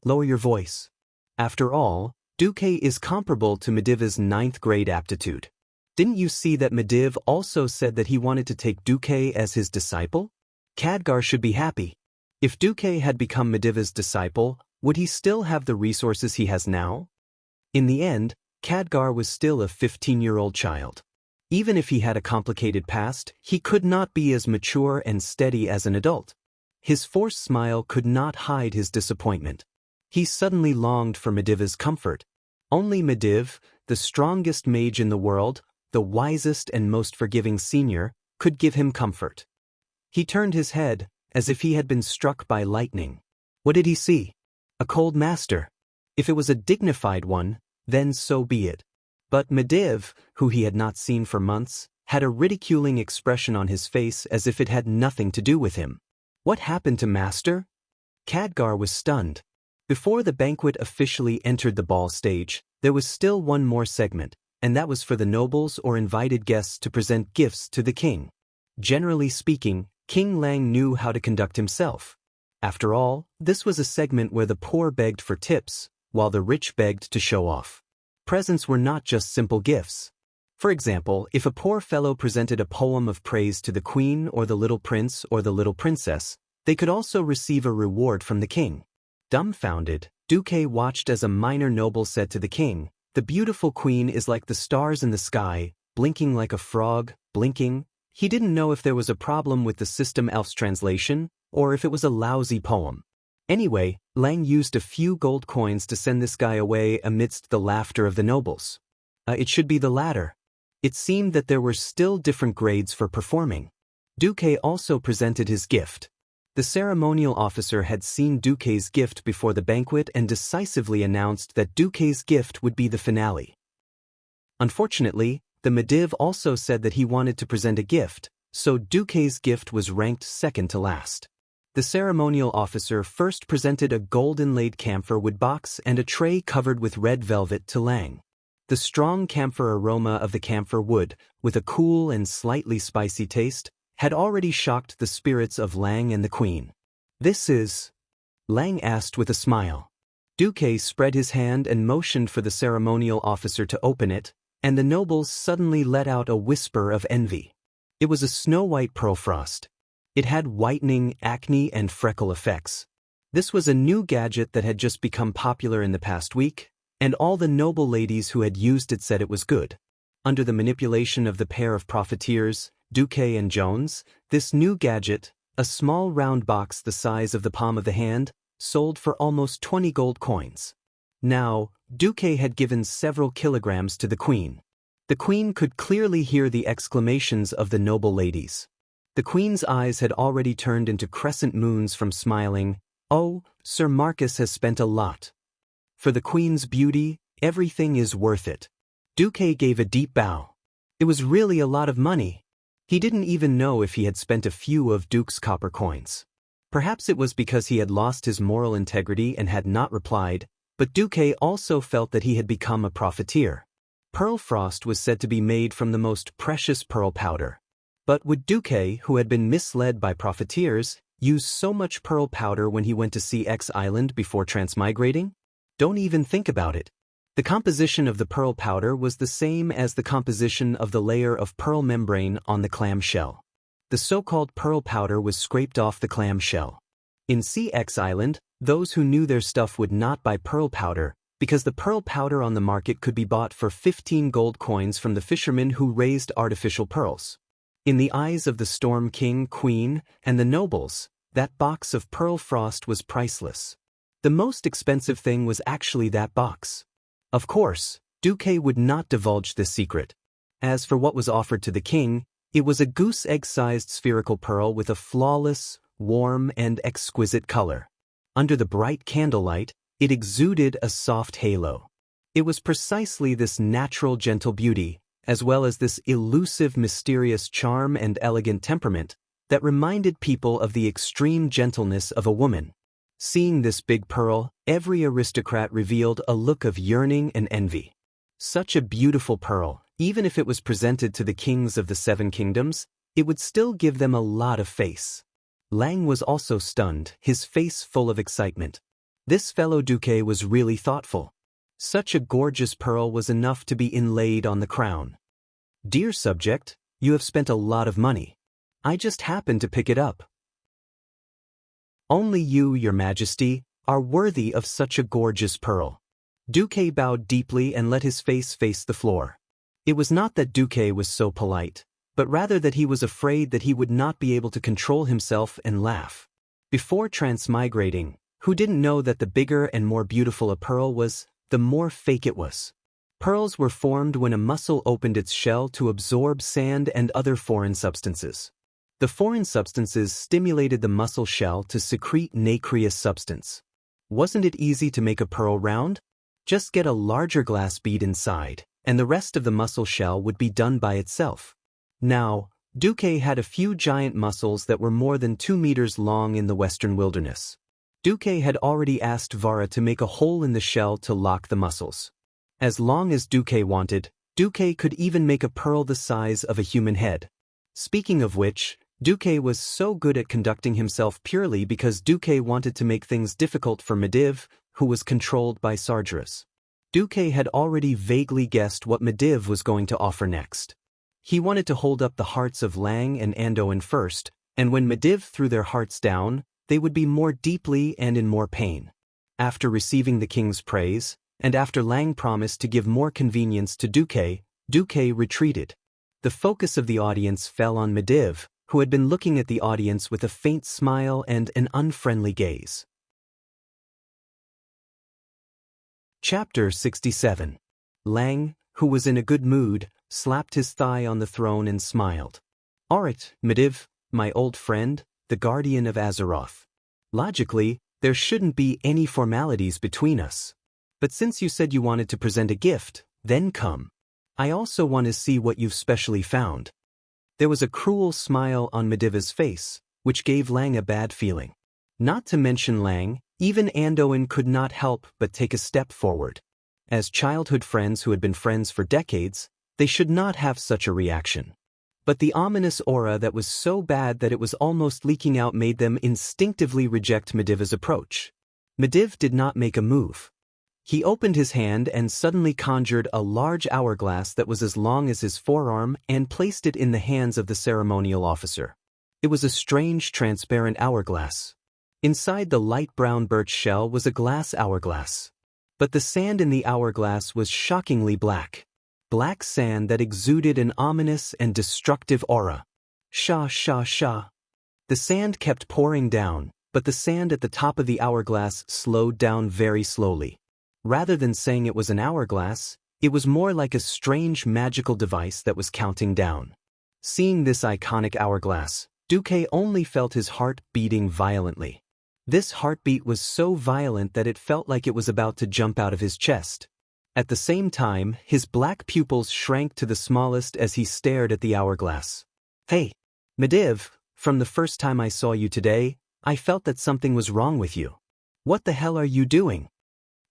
Lower your voice. After all, Duque is comparable to Mediva's 9th grade aptitude. Didn't you see that Mediv also said that he wanted to take Duque as his disciple? Khadgar should be happy. If Duque had become Mediva's disciple, would he still have the resources he has now? In the end, Khadgar was still a 15-year-old child. Even if he had a complicated past, he could not be as mature and steady as an adult. His forced smile could not hide his disappointment. He suddenly longed for Mediva's comfort. Only Mediv, the strongest mage in the world, the wisest and most forgiving senior, could give him comfort. He turned his head, as if he had been struck by lightning. What did he see? A cold master. If it was a dignified one, then so be it. But Mediv, who he had not seen for months, had a ridiculing expression on his face as if it had nothing to do with him. What happened to Master? Khadgar was stunned. Before the banquet officially entered the ball stage, there was still one more segment, and that was for the nobles or invited guests to present gifts to the king. Generally speaking, King Lang knew how to conduct himself. After all, this was a segment where the poor begged for tips, while the rich begged to show off. Presents were not just simple gifts. For example, if a poor fellow presented a poem of praise to the queen or the little prince or the little princess, they could also receive a reward from the king. Dumbfounded, Duque watched as a minor noble said to the king, "The beautiful queen is like the stars in the sky, blinking like a frog, blinking." He didn't know if there was a problem with the system elf's translation, or if it was a lousy poem. Anyway, Lang used a few gold coins to send this guy away amidst the laughter of the nobles. It should be the latter. It seemed that there were still different grades for performing. Duque also presented his gift. The ceremonial officer had seen Duque's gift before the banquet and decisively announced that Duque's gift would be the finale. Unfortunately, the Mediv also said that he wanted to present a gift, so Duque's gift was ranked second to last. The ceremonial officer first presented a gold-inlaid camphor wood box and a tray covered with red velvet to Lang. The strong camphor aroma of the camphor wood, with a cool and slightly spicy taste, had already shocked the spirits of Lang and the queen. "This is?" Lang asked with a smile. Duque spread his hand and motioned for the ceremonial officer to open it, and the nobles suddenly let out a whisper of envy. It was a snow-white permafrost. It had whitening, acne, and freckle effects. This was a new gadget that had just become popular in the past week, and all the noble ladies who had used it said it was good. Under the manipulation of the pair of profiteers, Duque and Jones, this new gadget, a small round box the size of the palm of the hand, sold for almost 20 gold coins. Now, Duque had given several kilograms to the queen. The queen could clearly hear the exclamations of the noble ladies. The queen's eyes had already turned into crescent moons from smiling. "Oh, Sir Marcus has spent a lot. For the queen's beauty, everything is worth it." Duque gave a deep bow. It was really a lot of money. He didn't even know if he had spent a few of Duke's copper coins. Perhaps it was because he had lost his moral integrity and had not replied, but Duque also felt that he had become a profiteer. Pearl frost was said to be made from the most precious pearl powder. But would Duque, who had been misled by profiteers, use so much pearl powder when he went to see X Island before transmigrating? Don't even think about it. The composition of the pearl powder was the same as the composition of the layer of pearl membrane on the clam shell. The so-called pearl powder was scraped off the clam shell. In CX Island, those who knew their stuff would not buy pearl powder, because the pearl powder on the market could be bought for 15 gold coins from the fishermen who raised artificial pearls. In the eyes of the Storm King, Queen, and the nobles, that box of pearl frost was priceless. The most expensive thing was actually that box. Of course, Duque would not divulge this secret. As for what was offered to the king, it was a goose egg-sized spherical pearl with a flawless, warm, and exquisite color. Under the bright candlelight, it exuded a soft halo. It was precisely this natural gentle beauty, as well as this elusive mysterious charm and elegant temperament, that reminded people of the extreme gentleness of a woman. Seeing this big pearl, every aristocrat revealed a look of yearning and envy. Such a beautiful pearl, even if it was presented to the kings of the Seven Kingdoms, it would still give them a lot of face. Lang was also stunned, his face full of excitement. This fellow Duque was really thoughtful. Such a gorgeous pearl was enough to be inlaid on the crown. Dear subject, you have spent a lot of money. I just happened to pick it up. Only you, your majesty, are worthy of such a gorgeous pearl. Duque bowed deeply and let his face the floor. It was not that Duque was so polite, but rather that he was afraid that he would not be able to control himself and laugh. Before transmigrating, who didn't know that the bigger and more beautiful a pearl was, the more fake it was? Pearls were formed when a mussel opened its shell to absorb sand and other foreign substances. The foreign substances stimulated the mussel shell to secrete nacreous substance. Wasn't it easy to make a pearl round? Just get a larger glass bead inside, and the rest of the mussel shell would be done by itself. Now, Duque had a few giant mussels that were more than 2 meters long in the western wilderness. Duque had already asked Vara to make a hole in the shell to lock the mussels. As long as Duque wanted, Duque could even make a pearl the size of a human head. Speaking of which, Duque was so good at conducting himself purely because Duque wanted to make things difficult for Medivh, who was controlled by Sargeras. Duque had already vaguely guessed what Medivh was going to offer next. He wanted to hold up the hearts of Lang and Anduin first, and when Medivh threw their hearts down, they would be more deeply and in more pain. After receiving the king's praise, and after Lang promised to give more convenience to Duque, Duque retreated. The focus of the audience fell on Medivh, who had been looking at the audience with a faint smile and an unfriendly gaze. Chapter 67. Lang, who was in a good mood, slapped his thigh on the throne and smiled. Alright, Medivh, my old friend, the guardian of Azeroth. Logically, there shouldn't be any formalities between us. But since you said you wanted to present a gift, then come. I also want to see what you've specially found. There was a cruel smile on Medivh's face, which gave Lang a bad feeling. Not to mention Lang, even Anduin could not help but take a step forward. As childhood friends who had been friends for decades, they should not have such a reaction. But the ominous aura that was so bad that it was almost leaking out made them instinctively reject Medivh's approach. Medivh did not make a move. He opened his hand and suddenly conjured a large hourglass that was as long as his forearm and placed it in the hands of the ceremonial officer. It was a strange transparent hourglass. Inside the light brown birch shell was a glass hourglass. But the sand in the hourglass was shockingly black. Black sand that exuded an ominous and destructive aura. Sha sha sha. The sand kept pouring down, but the sand at the top of the hourglass slowed down very slowly. Rather than saying it was an hourglass, it was more like a strange magical device that was counting down. Seeing this iconic hourglass, Duque only felt his heart beating violently. This heartbeat was so violent that it felt like it was about to jump out of his chest. At the same time, his black pupils shrank to the smallest as he stared at the hourglass. Hey, Medivh, from the first time I saw you today, I felt that something was wrong with you. What the hell are you doing?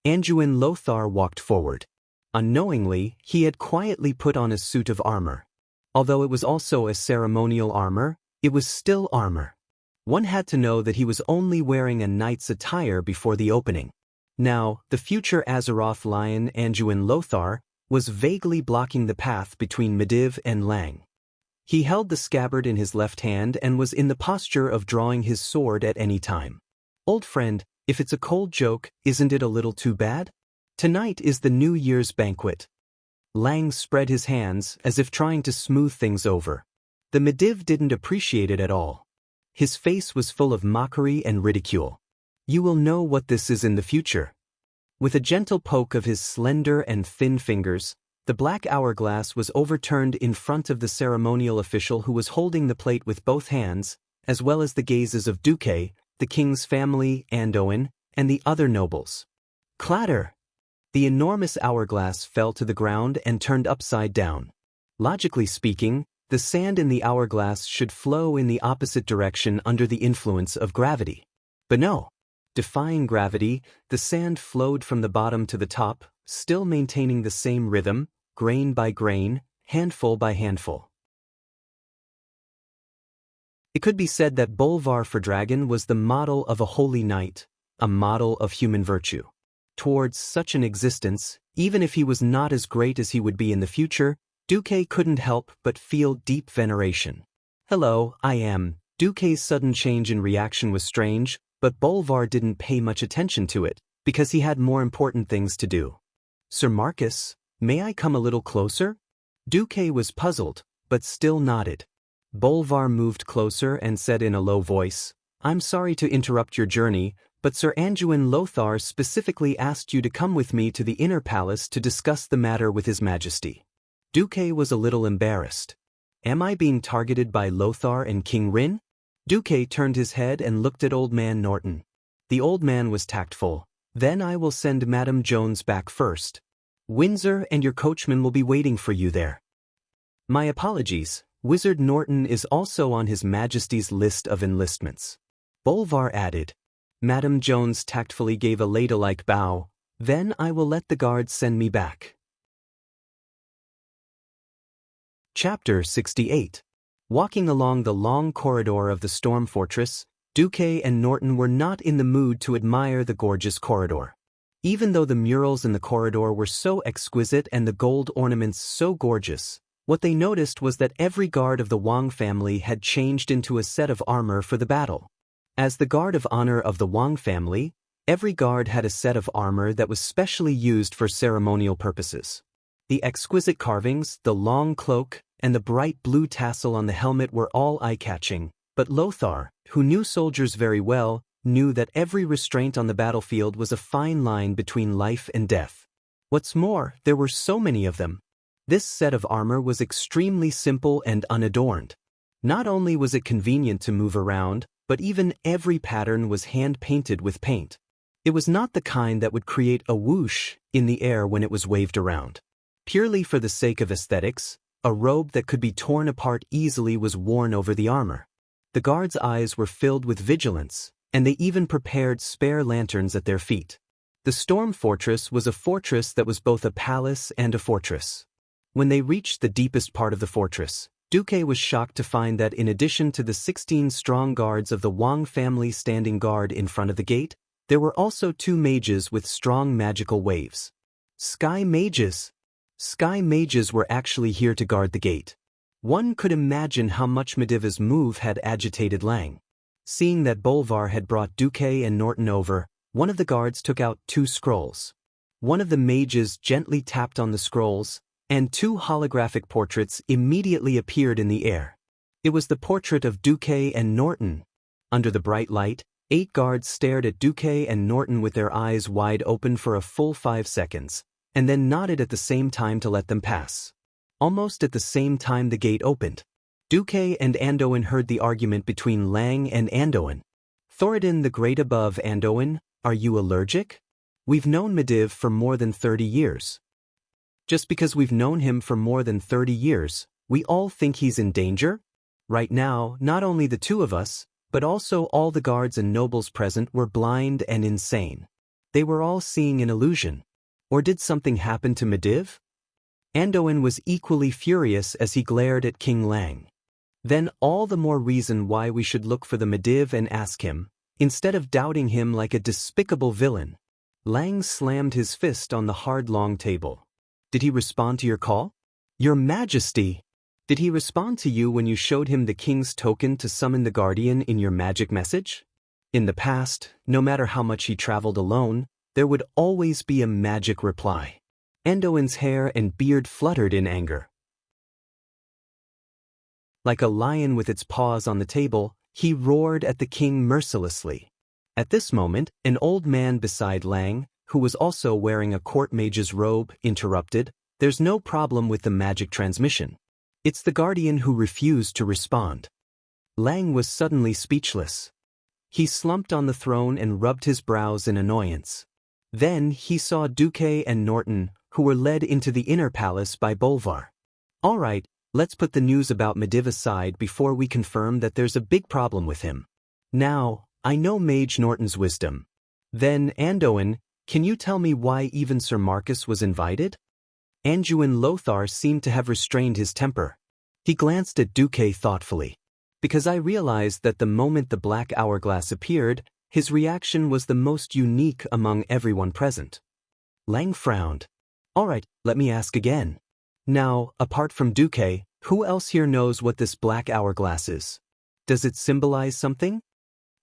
Anduin Lothar walked forward. Unknowingly, he had quietly put on a suit of armor. Although it was also a ceremonial armor, it was still armor. One had to know that he was only wearing a knight's attire before the opening. Now, the future Azeroth lion Anduin Lothar was vaguely blocking the path between Medivh and Lang. He held the scabbard in his left hand and was in the posture of drawing his sword at any time. Old friend, if it's a cold joke, isn't it a little too bad? Tonight is the New Year's banquet. Lang spread his hands as if trying to smooth things over. The Medivh didn't appreciate it at all. His face was full of mockery and ridicule. You will know what this is in the future. With a gentle poke of his slender and thin fingers, the black hourglass was overturned in front of the ceremonial official who was holding the plate with both hands, as well as the gazes of Duque, the king's family, Anduin, and the other nobles. Clatter! The enormous hourglass fell to the ground and turned upside down. Logically speaking, the sand in the hourglass should flow in the opposite direction under the influence of gravity. But no. Defying gravity, the sand flowed from the bottom to the top, still maintaining the same rhythm, grain by grain, handful by handful. It could be said that Bolvar for Dragon was the model of a holy knight, a model of human virtue. Towards such an existence, even if he was not as great as he would be in the future, Duque couldn't help but feel deep veneration. Hello, I am. Duque's sudden change in reaction was strange, but Bolvar didn't pay much attention to it, because he had more important things to do. Sir Marcus, may I come a little closer? Duque was puzzled, but still nodded. Bolvar moved closer and said in a low voice, I'm sorry to interrupt your journey, but Sir Anduin Lothar specifically asked you to come with me to the inner palace to discuss the matter with His Majesty. Duque was a little embarrassed. Am I being targeted by Lothar and King Rin? Duque turned his head and looked at Old Man Norton. The old man was tactful. Then I will send Madame Jones back first. Windsor and your coachman will be waiting for you there. My apologies, Wizard Norton is also on His Majesty's list of enlistments. Bolvar added. Madame Jones tactfully gave a ladylike bow. Then I will let the guards send me back. Chapter 68. Walking along the long corridor of the Storm Fortress, Duque and Norton were not in the mood to admire the gorgeous corridor. Even though the murals in the corridor were so exquisite and the gold ornaments so gorgeous, what they noticed was that every guard of the Wang family had changed into a set of armor for the battle. As the guard of honor of the Wang family, every guard had a set of armor that was specially used for ceremonial purposes. The exquisite carvings, the long cloak, and the bright blue tassel on the helmet were all eye-catching, but Lothar, who knew soldiers very well, knew that every restraint on the battlefield was a fine line between life and death. What's more, there were so many of them. This set of armor was extremely simple and unadorned. Not only was it convenient to move around, but even every pattern was hand-painted with paint. It was not the kind that would create a whoosh in the air when it was waved around. Purely for the sake of aesthetics, a robe that could be torn apart easily was worn over the armor. The guards' eyes were filled with vigilance, and they even prepared spare lanterns at their feet. The Storm Fortress was a fortress that was both a palace and a fortress. When they reached the deepest part of the fortress, Duque was shocked to find that in addition to the 16 strong guards of the Wang family standing guard in front of the gate, there were also 2 mages with strong magical waves. Sky mages! Sky mages were actually here to guard the gate. One could imagine how much Medivh's move had agitated Lang. Seeing that Bolvar had brought Duque and Norton over, one of the guards took out 2 scrolls. One of the mages gently tapped on the scrolls, and 2 holographic portraits immediately appeared in the air. It was the portrait of Duque and Norton. Under the bright light, 8 guards stared at Duque and Norton with their eyes wide open for a full 5 seconds, and then nodded at the same time to let them pass. Almost at the same time the gate opened. Duque and Anduin heard the argument between Lang and Anduin. Thoradin the Great above Anduin, are you allergic? We've known Medivh for more than 30 years. Just because we've known him for more than 30 years, we all think he's in danger? Right now, not only the 2 of us, but also all the guards and nobles present were blind and insane. They were all seeing an illusion. Or did something happen to Mediv? Andoin was equally furious as he glared at King Lang. Then all the more reason why we should look for the Mediv and ask him, instead of doubting him like a despicable villain. Lang slammed his fist on the hard long table. Did he respond to your call? Your Majesty! Did he respond to you when you showed him the king's token to summon the guardian in your magic message? In the past, no matter how much he traveled alone, there would always be a magic reply. Andoin's hair and beard fluttered in anger. Like a lion with its paws on the table, he roared at the king mercilessly. At this moment, an old man beside Lang, who was also wearing a court mage's robe, interrupted, "There's no problem with the magic transmission. It's the guardian who refused to respond." Lang was suddenly speechless. He slumped on the throne and rubbed his brows in annoyance. Then he saw Duque and Norton, who were led into the inner palace by Bolvar. "All right, let's put the news about Mediv aside before we confirm that there's a big problem with him. Now, I know Mage Norton's wisdom. Then, Andoin, can you tell me why even Sir Marcus was invited?" Anduin Lothar seemed to have restrained his temper. He glanced at Duque thoughtfully. Because I realized that the moment the black hourglass appeared, his reaction was the most unique among everyone present. Lang frowned. "All right, let me ask again. Now, apart from Duque, who else here knows what this black hourglass is? Does it symbolize something?"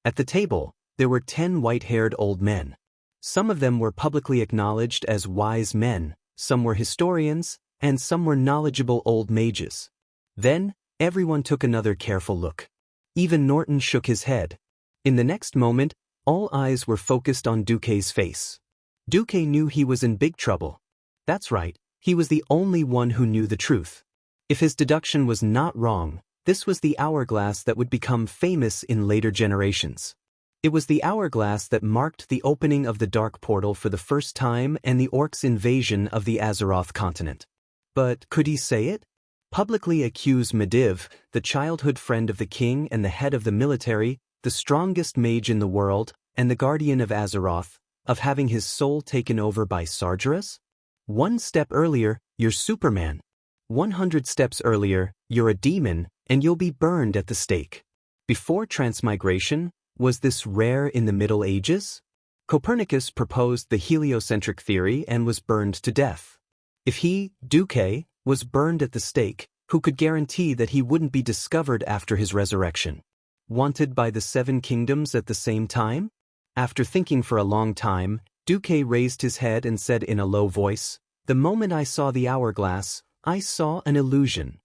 At the table, there were 10 white-haired old men. Some of them were publicly acknowledged as wise men, some were historians, and some were knowledgeable old mages. Then, everyone took another careful look. Even Norton shook his head. In the next moment, all eyes were focused on Duque's face. Duque knew he was in big trouble. That's right, he was the only one who knew the truth. If his deduction was not wrong, this was the hourglass that would become famous in later generations. It was the hourglass that marked the opening of the Dark Portal for the first time and the orcs' invasion of the Azeroth continent. But could he say it? Publicly accuse Mediv, the childhood friend of the king and the head of the military, the strongest mage in the world, and the guardian of Azeroth, of having his soul taken over by Sargeras? One step earlier, you're Superman. 100 steps earlier, you're a demon, and you'll be burned at the stake. Before transmigration, was this rare in the Middle Ages? Copernicus proposed the heliocentric theory and was burned to death. If he, Duque, was burned at the stake, who could guarantee that he wouldn't be discovered after his resurrection? Wanted by the 7 kingdoms at the same time? After thinking for a long time, Duque raised his head and said in a low voice, "The moment I saw the hourglass, I saw an illusion."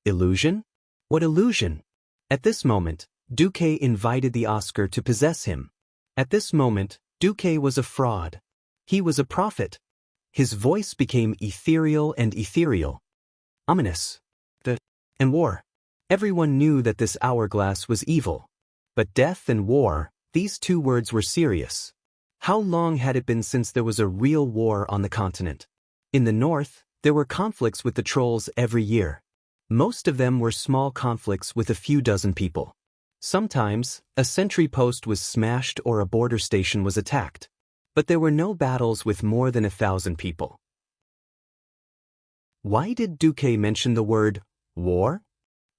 Illusion? What illusion? At this moment, Duque invited the Oscar to possess him. At this moment, Duque was a fraud. He was a prophet. His voice became ethereal and ethereal. Ominous. And war. Everyone knew that this hourglass was evil. But death and war, these 2 words were serious. How long had it been since there was a real war on the continent? In the north, there were conflicts with the trolls every year. Most of them were small conflicts with a few dozen people. Sometimes, a sentry post was smashed or a border station was attacked. But there were no battles with more than 1,000 people. Why did Duque mention the word war?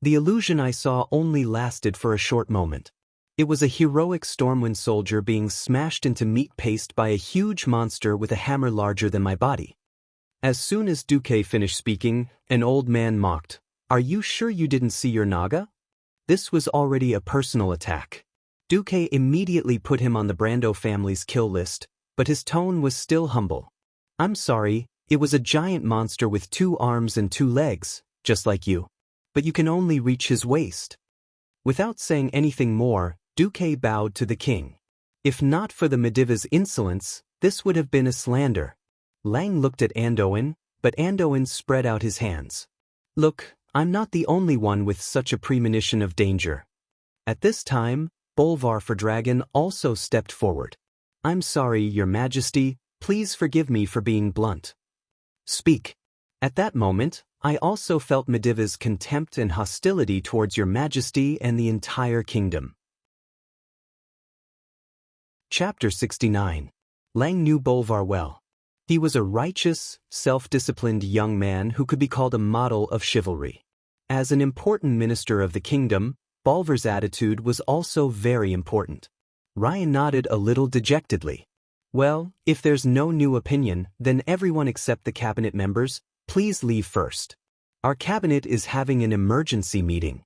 The illusion I saw only lasted for a short moment. It was a heroic Stormwind soldier being smashed into meat paste by a huge monster with a hammer larger than my body. As soon as Duque finished speaking, an old man mocked, "Are you sure you didn't see your Naga?" This was already a personal attack. Duque immediately put him on the Brando family's kill list, but his tone was still humble. "I'm sorry, it was a giant monster with 2 arms and 2 legs, just like you. But you can only reach his waist." Without saying anything more, Duque bowed to the king. If not for the Medivh's insolence, this would have been a slander. Lang looked at Andoin, but Andoin spread out his hands. "Look, I'm not the only one with such a premonition of danger." At this time, Bolvar for Dragon also stepped forward. "I'm sorry, Your Majesty, please forgive me for being blunt." "Speak." At that moment, I also felt Medivh's contempt and hostility towards Your Majesty and the entire kingdom. Chapter 69. Lang knew Bolvar well. He was a righteous, self-disciplined young man who could be called a model of chivalry. As an important minister of the kingdom, Bolvar's attitude was also very important. Ryan nodded a little dejectedly. Well, if there's no new opinion, then everyone except the cabinet members, please leave first. Our cabinet is having an emergency meeting.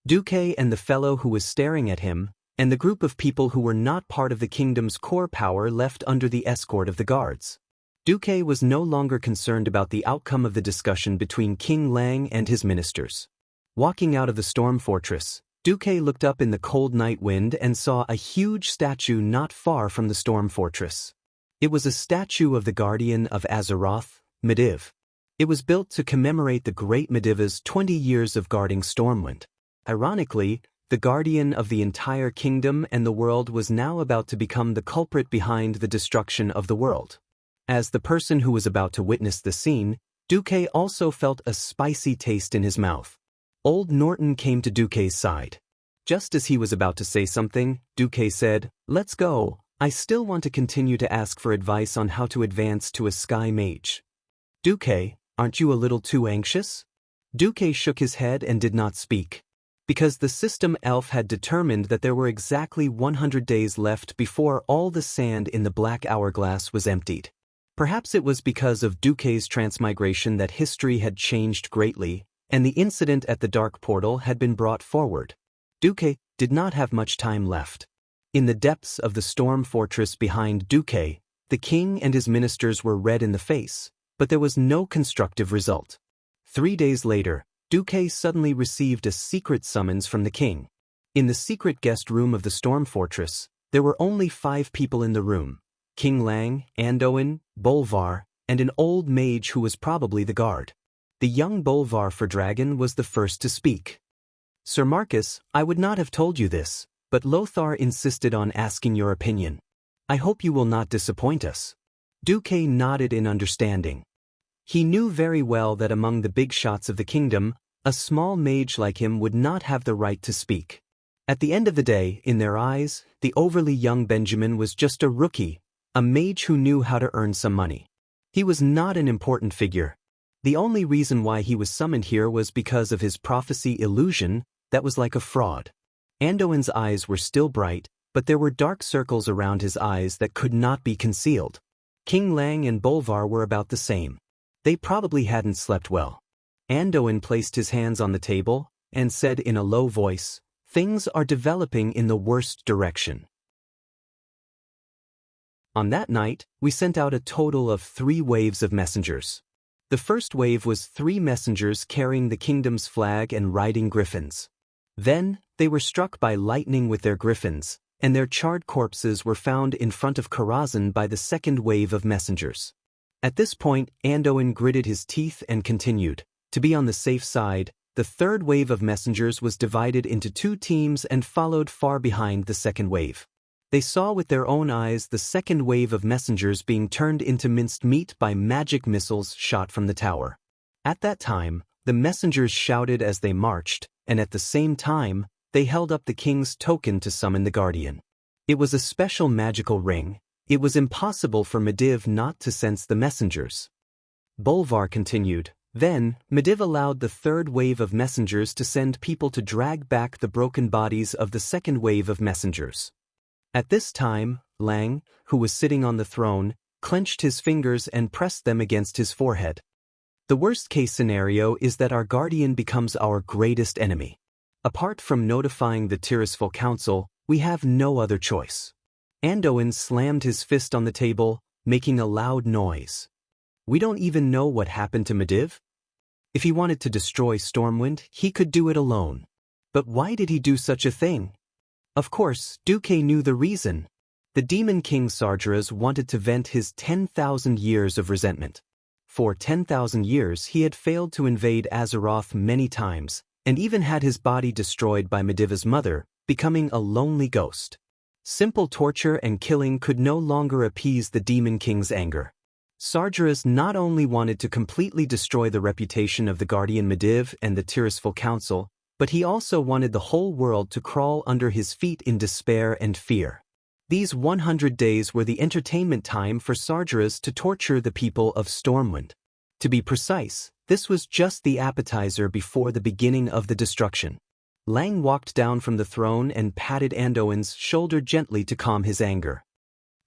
Duque and the fellow who was staring at him, and the group of people who were not part of the kingdom's core power left under the escort of the guards. Duque was no longer concerned about the outcome of the discussion between King Lang and his ministers. Walking out of the storm fortress, Duque looked up in the cold night wind and saw a huge statue not far from the storm fortress. It was a statue of the guardian of Azeroth, Medivh. It was built to commemorate the great Medivh's 20 years of guarding Stormwind. Ironically, the guardian of the entire kingdom and the world was now about to become the culprit behind the destruction of the world. As the person who was about to witness the scene, Duque also felt a spicy taste in his mouth. Old Norton came to Duque's side. Just as he was about to say something, Duque said, "Let's go. I still want to continue to ask for advice on how to advance to a Sky Mage." "Duque, aren't you a little too anxious?" Duque shook his head and did not speak. Because the system elf had determined that there were exactly 100 days left before all the sand in the black hourglass was emptied. Perhaps it was because of Duque's transmigration that history had changed greatly, and the incident at the Dark Portal had been brought forward. Duque did not have much time left. In the depths of the storm fortress behind Duque, the king and his ministers were red in the face, but there was no constructive result. 3 days later, Duque suddenly received a secret summons from the king. In the secret guest room of the storm fortress, there were only 5 people in the room: King Lang, Anduin, Bolvar, and an old mage who was probably the guard. The young Bolvar for Dragon was the first to speak. "Sir Marcus, I would not have told you this, but Lothar insisted on asking your opinion. I hope you will not disappoint us." Duque nodded in understanding. He knew very well that among the big shots of the kingdom, a small mage like him would not have the right to speak. At the end of the day, in their eyes, the overly young Benjamin was just a rookie, a mage who knew how to earn some money. He was not an important figure. The only reason why he was summoned here was because of his prophecy illusion that was like a fraud. Anduin's eyes were still bright, but there were dark circles around his eyes that could not be concealed. King Lang and Bolvar were about the same. They probably hadn't slept well. Anduin placed his hands on the table and said in a low voice, "Things are developing in the worst direction." On that night, we sent out a total of 3 waves of messengers. The first wave was 3 messengers carrying the kingdom's flag and riding griffins. Then, they were struck by lightning with their griffins, and their charred corpses were found in front of Karazhan by the second wave of messengers. At this point, Anduin gritted his teeth and continued. To be on the safe side, the third wave of messengers was divided into 2 teams and followed far behind the second wave. They saw with their own eyes the second wave of messengers being turned into minced meat by magic missiles shot from the tower. At that time, the messengers shouted as they marched, and at the same time, they held up the king's token to summon the guardian. It was a special magical ring. It was impossible for Medivh not to sense the messengers. Bolvar continued. Then, Medivh allowed the third wave of messengers to send people to drag back the broken bodies of the second wave of messengers. At this time, Lang, who was sitting on the throne, clenched his fingers and pressed them against his forehead. The worst-case scenario is that our guardian becomes our greatest enemy. Apart from notifying the Tirisfal Council, we have no other choice. Anduin slammed his fist on the table, making a loud noise. We don't even know what happened to Medivh. If he wanted to destroy Stormwind, he could do it alone. But why did he do such a thing? Of course, Duque knew the reason. The Demon King Sargeras wanted to vent his 10,000 years of resentment. For 10,000 years he had failed to invade Azeroth many times, and even had his body destroyed by Medivh's mother, becoming a lonely ghost. Simple torture and killing could no longer appease the Demon King's anger. Sargeras not only wanted to completely destroy the reputation of the Guardian Medivh and the Tirisfal Council, but he also wanted the whole world to crawl under his feet in despair and fear. These 100 days were the entertainment time for Sargeras to torture the people of Stormwind. To be precise, this was just the appetizer before the beginning of the destruction. Lang walked down from the throne and patted Anduin's shoulder gently to calm his anger.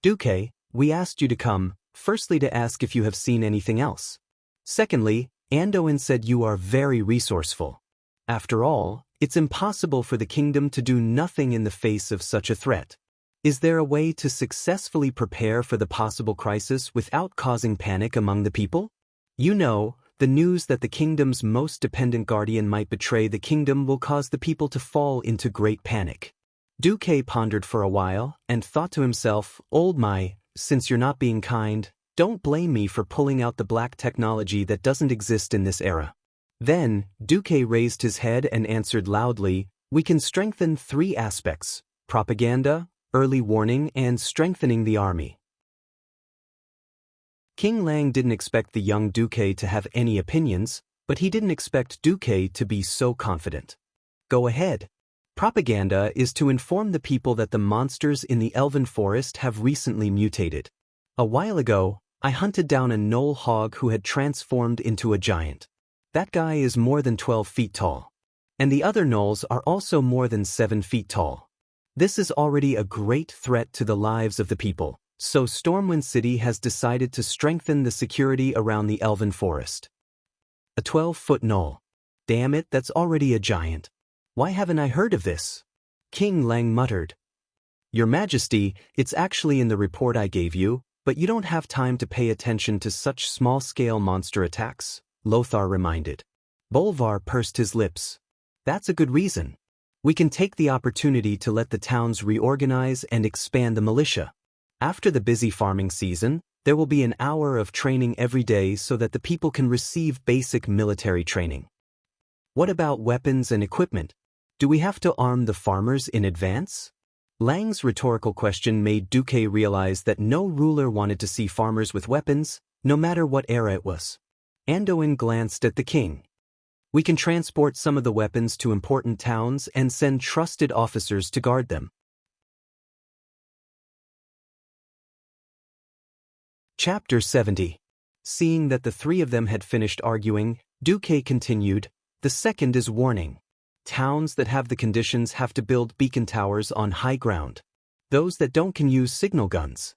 "Duque, we asked you to come, firstly to ask if you have seen anything else. Secondly, Anduin said you are very resourceful. After all, it's impossible for the kingdom to do nothing in the face of such a threat. Is there a way to successfully prepare for the possible crisis without causing panic among the people? You know, the news that the kingdom's most dependent guardian might betray the kingdom will cause the people to fall into great panic." Duque pondered for a while and thought to himself, "Old my, since you're not being kind, don't blame me for pulling out the black technology that doesn't exist in this era." Then, Duque raised his head and answered loudly, "We can strengthen 3 aspects: propaganda, early warning, and strengthening the army." King Lang didn't expect the young Duque to have any opinions, but he didn't expect Duque to be so confident. "Go ahead." Propaganda is to inform the people that the monsters in the Elven Forest have recently mutated. A while ago, I hunted down a gnoll hog who had transformed into a giant. That guy is more than 12 feet tall. And the other gnolls are also more than 7 feet tall. This is already a great threat to the lives of the people, so Stormwind City has decided to strengthen the security around the Elven Forest. A 12-foot gnoll. Damn it, that's already a giant. Why haven't I heard of this? King Lang muttered. "Your Majesty, it's actually in the report I gave you, but you don't have time to pay attention to such small-scale monster attacks," Lothar reminded. Bolvar pursed his lips. "That's a good reason. We can take the opportunity to let the towns reorganize and expand the militia. After the busy farming season, there will be an hour of training every day so that the people can receive basic military training." "What about weapons and equipment? Do we have to arm the farmers in advance?" Lang's rhetorical question made Duque realize that no ruler wanted to see farmers with weapons, no matter what era it was. Anduin glanced at the king. "We can transport some of the weapons to important towns and send trusted officers to guard them." Chapter 70. Seeing that the 3 of them had finished arguing, Duque continued, "The second is warning. Towns that have the conditions have to build beacon towers on high ground. Those that don't can use signal guns."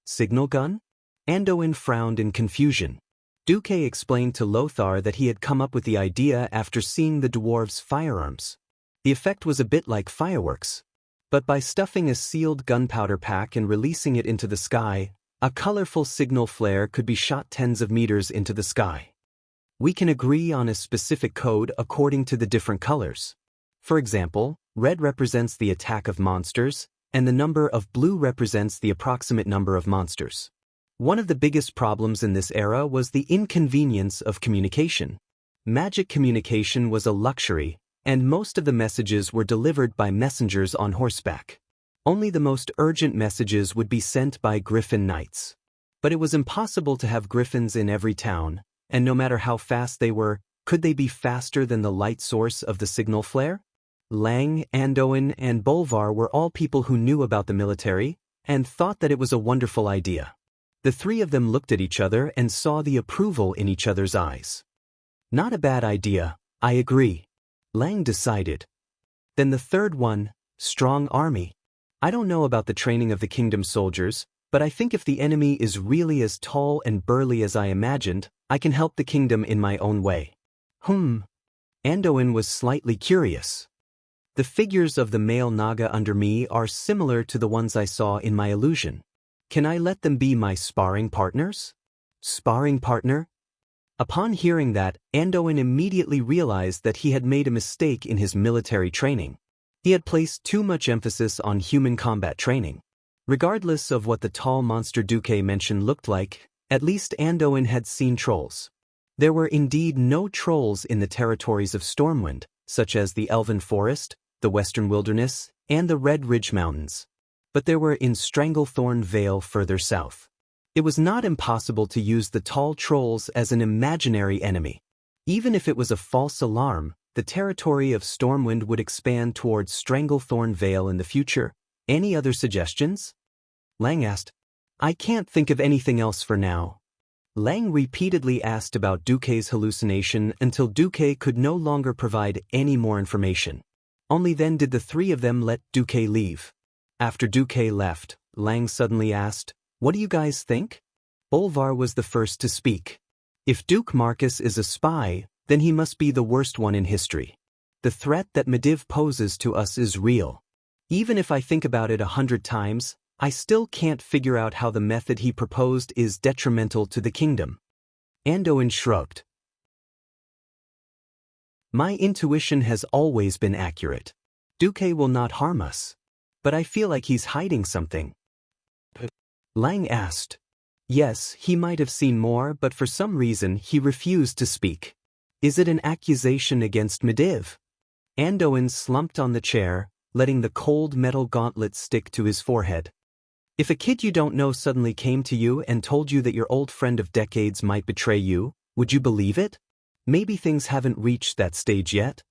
"Signal gun?" Anduin frowned in confusion. Duque explained to Lothar that he had come up with the idea after seeing the dwarves' firearms. The effect was a bit like fireworks. But by stuffing a sealed gunpowder pack and releasing it into the sky, a colorful signal flare could be shot tens of meters into the sky. "We can agree on a specific code according to the different colors. For example, red represents the attack of monsters, and the number of blue represents the approximate number of monsters." One of the biggest problems in this era was the inconvenience of communication. Magic communication was a luxury, and most of the messages were delivered by messengers on horseback. Only the most urgent messages would be sent by griffin knights. But it was impossible to have griffins in every town, and no matter how fast they were, could they be faster than the light source of the signal flare? Lang, Anduin, and Bolvar were all people who knew about the military, and thought that it was a wonderful idea. The 3 of them looked at each other and saw the approval in each other's eyes. "Not a bad idea, I agree," Lang decided. Then the third one, strong army. "I don't know about the training of the kingdom's soldiers, but I think if the enemy is really as tall and burly as I imagined, I can help the kingdom in my own way." Anduin was slightly curious. "The figures of the male Naga under me are similar to the ones I saw in my illusion. Can I let them be my sparring partners?" "Sparring partner?" Upon hearing that, Anduin immediately realized that he had made a mistake in his military training. He had placed too much emphasis on human combat training. Regardless of what the tall monster Duque mentioned looked like, at least Anduin had seen trolls. There were indeed no trolls in the territories of Stormwind, such as the Elven Forest, the Western Wilderness, and the Red Ridge Mountains. But there were in Stranglethorn Vale further south. It was not impossible to use the tall trolls as an imaginary enemy. Even if it was a false alarm, the territory of Stormwind would expand towards Stranglethorn Vale in the future, Any other suggestions? Lang asked. I can't think of anything else for now. Lang repeatedly asked about Duque's hallucination until Duque could no longer provide any more information. Only then did the three of them let Duque leave. After Duque left, Lang suddenly asked, What do you guys think? Bolvar was the first to speak. If Duke Marcus is a spy, then he must be the worst one in history. The threat that Medivh poses to us is real. Even if I think about it 100 times, I still can't figure out how the method he proposed is detrimental to the kingdom. Anduin shrugged. My intuition has always been accurate. Duque will not harm us. But I feel like he's hiding something. Lang asked. Yes, he might have seen more, but for some reason he refused to speak. Is it an accusation against Medivh? Anduin slumped on the chair, letting the cold metal gauntlet stick to his forehead. If a kid you don't know suddenly came to you and told you that your old friend of decades might betray you, would you believe it? Maybe things haven't reached that stage yet.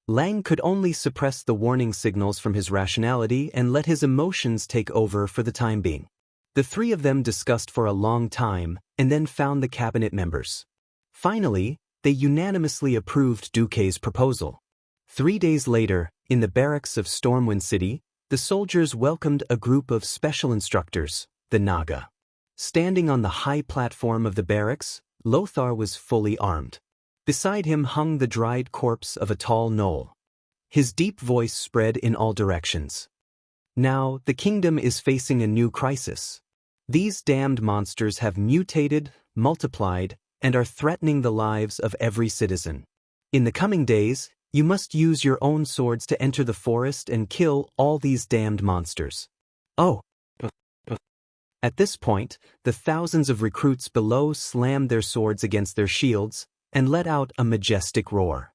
Lang could only suppress the warning signals from his rationality and let his emotions take over for the time being. The three of them discussed for a long time and then found the cabinet members. Finally, they unanimously approved Duque's proposal. 3 days later, in the barracks of Stormwind City, the soldiers welcomed a group of special instructors, the Naga. Standing on the high platform of the barracks, Lothar was fully armed. Beside him hung the dried corpse of a tall gnoll. His deep voice spread in all directions. Now, the kingdom is facing a new crisis. These damned monsters have mutated, multiplied, and are threatening the lives of every citizen. In the coming days, you must use your own swords to enter the forest and kill all these damned monsters. Oh. At this point, the thousands of recruits below slammed their swords against their shields and let out a majestic roar.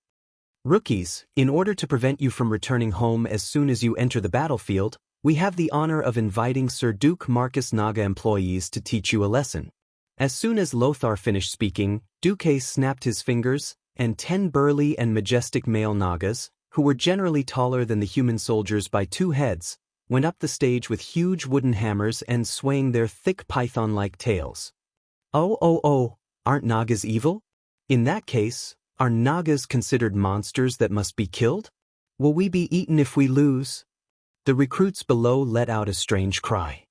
Rookies, in order to prevent you from returning home as soon as you enter the battlefield, we have the honor of inviting Sir Duke Marcus Naga employees to teach you a lesson. As soon as Lothar finished speaking, Duque snapped his fingers, and 10 burly and majestic male Nagas, who were generally taller than the human soldiers by 2 heads, went up the stage with huge wooden hammers and swaying their thick python-like tails. Oh, aren't Nagas evil? In that case, are Nagas considered monsters that must be killed? Will we be eaten if we lose? The recruits below let out a strange cry.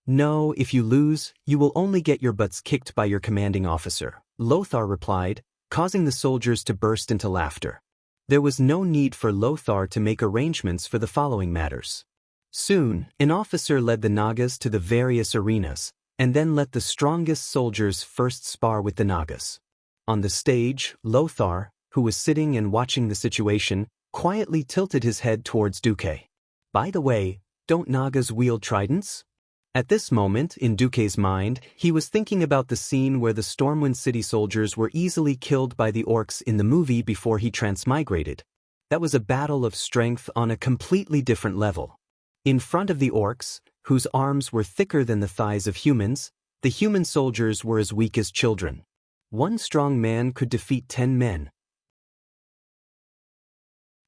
No, if you lose, you will only get your butts kicked by your commanding officer, Lothar replied, causing the soldiers to burst into laughter. There was no need for Lothar to make arrangements for the following matters. Soon, an officer led the Nagas to the various arenas, and then let the strongest soldiers first spar with the Nagas. On the stage, Lothar, who was sitting and watching the situation, quietly tilted his head towards Duque. By the way, don't Nagas wield tridents? At this moment, in Duque's mind, he was thinking about the scene where the Stormwind City soldiers were easily killed by the orcs in the movie before he transmigrated. That was a battle of strength on a completely different level. In front of the orcs, whose arms were thicker than the thighs of humans, the human soldiers were as weak as children. One strong man could defeat 10 men.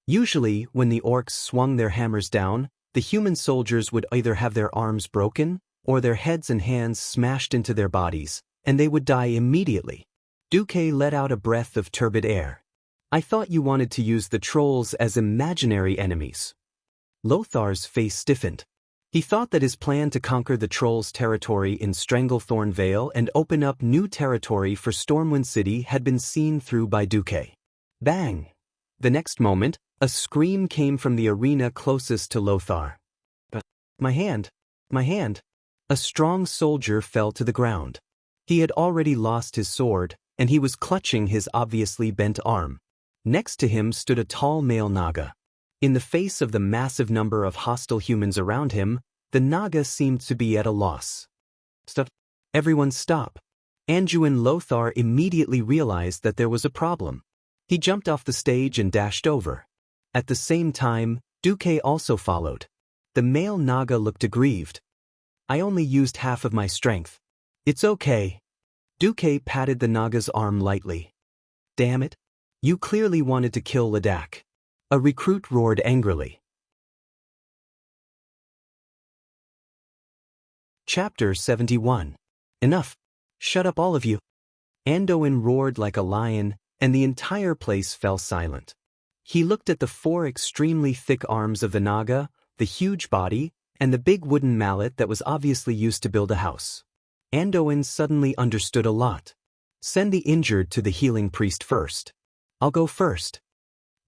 Usually, when the orcs swung their hammers down, the human soldiers would either have their arms broken, or their heads and hands smashed into their bodies, and they would die immediately. Duque let out a breath of turbid air. I thought you wanted to use the trolls as imaginary enemies. Lothar's face stiffened. He thought that his plan to conquer the trolls' territory in Stranglethorn Vale and open up new territory for Stormwind City had been seen through by Duque. Bang! The next moment, a scream came from the arena closest to Lothar. My hand! My hand! A strong soldier fell to the ground. He had already lost his sword, and he was clutching his obviously bent arm. Next to him stood a tall male Naga. In the face of the massive number of hostile humans around him, the Naga seemed to be at a loss. Stop! Everyone stop! Anduin Lothar immediately realized that there was a problem. He jumped off the stage and dashed over. At the same time, Duque also followed. The male Naga looked aggrieved. I only used half of my strength. It's okay. Duque patted the Naga's arm lightly. Damn it. You clearly wanted to kill Ladakh. A recruit roared angrily. Chapter 71. Enough. Shut up all of you. Anduin roared like a lion, and the entire place fell silent. He looked at the 4 extremely thick arms of the Naga, the huge body, and the big wooden mallet that was obviously used to build a house. Anduin suddenly understood a lot. Send the injured to the healing priest first. I'll go first.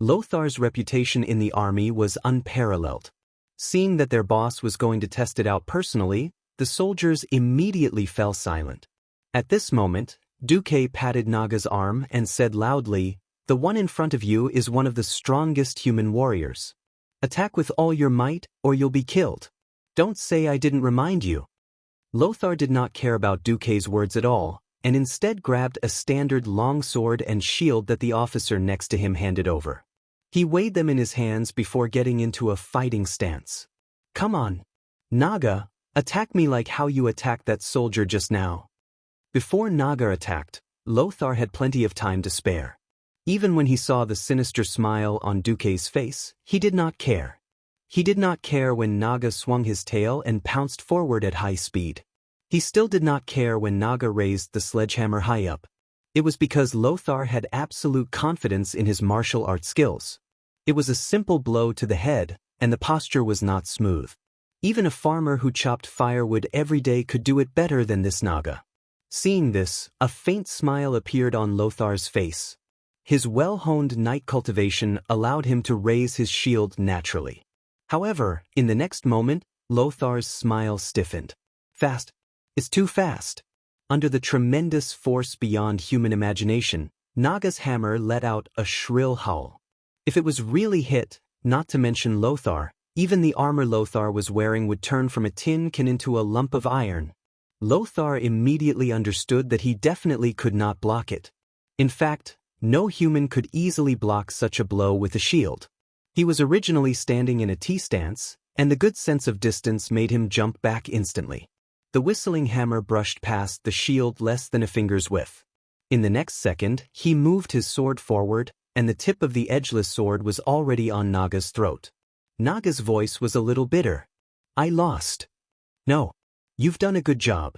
Lothar's reputation in the army was unparalleled. Seeing that their boss was going to test it out personally, the soldiers immediately fell silent. At this moment, Duque patted Naga's arm and said loudly, "The one in front of you is one of the strongest human warriors. Attack with all your might, or you'll be killed. Don't say I didn't remind you." Lothar did not care about Duque's words at all, and instead grabbed a standard long sword and shield that the officer next to him handed over. He weighed them in his hands before getting into a fighting stance. "Come on, Naga, attack me like how you attacked that soldier just now." Before Naga attacked, Lothar had plenty of time to spare. Even when he saw the sinister smile on Duque's face, he did not care. He did not care when Naga swung his tail and pounced forward at high speed. He still did not care when Naga raised the sledgehammer high up. It was because Lothar had absolute confidence in his martial arts skills. It was a simple blow to the head, and the posture was not smooth. Even a farmer who chopped firewood every day could do it better than this Naga. Seeing this, a faint smile appeared on Lothar's face. His well-honed night cultivation allowed him to raise his shield naturally. However, in the next moment, Lothar's smile stiffened. Fast. It's too fast. Under the tremendous force beyond human imagination, Naga's hammer let out a shrill howl. If it was really hit, not to mention Lothar, even the armor Lothar was wearing would turn from a tin can into a lump of iron. Lothar immediately understood that he definitely could not block it. In fact, no human could easily block such a blow with a shield. He was originally standing in a T-stance, and the good sense of distance made him jump back instantly. The whistling hammer brushed past the shield less than a finger's width. In the next second, he moved his sword forward, and the tip of the edgeless sword was already on Naga's throat. Naga's voice was a little bitter. "I lost." "No. You've done a good job."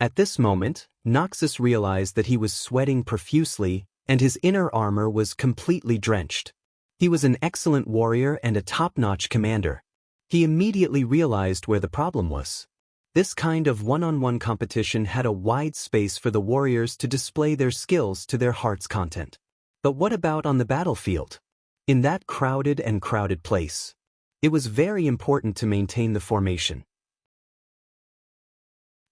At this moment, Noxus realized that he was sweating profusely, and his inner armor was completely drenched. He was an excellent warrior and a top-notch commander. He immediately realized where the problem was. This kind of one-on-one competition had a wide space for the warriors to display their skills to their heart's content. But what about on the battlefield? In that crowded place, it was very important to maintain the formation.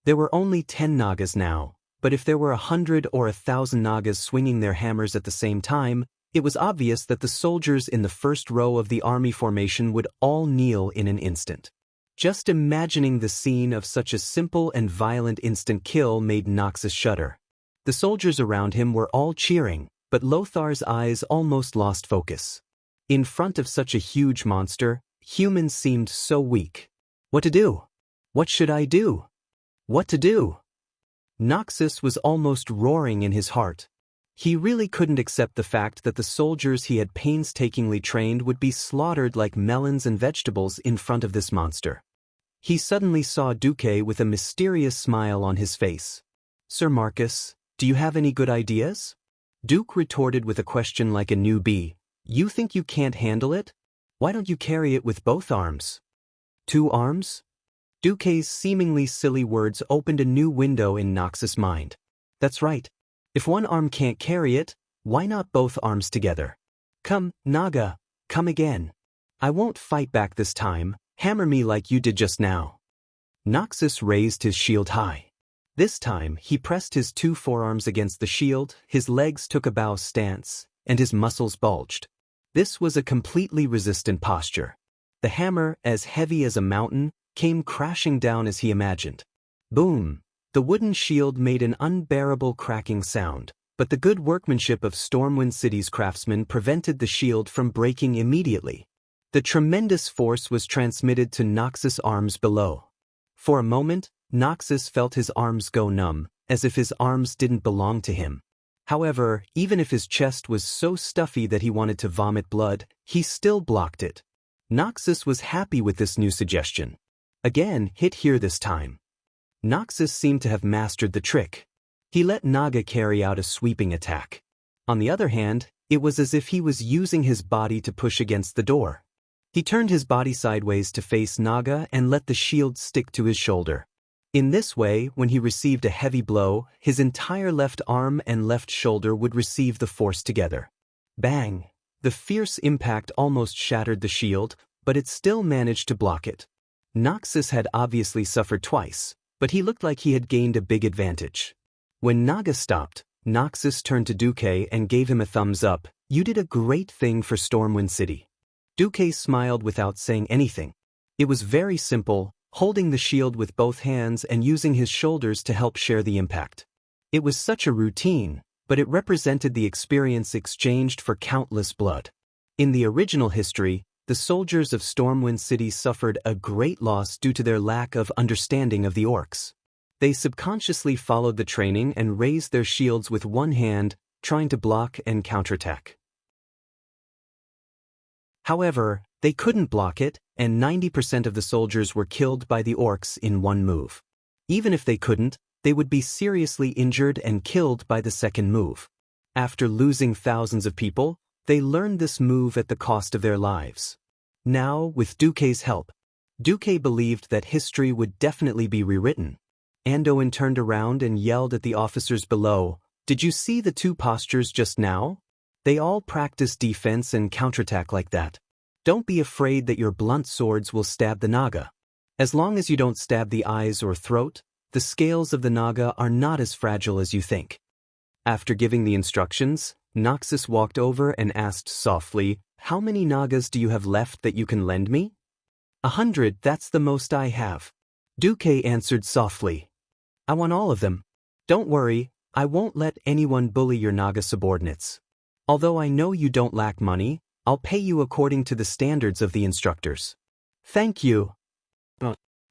There were only 10 Nagas now, but if there were 100 or 1,000 Nagas swinging their hammers at the same time, it was obvious that the soldiers in the first row of the army formation would all kneel in an instant. Just imagining the scene of such a simple and violent instant kill made Noxus shudder. The soldiers around him were all cheering, but Lothar's eyes almost lost focus. In front of such a huge monster, humans seemed so weak. What to do? What should I do? What to do? Noxus was almost roaring in his heart. He really couldn't accept the fact that the soldiers he had painstakingly trained would be slaughtered like melons and vegetables in front of this monster. He suddenly saw Duque with a mysterious smile on his face. "Sir Marcus, do you have any good ideas?" Duke retorted with a question like a newbie. "You think you can't handle it? Why don't you carry it with both arms?" "2 arms?" Duque's seemingly silly words opened a new window in Noxus' mind. That's right. If one arm can't carry it, why not both arms together? "Come, Naga, come again. I won't fight back this time. Hammer me like you did just now." Noxus raised his shield high. This time, he pressed his 2 forearms against the shield, his legs took a bow stance, and his muscles bulged. This was a completely resistant posture. The hammer, as heavy as a mountain, came crashing down as he imagined. Boom! The wooden shield made an unbearable cracking sound, but the good workmanship of Stormwind City's craftsmen prevented the shield from breaking immediately. The tremendous force was transmitted to Noxus' arms below. For a moment, Noxus felt his arms go numb, as if his arms didn't belong to him. However, even if his chest was so stuffy that he wanted to vomit blood, he still blocked it. Noxus was happy with this new suggestion. Again, hit here this time. Noxus seemed to have mastered the trick. He let Naga carry out a sweeping attack. On the other hand, it was as if he was using his body to push against the door. He turned his body sideways to face Naga and let the shield stick to his shoulder. In this way, when he received a heavy blow, his entire left arm and left shoulder would receive the force together. Bang! The fierce impact almost shattered the shield, but it still managed to block it. Noxus had obviously suffered twice, but he looked like he had gained a big advantage. When Naga stopped, Noxus turned to Duque and gave him a thumbs up. "You did a great thing for Stormwind City." Duque smiled without saying anything. It was very simple, holding the shield with both hands and using his shoulders to help share the impact. It was such a routine, but it represented the experience exchanged for countless blood. In the original history, the soldiers of Stormwind City suffered a great loss due to their lack of understanding of the orcs. They subconsciously followed the training and raised their shields with one hand, trying to block and counterattack. However, they couldn't block it, and 90% of the soldiers were killed by the orcs in one move. Even if they couldn't, they would be seriously injured and killed by the second move. After losing thousands of people, they learned this move at the cost of their lives. Now, with Duque's help, Duque believed that history would definitely be rewritten. Anduin turned around and yelled at the officers below, "Did you see the two postures just now? They all practice defense and counterattack like that. Don't be afraid that your blunt swords will stab the Naga. As long as you don't stab the eyes or throat, the scales of the Naga are not as fragile as you think." After giving the instructions, Noxus walked over and asked softly, "How many Nagas do you have left that you can lend me?" 100, that's the most I have. Duque answered softly. "I want all of them. Don't worry, I won't let anyone bully your Naga subordinates. Although I know you don't lack money, I'll pay you according to the standards of the instructors." "Thank you."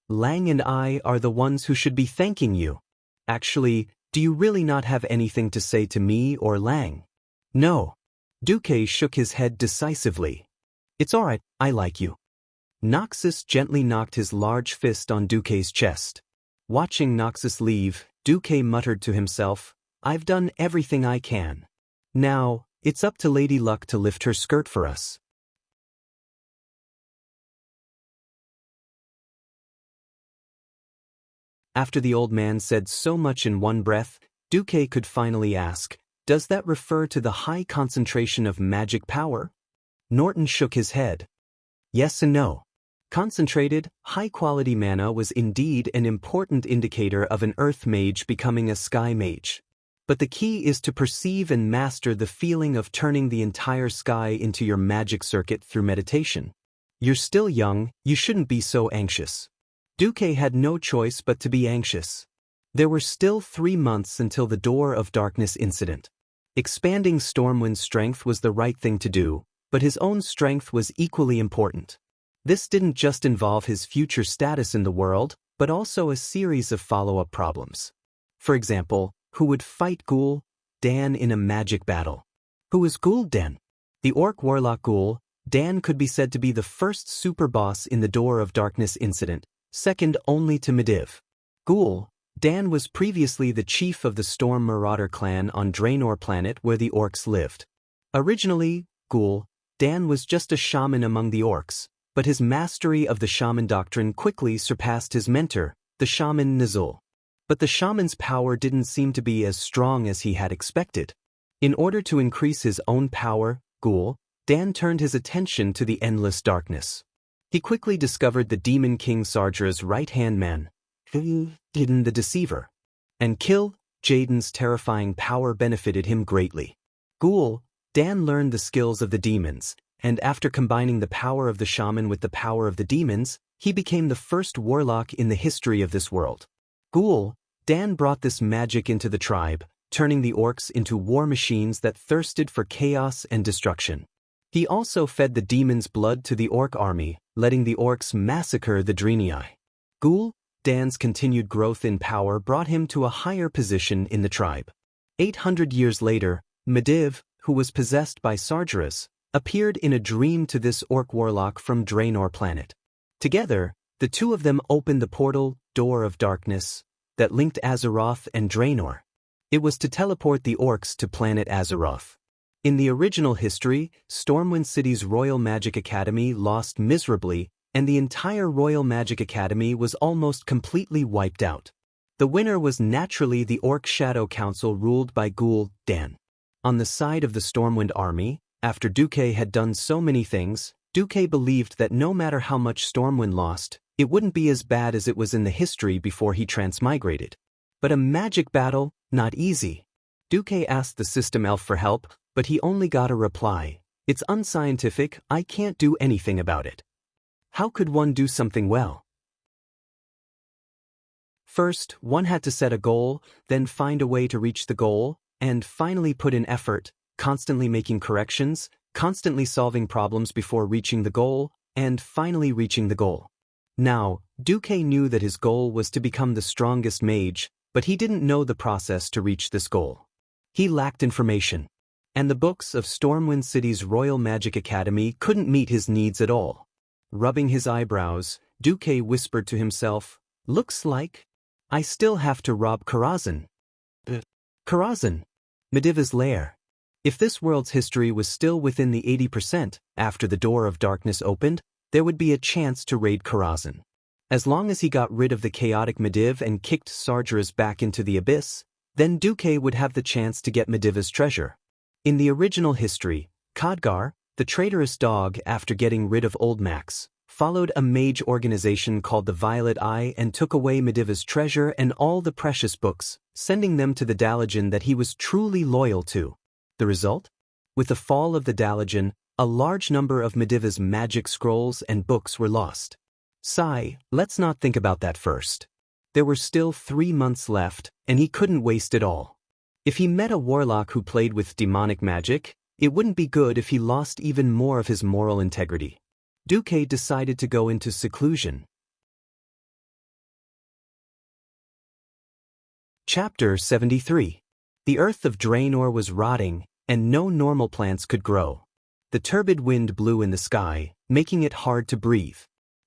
"Lang and I are the ones who should be thanking you. Actually, do you really not have anything to say to me or Lang?" "No." Duque shook his head decisively. "It's alright, I like you." Noxus gently knocked his large fist on Duque's chest. Watching Noxus leave, Duque muttered to himself, "I've done everything I can. Now, it's up to Lady Luck to lift her skirt for us." After the old man said so much in one breath, Duque could finally ask, "Does that refer to the high concentration of magic power?" Norton shook his head. Yes and no. Concentrated, high-quality mana was indeed an important indicator of an earth mage becoming a sky mage. But the key is to perceive and master the feeling of turning the entire sky into your magic circuit through meditation. You're still young, you shouldn't be so anxious. Duque had no choice but to be anxious. There were still 3 months until the Door of Darkness incident. Expanding Stormwind's strength was the right thing to do, but his own strength was equally important. This didn't just involve his future status in the world, but also a series of follow-up problems. For example, who would fight Ghoul Dan in a magic battle? Who was Ghoul Dan? The orc warlock Ghoul Dan could be said to be the first super boss in the Door of Darkness incident, second only to Medivh. Ghoul Dan was previously the chief of the Storm Marauder clan on Draenor planet where the orcs lived. Originally, Ghoul Dan was just a shaman among the orcs, but his mastery of the shaman doctrine quickly surpassed his mentor, the shaman Nizul. But the shaman's power didn't seem to be as strong as he had expected. In order to increase his own power, Ghoul Dan turned his attention to the endless darkness. He quickly discovered the demon king Sardra's right-hand man, Hidden the Deceiver. And Kill Jaden's terrifying power benefited him greatly. Ghoul Dan learned the skills of the demons, and after combining the power of the shaman with the power of the demons, he became the first warlock in the history of this world. Ghoul Dan brought this magic into the tribe, turning the orcs into war machines that thirsted for chaos and destruction. He also fed the demons' blood to the orc army, letting the orcs massacre the Draenei. Ghoul Dan's continued growth in power brought him to a higher position in the tribe. 800 years later, Medivh, who was possessed by Sargeras, appeared in a dream to this orc warlock from Draenor planet. Together, the two of them opened the portal, Door of Darkness, that linked Azeroth and Draenor. It was to teleport the orcs to planet Azeroth. In the original history, Stormwind City's Royal Magic Academy lost miserably, and the entire Royal Magic Academy was almost completely wiped out. The winner was naturally the Orc Shadow Council ruled by Ghoul Dan. On the side of the Stormwind army, after Duque had done so many things, Duque believed that no matter how much Stormwind lost, it wouldn't be as bad as it was in the history before he transmigrated. But a magic battle, not easy. Duque asked the system elf for help, but he only got a reply. It's unscientific, I can't do anything about it. How could one do something well? First, one had to set a goal, then find a way to reach the goal, and finally put in effort, constantly making corrections, constantly solving problems before reaching the goal, and finally reaching the goal. Now, Duque knew that his goal was to become the strongest mage, but he didn't know the process to reach this goal. He lacked information. And the books of Stormwind City's Royal Magic Academy couldn't meet his needs at all. Rubbing his eyebrows, Duque whispered to himself, "Looks like I still have to rob Karazhan." Karazhan, Mediva's lair. If this world's history was still within the 80% after the Door of Darkness opened, there would be a chance to raid Karazhan. As long as he got rid of the chaotic Mediv and kicked Sargeras back into the abyss, then Duque would have the chance to get Mediva's treasure. In the original history, Khadgar, the traitorous dog, after getting rid of Old Max, followed a mage organization called the Violet Eye and took away Mediva's treasure and all the precious books, sending them to the Dalajan that he was truly loyal to. The result? With the fall of the Dalajan, a large number of Mediva's magic scrolls and books were lost. Sigh, let's not think about that first. There were still 3 months left, and he couldn't waste it all. If he met a warlock who played with demonic magic, it wouldn't be good if he lost even more of his moral integrity. Duque decided to go into seclusion. Chapter 73. The earth of Draenor was rotting, and no normal plants could grow. The turbid wind blew in the sky, making it hard to breathe.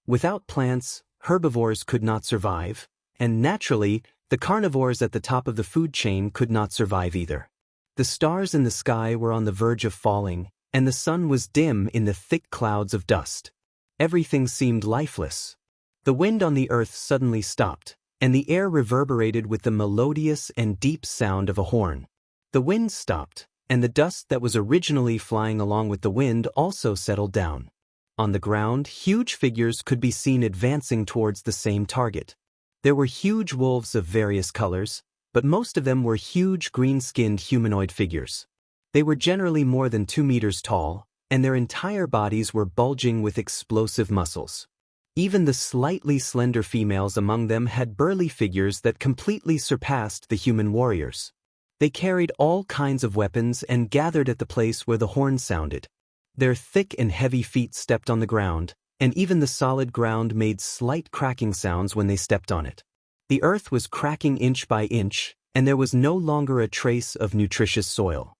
Without plants, herbivores could not survive, and naturally, the carnivores at the top of the food chain could not survive either. The stars in the sky were on the verge of falling, and the sun was dim in the thick clouds of dust. Everything seemed lifeless. The wind on the earth suddenly stopped, and the air reverberated with the melodious and deep sound of a horn. The wind stopped, and the dust that was originally flying along with the wind also settled down. On the ground, huge figures could be seen advancing towards the same target. There were huge wolves of various colors, but most of them were huge green-skinned humanoid figures. They were generally more than 2 meters tall, and their entire bodies were bulging with explosive muscles. Even the slightly slender females among them had burly figures that completely surpassed the human warriors. They carried all kinds of weapons and gathered at the place where the horn sounded. Their thick and heavy feet stepped on the ground, and even the solid ground made slight cracking sounds when they stepped on it. The earth was cracking inch by inch, and there was no longer a trace of nutritious soil.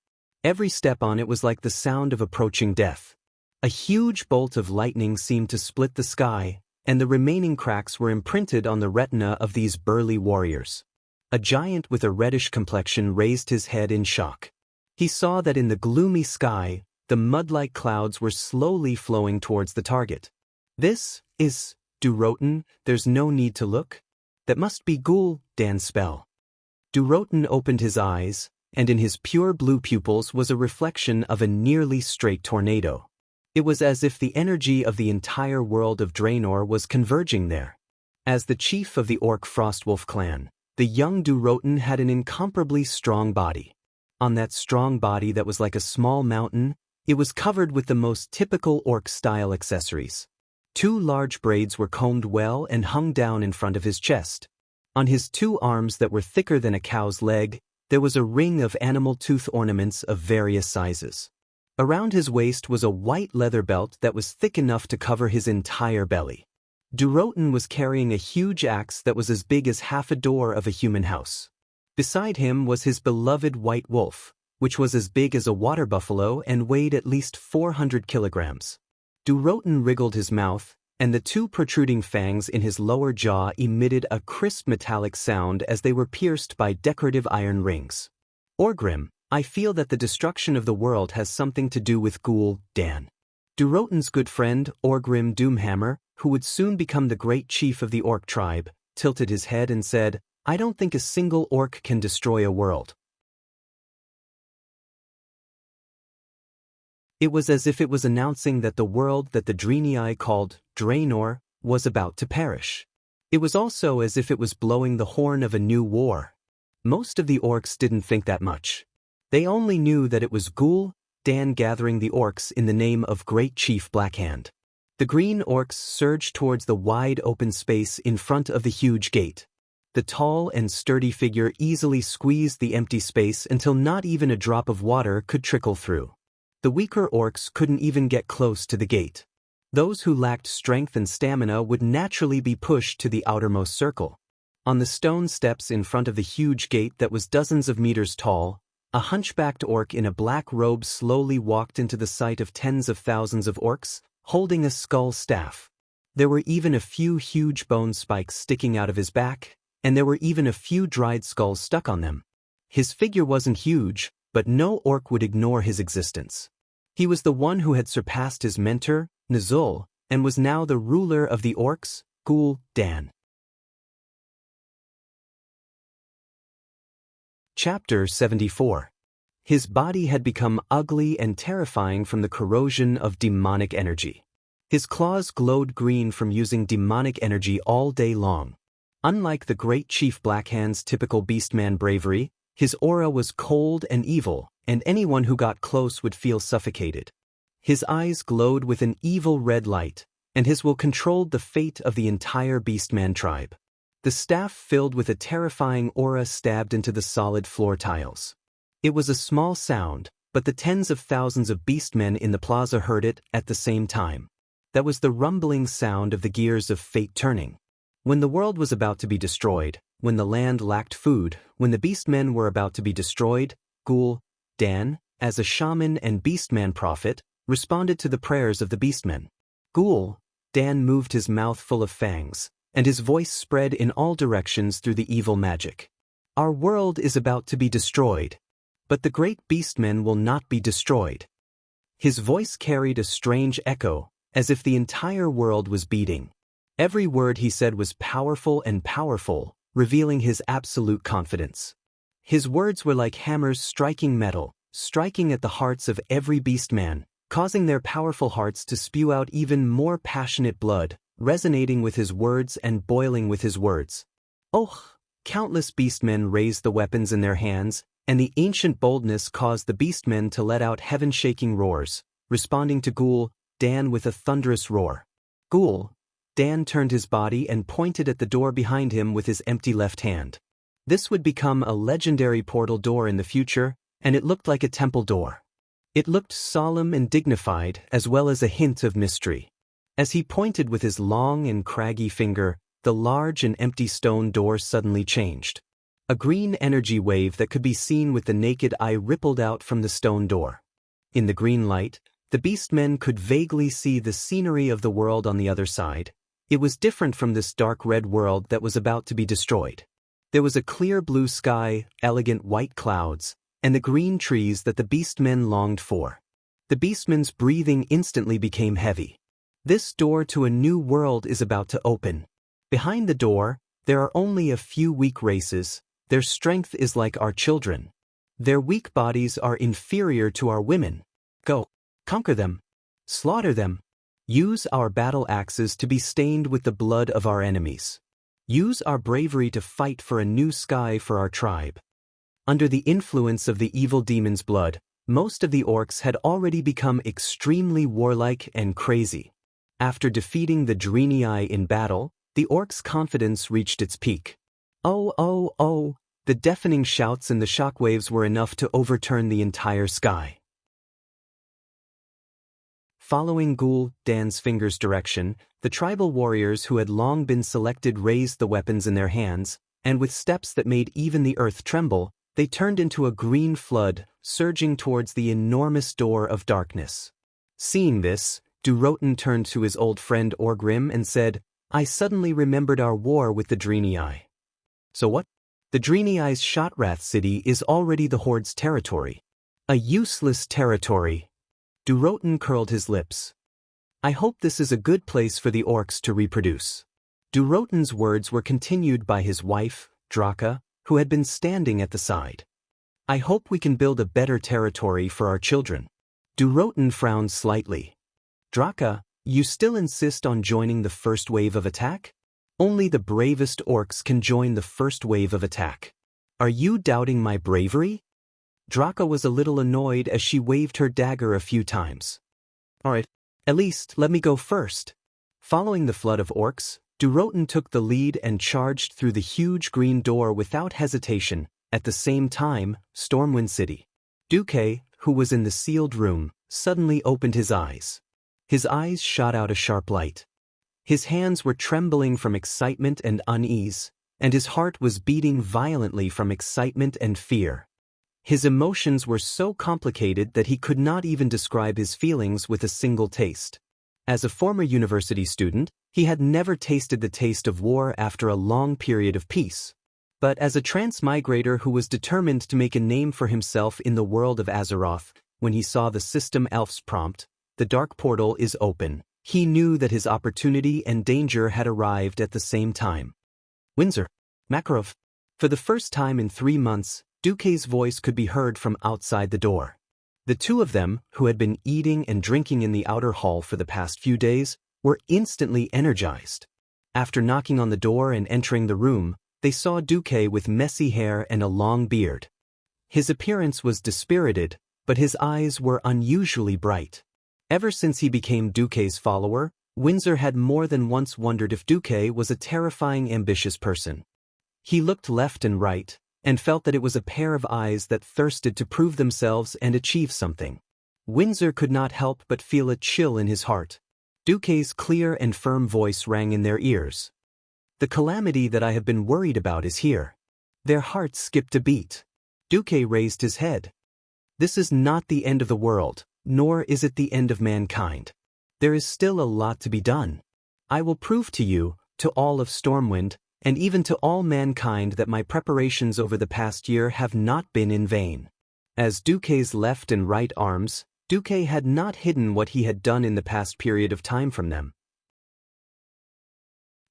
Every step on it was like the sound of approaching death. A huge bolt of lightning seemed to split the sky, and the remaining cracks were imprinted on the retina of these burly warriors. A giant with a reddish complexion raised his head in shock. He saw that in the gloomy sky, the mud-like clouds were slowly flowing towards the target. "This is Durotan, there's no need to look. That must be Ghoul Dan's spell." Durotan opened his eyes, and in his pure blue pupils was a reflection of a nearly straight tornado. It was as if the energy of the entire world of Draenor was converging there. As the chief of the Orc Frostwolf clan, the young Durotan had an incomparably strong body. On that strong body that was like a small mountain, it was covered with the most typical Orc-style accessories. 2 large braids were combed well and hung down in front of his chest. On his 2 arms that were thicker than a cow's leg, there was a ring of animal tooth ornaments of various sizes. Around his waist was a white leather belt that was thick enough to cover his entire belly. Durotan was carrying a huge axe that was as big as half a door of a human house. Beside him was his beloved white wolf, which was as big as a water buffalo and weighed at least 400 kilograms. Durotan wriggled his mouth, and the two protruding fangs in his lower jaw emitted a crisp metallic sound as they were pierced by decorative iron rings. Orgrim, I feel that the destruction of the world has something to do with Ghoul Dan. Durotan's good friend, Orgrim Doomhammer, who would soon become the great chief of the orc tribe, tilted his head and said, I don't think a single orc can destroy a world. It was as if it was announcing that the world that the Draenei called Draenor was about to perish. It was also as if it was blowing the horn of a new war. Most of the orcs didn't think that much. They only knew that it was Ghoul Dan gathering the orcs in the name of Great Chief Blackhand. The green orcs surged towards the wide open space in front of the huge gate. The tall and sturdy figure easily squeezed the empty space until not even a drop of water could trickle through. The weaker orcs couldn't even get close to the gate. Those who lacked strength and stamina would naturally be pushed to the outermost circle. On the stone steps in front of the huge gate that was dozens of meters tall, a hunchbacked orc in a black robe slowly walked into the sight of tens of thousands of orcs, holding a skull staff. There were even a few huge bone spikes sticking out of his back, and there were even a few dried skulls stuck on them. His figure wasn't huge, but no orc would ignore his existence. He was the one who had surpassed his mentor, Nuzul, and was now the ruler of the orcs, Ghoul Dan. Chapter 74. His body had become ugly and terrifying from the corrosion of demonic energy. His claws glowed green from using demonic energy all day long. Unlike the great Chief Blackhand's typical beastman bravery, his aura was cold and evil, and anyone who got close would feel suffocated. His eyes glowed with an evil red light, and his will controlled the fate of the entire beastman tribe. The staff filled with a terrifying aura stabbed into the solid floor tiles. It was a small sound, but the tens of thousands of beastmen in the plaza heard it at the same time. That was the rumbling sound of the gears of fate turning. When the world was about to be destroyed, when the land lacked food, when the beastmen were about to be destroyed, Ghoul Dan, as a shaman and beastman prophet, responded to the prayers of the beastmen. Ghoul Dan moved his mouth full of fangs, and his voice spread in all directions through the evil magic. Our world is about to be destroyed, but the great beastmen will not be destroyed. His voice carried a strange echo, as if the entire world was beating. Every word he said was powerful and powerful, revealing his absolute confidence. His words were like hammers striking metal, striking at the hearts of every beastman, causing their powerful hearts to spew out even more passionate blood, resonating with his words and boiling with his words. Oh! Countless beastmen raised the weapons in their hands, and the ancient boldness caused the beastmen to let out heaven-shaking roars, responding to Ghoul Dan with a thunderous roar. Ghoul Dan turned his body and pointed at the door behind him with his empty left hand. This would become a legendary portal door in the future, and it looked like a temple door. It looked solemn and dignified, as well as a hint of mystery. As he pointed with his long and craggy finger, the large and empty stone door suddenly changed. A green energy wave that could be seen with the naked eye rippled out from the stone door. In the green light, the beastmen could vaguely see the scenery of the world on the other side. It was different from this dark red world that was about to be destroyed. There was a clear blue sky, elegant white clouds, and the green trees that the beastmen longed for. The beastmen's breathing instantly became heavy. This door to a new world is about to open. Behind the door, there are only a few weak races. Their strength is like our children. Their weak bodies are inferior to our women. Go, conquer them. Slaughter them. Use our battle axes to be stained with the blood of our enemies. Use our bravery to fight for a new sky for our tribe. Under the influence of the evil demon's blood, most of the orcs had already become extremely warlike and crazy. After defeating the Draenei in battle, the orcs' confidence reached its peak. Oh, oh, oh! The deafening shouts and the shockwaves were enough to overturn the entire sky. Following Ghoul Dan's finger's direction, the tribal warriors who had long been selected raised the weapons in their hands, and with steps that made even the earth tremble, they turned into a green flood, surging towards the enormous door of darkness. Seeing this, Durotan turned to his old friend Orgrim and said, I suddenly remembered our war with the Dreenii. So what? The Dreenei's Shotrath city is already the Horde's territory. A useless territory. Durotan curled his lips. I hope this is a good place for the orcs to reproduce. Durotan's words were continued by his wife, Draka, who had been standing at the side. I hope we can build a better territory for our children. Durotan frowned slightly. Draka, you still insist on joining the first wave of attack? Only the bravest orcs can join the first wave of attack. Are you doubting my bravery? Draka was a little annoyed as she waved her dagger a few times. Alright, at least let me go first. Following the flood of orcs, Durotan took the lead and charged through the huge green door without hesitation. At the same time, Stormwind City. Duque, who was in the sealed room, suddenly opened his eyes. His eyes shot out a sharp light. His hands were trembling from excitement and unease, and his heart was beating violently from excitement and fear. His emotions were so complicated that he could not even describe his feelings with a single taste. As a former university student, he had never tasted the taste of war after a long period of peace. But as a transmigrator who was determined to make a name for himself in the world of Azeroth, when he saw the system elf's prompt, the dark portal is open, he knew that his opportunity and danger had arrived at the same time. Windsor. Makarov. For the first time in 3 months, Duque's voice could be heard from outside the door. The two of them, who had been eating and drinking in the outer hall for the past few days, were instantly energized. After knocking on the door and entering the room, they saw Duque with messy hair and a long beard. His appearance was dispirited, but his eyes were unusually bright. Ever since he became Duque's follower, Windsor had more than once wondered if Duque was a terrifying, ambitious person. He looked left and right, and felt that it was a pair of eyes that thirsted to prove themselves and achieve something. Windsor could not help but feel a chill in his heart. Duque's clear and firm voice rang in their ears. The calamity that I have been worried about is here. Their hearts skipped a beat. Duque raised his head. This is not the end of the world, nor is it the end of mankind. There is still a lot to be done. I will prove to you, to all of Stormwind, and even to all mankind that my preparations over the past year have not been in vain. As Duque's left and right arms, Duque had not hidden what he had done in the past period of time from them.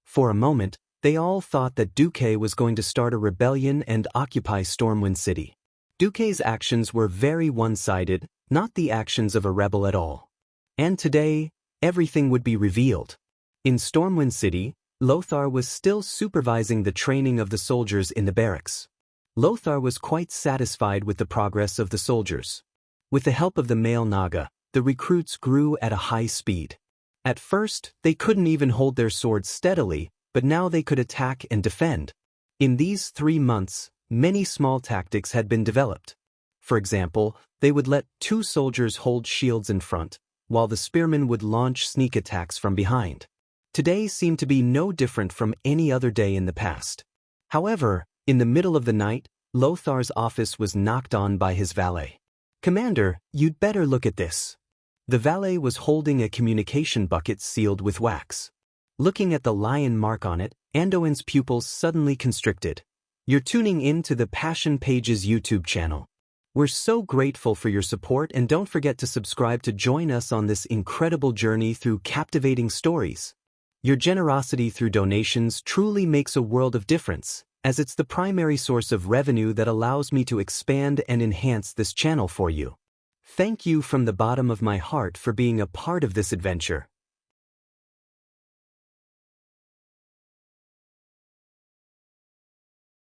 For a moment, they all thought that Duque was going to start a rebellion and occupy Stormwind City. Duque's actions were very one-sided, not the actions of a rebel at all. And today, everything would be revealed. In Stormwind City, Lothar was still supervising the training of the soldiers in the barracks. Lothar was quite satisfied with the progress of the soldiers. With the help of the male Naga, the recruits grew at a high speed. At first, they couldn't even hold their swords steadily, but now they could attack and defend. In these 3 months, many small tactics had been developed. For example, they would let 2 soldiers hold shields in front, while the spearmen would launch sneak attacks from behind. Today seemed to be no different from any other day in the past. However, in the middle of the night, Lothar's office was knocked on by his valet. Commander, you'd better look at this. The valet was holding a communication bucket sealed with wax. Looking at the lion mark on it, Anduin's pupils suddenly constricted. You're tuning in to the Passion Pages YouTube channel. We're so grateful for your support, and don't forget to subscribe to join us on this incredible journey through captivating stories. Your generosity through donations truly makes a world of difference, as it's the primary source of revenue that allows me to expand and enhance this channel for you. Thank you from the bottom of my heart for being a part of this adventure.